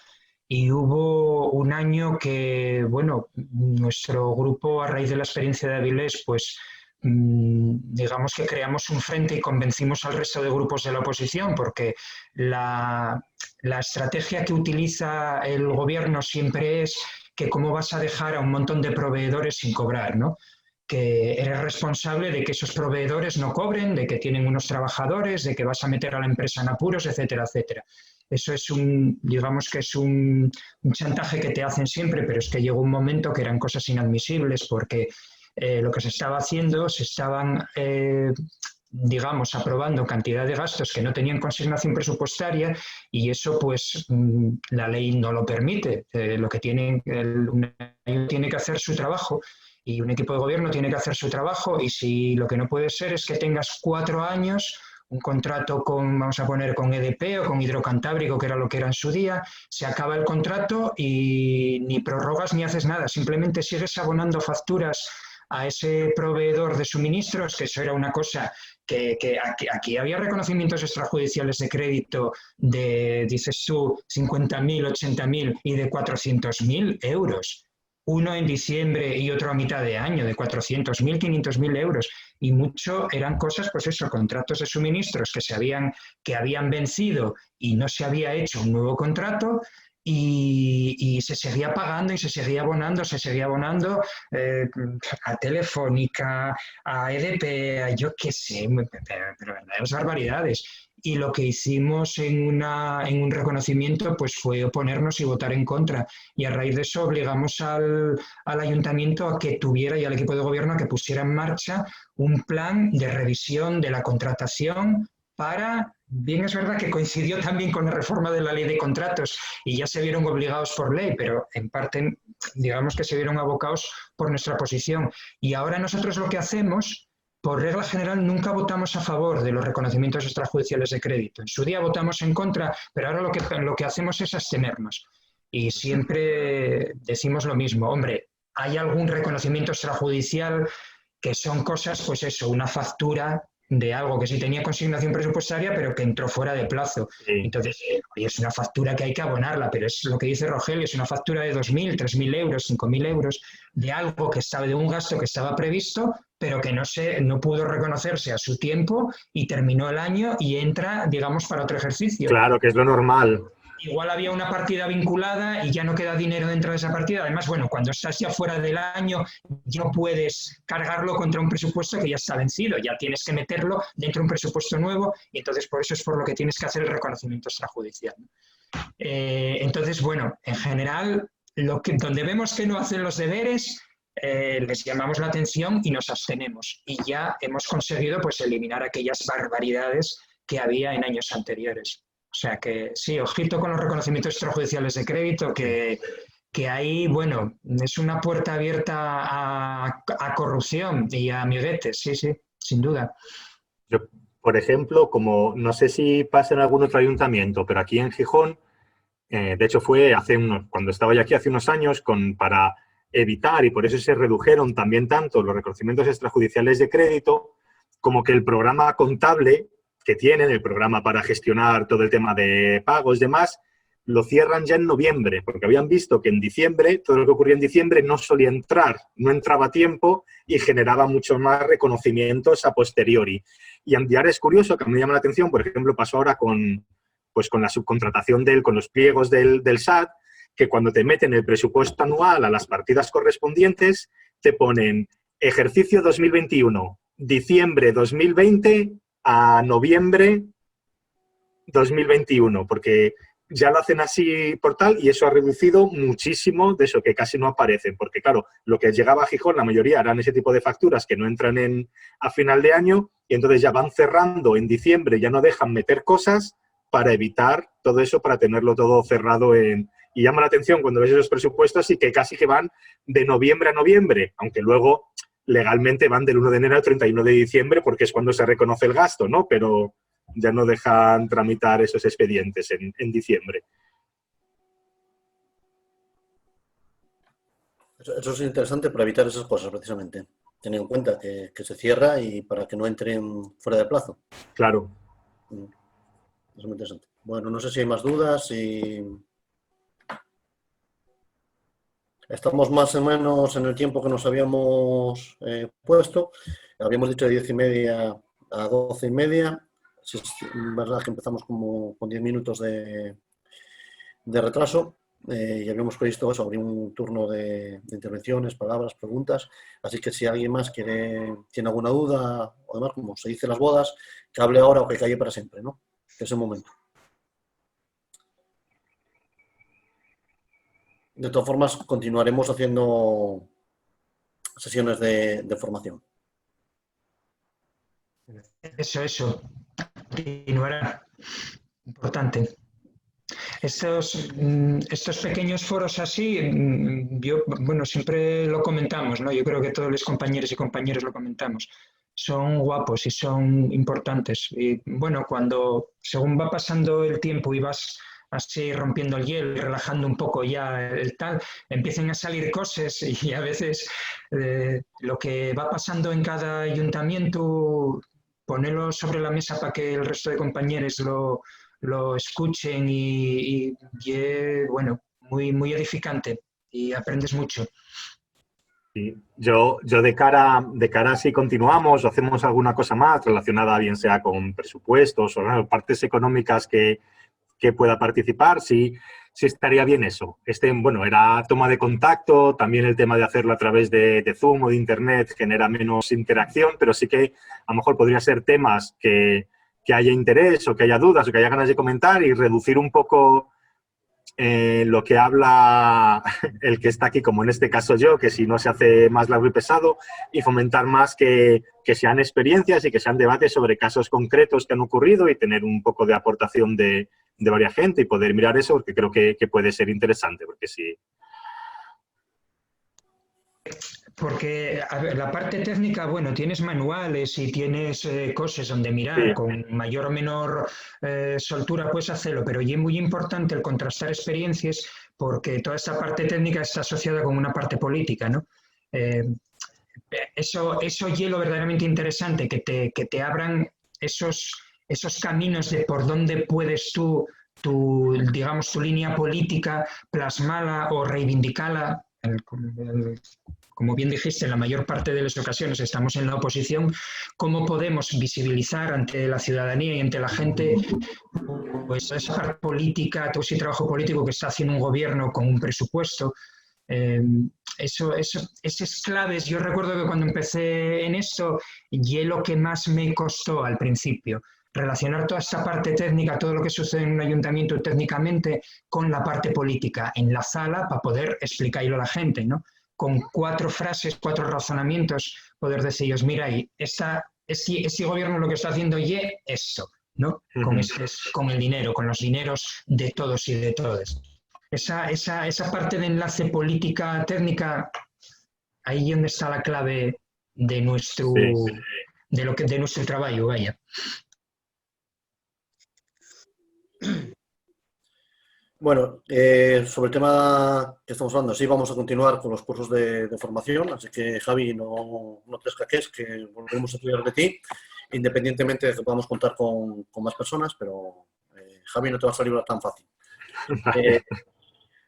y hubo un año que, bueno, nuestro grupo, a raíz de la experiencia de Avilés, pues digamos que creamos un frente y convencimos al resto de grupos de la oposición, porque la estrategia que utiliza el gobierno siempre es que cómo vas a dejar a un montón de proveedores sin cobrar, ¿no? Que eres responsable de que esos proveedores no cobren, de que tienen unos trabajadores, de que vas a meter a la empresa en apuros, etcétera, etcétera. Eso es digamos que es un chantaje que te hacen siempre, pero es que llegó un momento que eran cosas inadmisibles porque lo que se estaba haciendo, se estaban, digamos, aprobando cantidad de gastos que no tenían consignación presupuestaria y eso, pues, la ley no lo permite. Lo que tiene que hacer su trabajo y un equipo de gobierno tiene que hacer su trabajo y si lo que no puede ser es que tengas 4 años un contrato vamos a poner, con EDP o con Hidrocantábrico, que era lo que era en su día, se acaba el contrato y ni prorrogas ni haces nada, simplemente sigues abonando facturas a ese proveedor de suministros, que eso era una cosa que aquí había reconocimientos extrajudiciales de crédito de, dices tú, 50.000, 80.000 y de 400.000 euros. Uno en diciembre y otro a mitad de año, de 400.000, 500.000 euros. Y mucho eran cosas, pues eso, contratos de suministros que habían vencido y no se había hecho un nuevo contrato y se seguía pagando y se seguía abonando a Telefónica, a EDP, a yo qué sé, pero verdaderas barbaridades. Y lo que hicimos en un reconocimiento pues fue oponernos y votar en contra. Y a raíz de eso obligamos al ayuntamiento a que tuviera y al equipo de gobierno a que pusiera en marcha un plan de revisión de la contratación para, bien es verdad que coincidió también con la reforma de la ley de contratos y ya se vieron obligados por ley, pero en parte digamos que se vieron abocados por nuestra posición. Y ahora nosotros lo que hacemos, por regla general, nunca votamos a favor de los reconocimientos extrajudiciales de crédito. En su día votamos en contra, pero ahora lo que hacemos es abstenernos. Y siempre decimos lo mismo, hombre, hay algún reconocimiento extrajudicial que son cosas, pues eso, una factura de algo que sí tenía consignación presupuestaria, pero que entró fuera de plazo. Sí. Entonces, oye, es una factura que hay que abonarla, pero es lo que dice Rogelio, es una factura de 2.000, 3.000 euros, 5.000 euros, de algo que estaba, de un gasto que estaba previsto, pero que no pudo reconocerse a su tiempo y terminó el año y entra, digamos, para otro ejercicio. Claro, que es lo normal. Igual había una partida vinculada y ya no queda dinero dentro de esa partida. Además, bueno, cuando estás ya fuera del año, ya puedes cargarlo contra un presupuesto que ya está vencido. Ya tienes que meterlo dentro de un presupuesto nuevo y entonces por eso es por lo que tienes que hacer el reconocimiento extrajudicial. Entonces, bueno, en general, donde vemos que no hacen los deberes, les llamamos la atención y nos abstenemos. Y ya hemos conseguido pues eliminar aquellas barbaridades que había en años anteriores. O sea que sí, ojito con los reconocimientos extrajudiciales de crédito, que ahí, bueno, es una puerta abierta a corrupción y a amiguetes, sí, sin duda. Yo, por ejemplo, como no sé si pasa en algún otro ayuntamiento, pero aquí en Gijón, de hecho fue cuando estaba yo aquí hace unos años, para evitar, y por eso se redujeron también tanto los reconocimientos extrajudiciales de crédito, como que el programa contable que tienen, el programa para gestionar todo el tema de pagos y demás, lo cierran ya en noviembre, porque habían visto que en diciembre, todo lo que ocurría en diciembre no solía entrar, no entraba a tiempo y generaba muchos más reconocimientos a posteriori. Y ahora es curioso, que me llama la atención, por ejemplo, pasó ahora con la subcontratación con los pliegos del SAT, que cuando te meten el presupuesto anual a las partidas correspondientes, te ponen ejercicio 2021, diciembre 2020 a noviembre 2021, porque ya lo hacen así por tal y eso ha reducido muchísimo de eso, que casi no aparecen, porque claro, lo que llegaba a Gijón, la mayoría eran ese tipo de facturas que no entran a final de año y entonces ya van cerrando en diciembre, ya no dejan meter cosas para evitar todo eso, para tenerlo todo cerrado y llama la atención cuando ves esos presupuestos y que casi que van de noviembre a noviembre, aunque luego legalmente van del 1 de enero al 31 de diciembre porque es cuando se reconoce el gasto, ¿no? Pero ya no dejan tramitar esos expedientes en diciembre. Eso es interesante para evitar esas cosas, precisamente. Tener en cuenta que se cierra y para que no entren fuera de plazo. Claro. Es muy interesante. Bueno, no sé si hay más dudas. Estamos más o menos en el tiempo que nos habíamos puesto. Habíamos dicho de 10:30 a 12:30. Es verdad que empezamos como con 10 minutos de retraso. Y habíamos previsto eso, abrir un turno de intervenciones, palabras, preguntas. Así que si alguien más tiene alguna duda, o demás, como se dice en las bodas, que hable ahora o que calle para siempre, ¿no? Que es el momento. De todas formas, continuaremos haciendo sesiones de formación. Eso. Continuará. Importante. Estos pequeños foros así, siempre lo comentamos, ¿no? Yo creo que todos los compañeros y compañeras lo comentamos. Son guapos y son importantes. Y bueno, según va pasando el tiempo y vas así rompiendo el hielo y relajando un poco ya el tal, empiezan a salir cosas y a veces lo que va pasando en cada ayuntamiento, ponerlo sobre la mesa para que el resto de compañeros lo escuchen y bueno, muy, muy edificante y aprendes mucho. Sí. Yo de cara a si continuamos o hacemos alguna cosa más relacionada bien sea con presupuestos o partes económicas que pueda participar, sí estaría bien eso. Era toma de contacto, también el tema de hacerlo a través de Zoom o de Internet genera menos interacción, pero sí que a lo mejor podría ser temas que haya interés o que haya dudas o que haya ganas de comentar y reducir un poco lo que habla el que está aquí, como en este caso yo, que si no se hace más largo y pesado, y fomentar más que sean experiencias y que sean debates sobre casos concretos que han ocurrido y tener un poco de aportación de varias gente y poder mirar eso, porque creo que puede ser interesante, porque sí. Porque a ver, la parte técnica, bueno, tienes manuales y tienes cosas donde mirar, con mayor o menor soltura puedes hacerlo, pero y es muy importante el contrastar experiencias porque toda esa parte técnica está asociada con una parte política, ¿no? Eso y lo verdaderamente interesante, que te abran esos caminos de por dónde puedes tú, digamos, tu línea política, plasmarla o reivindicarla. Como bien dijiste, en la mayor parte de las ocasiones estamos en la oposición. ¿Cómo podemos visibilizar ante la ciudadanía y ante la gente pues esa parte política, todo ese trabajo político que está haciendo un gobierno con un presupuesto? Esas claves, yo recuerdo que cuando empecé en esto, y es lo que más me costó al principio, relacionar toda esta parte técnica, todo lo que sucede en un ayuntamiento técnicamente, con la parte política en la sala para poder explicarlo a la gente, ¿no? Con 4 frases, 4 razonamientos, poder decirles, mira, ese gobierno lo que está haciendo y esto, ¿no? Con el dinero, con los dineros de todos y de todas. Esa parte de enlace política técnica, ahí es donde está la clave de nuestro, de nuestro trabajo, vaya. Bueno, sobre el tema que estamos hablando, sí vamos a continuar con los cursos de formación, así que Javi, no te escaques, que volveremos a estudiar de ti, independientemente de que podamos contar con más personas, pero Javi, no te vas a librar tan fácil.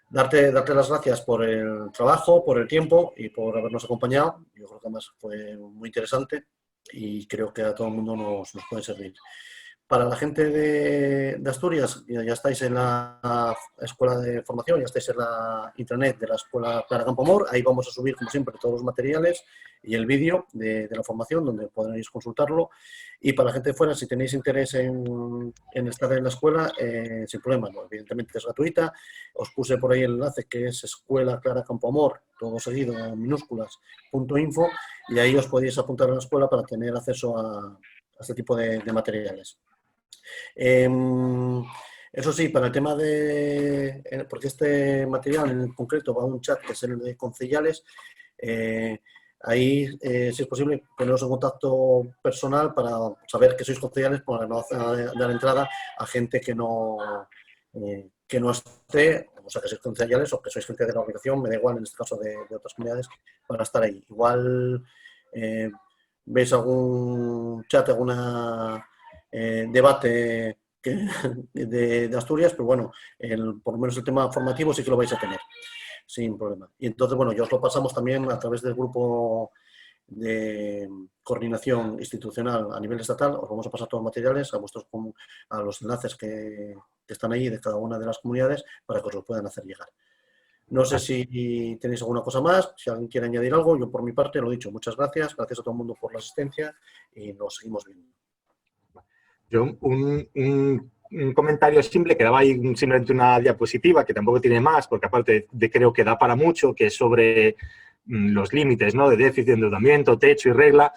Darte las gracias por el trabajo, por el tiempo y por habernos acompañado. Yo creo que además fue muy interesante y creo que a todo el mundo nos puede servir. Para la gente de Asturias, ya estáis en la escuela de formación, ya estáis en la intranet de la Escuela Clara Campoamor. Ahí vamos a subir, como siempre, todos los materiales y el vídeo de la formación, donde podréis consultarlo. Y para la gente de fuera, si tenéis interés en estar en la escuela, sin problema, ¿no? Evidentemente es gratuita. Os puse por ahí el enlace que es Escuela Clara Campoamor, todo seguido en minúsculas, .info, y ahí os podéis apuntar a la escuela para tener acceso a este tipo de materiales. Eso sí, para el tema porque este material en concreto va a un chat que es el de concejales, ahí, si es posible, poneros en contacto personal para saber que sois concejales, para no dar entrada a gente que no esté, o sea, que sois concejales o que sois gente de la organización, me da igual en este caso de otras comunidades, para estar ahí. Igual veis algún chat, alguna debate de Asturias, pero bueno, por lo menos el tema formativo sí que lo vais a tener, sin problema. Y entonces, bueno, ya os lo pasamos también a través del grupo de coordinación institucional a nivel estatal. Os vamos a pasar todos los materiales a los enlaces que están ahí de cada una de las comunidades para que os los puedan hacer llegar. No sé si tenéis alguna cosa más, si alguien quiere añadir algo. Yo por mi parte lo he dicho. Muchas gracias. Gracias a todo el mundo por la asistencia y nos seguimos viendo. Yo un comentario simple que daba ahí simplemente una diapositiva que tampoco tiene más, porque aparte creo que da para mucho, que es sobre los límites, ¿no? De déficit, endeudamiento, techo y regla.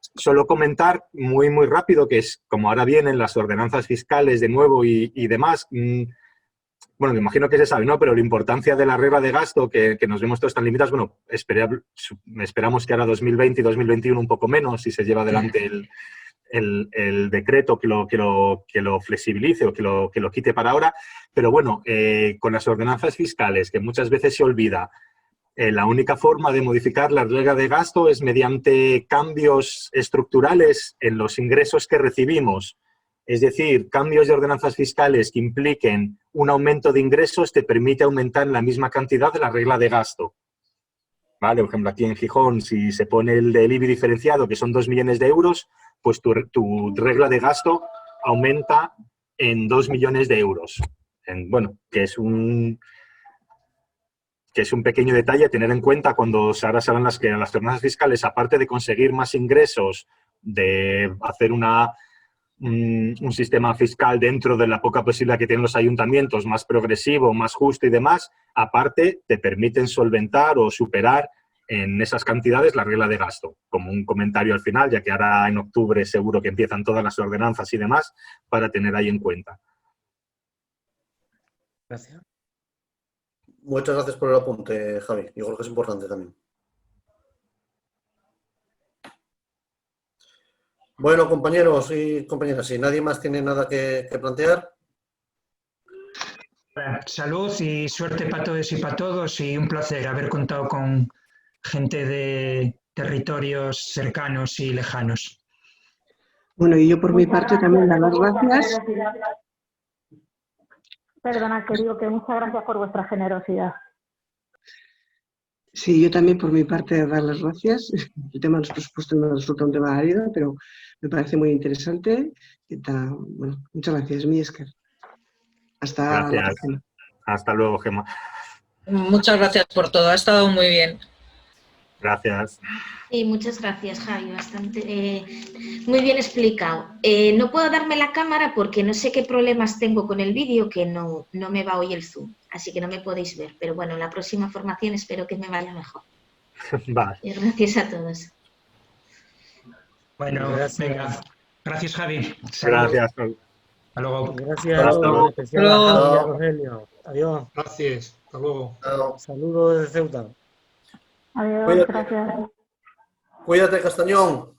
Solo comentar muy rápido que es como ahora vienen las ordenanzas fiscales de nuevo y demás. Bueno, me imagino que se sabe, ¿no? Pero la importancia de la regla de gasto, que nos vemos todos tan limitados, bueno, esperamos que ahora 2020 y 2021 un poco menos, si se lleva adelante el decreto que lo flexibilice o que lo quite para ahora. Pero bueno, con las ordenanzas fiscales, que muchas veces se olvida, la única forma de modificar la regla de gasto es mediante cambios estructurales en los ingresos que recibimos. Es decir, cambios de ordenanzas fiscales que impliquen un aumento de ingresos te permite aumentar la misma cantidad de la regla de gasto. ¿Vale? Por ejemplo, aquí en Gijón, si se pone el del IBI diferenciado, que son 2 millones de euros, pues tu regla de gasto aumenta en 2 millones de euros. Bueno, que es un pequeño detalle a tener en cuenta cuando ahora se hablan las ordenanzas fiscales, aparte de conseguir más ingresos, de hacer un sistema fiscal dentro de la poca posibilidad que tienen los ayuntamientos, más progresivo, más justo y demás, aparte te permiten solventar o superar en esas cantidades la regla de gasto. Como un comentario al final, ya que ahora en octubre seguro que empiezan todas las ordenanzas y demás, para tener ahí en cuenta. Gracias. Muchas gracias por el apunte, Javi. Yo creo que es importante también. Bueno, compañeros y compañeras, si nadie más tiene nada que plantear. Salud y suerte para todos y para todos, y un placer haber contado con gente de territorios cercanos y lejanos. Bueno, y yo por mi parte también dar las gracias. Perdona, que digo que muchas gracias por vuestra generosidad. Sí, yo también por mi parte dar las gracias. El tema de los presupuestos me resulta un tema árido, pero me parece muy interesante. Bueno, muchas gracias, mi Esker. Hasta la próxima. Hasta luego, Gemma. Muchas gracias por todo, ha estado muy bien. Gracias. Sí, muchas gracias, Javi, bastante muy bien explicado. No puedo darme la cámara porque no sé qué problemas tengo con el vídeo, que no me va hoy el Zoom, así que no me podéis ver. Pero bueno, en la próxima formación espero que me vaya mejor. Vale. Y gracias a todos. Bueno, Gracias. venga. Gracias, Javi. Salud. Gracias. Hasta luego. Gracias Hasta a todos, luego. en especial a Javi y a Chao. Rogelio. Adiós. Gracias. Hasta luego. Saludos desde Ceuta. Adiós, Cuídate. gracias. Cuídate, Castañón.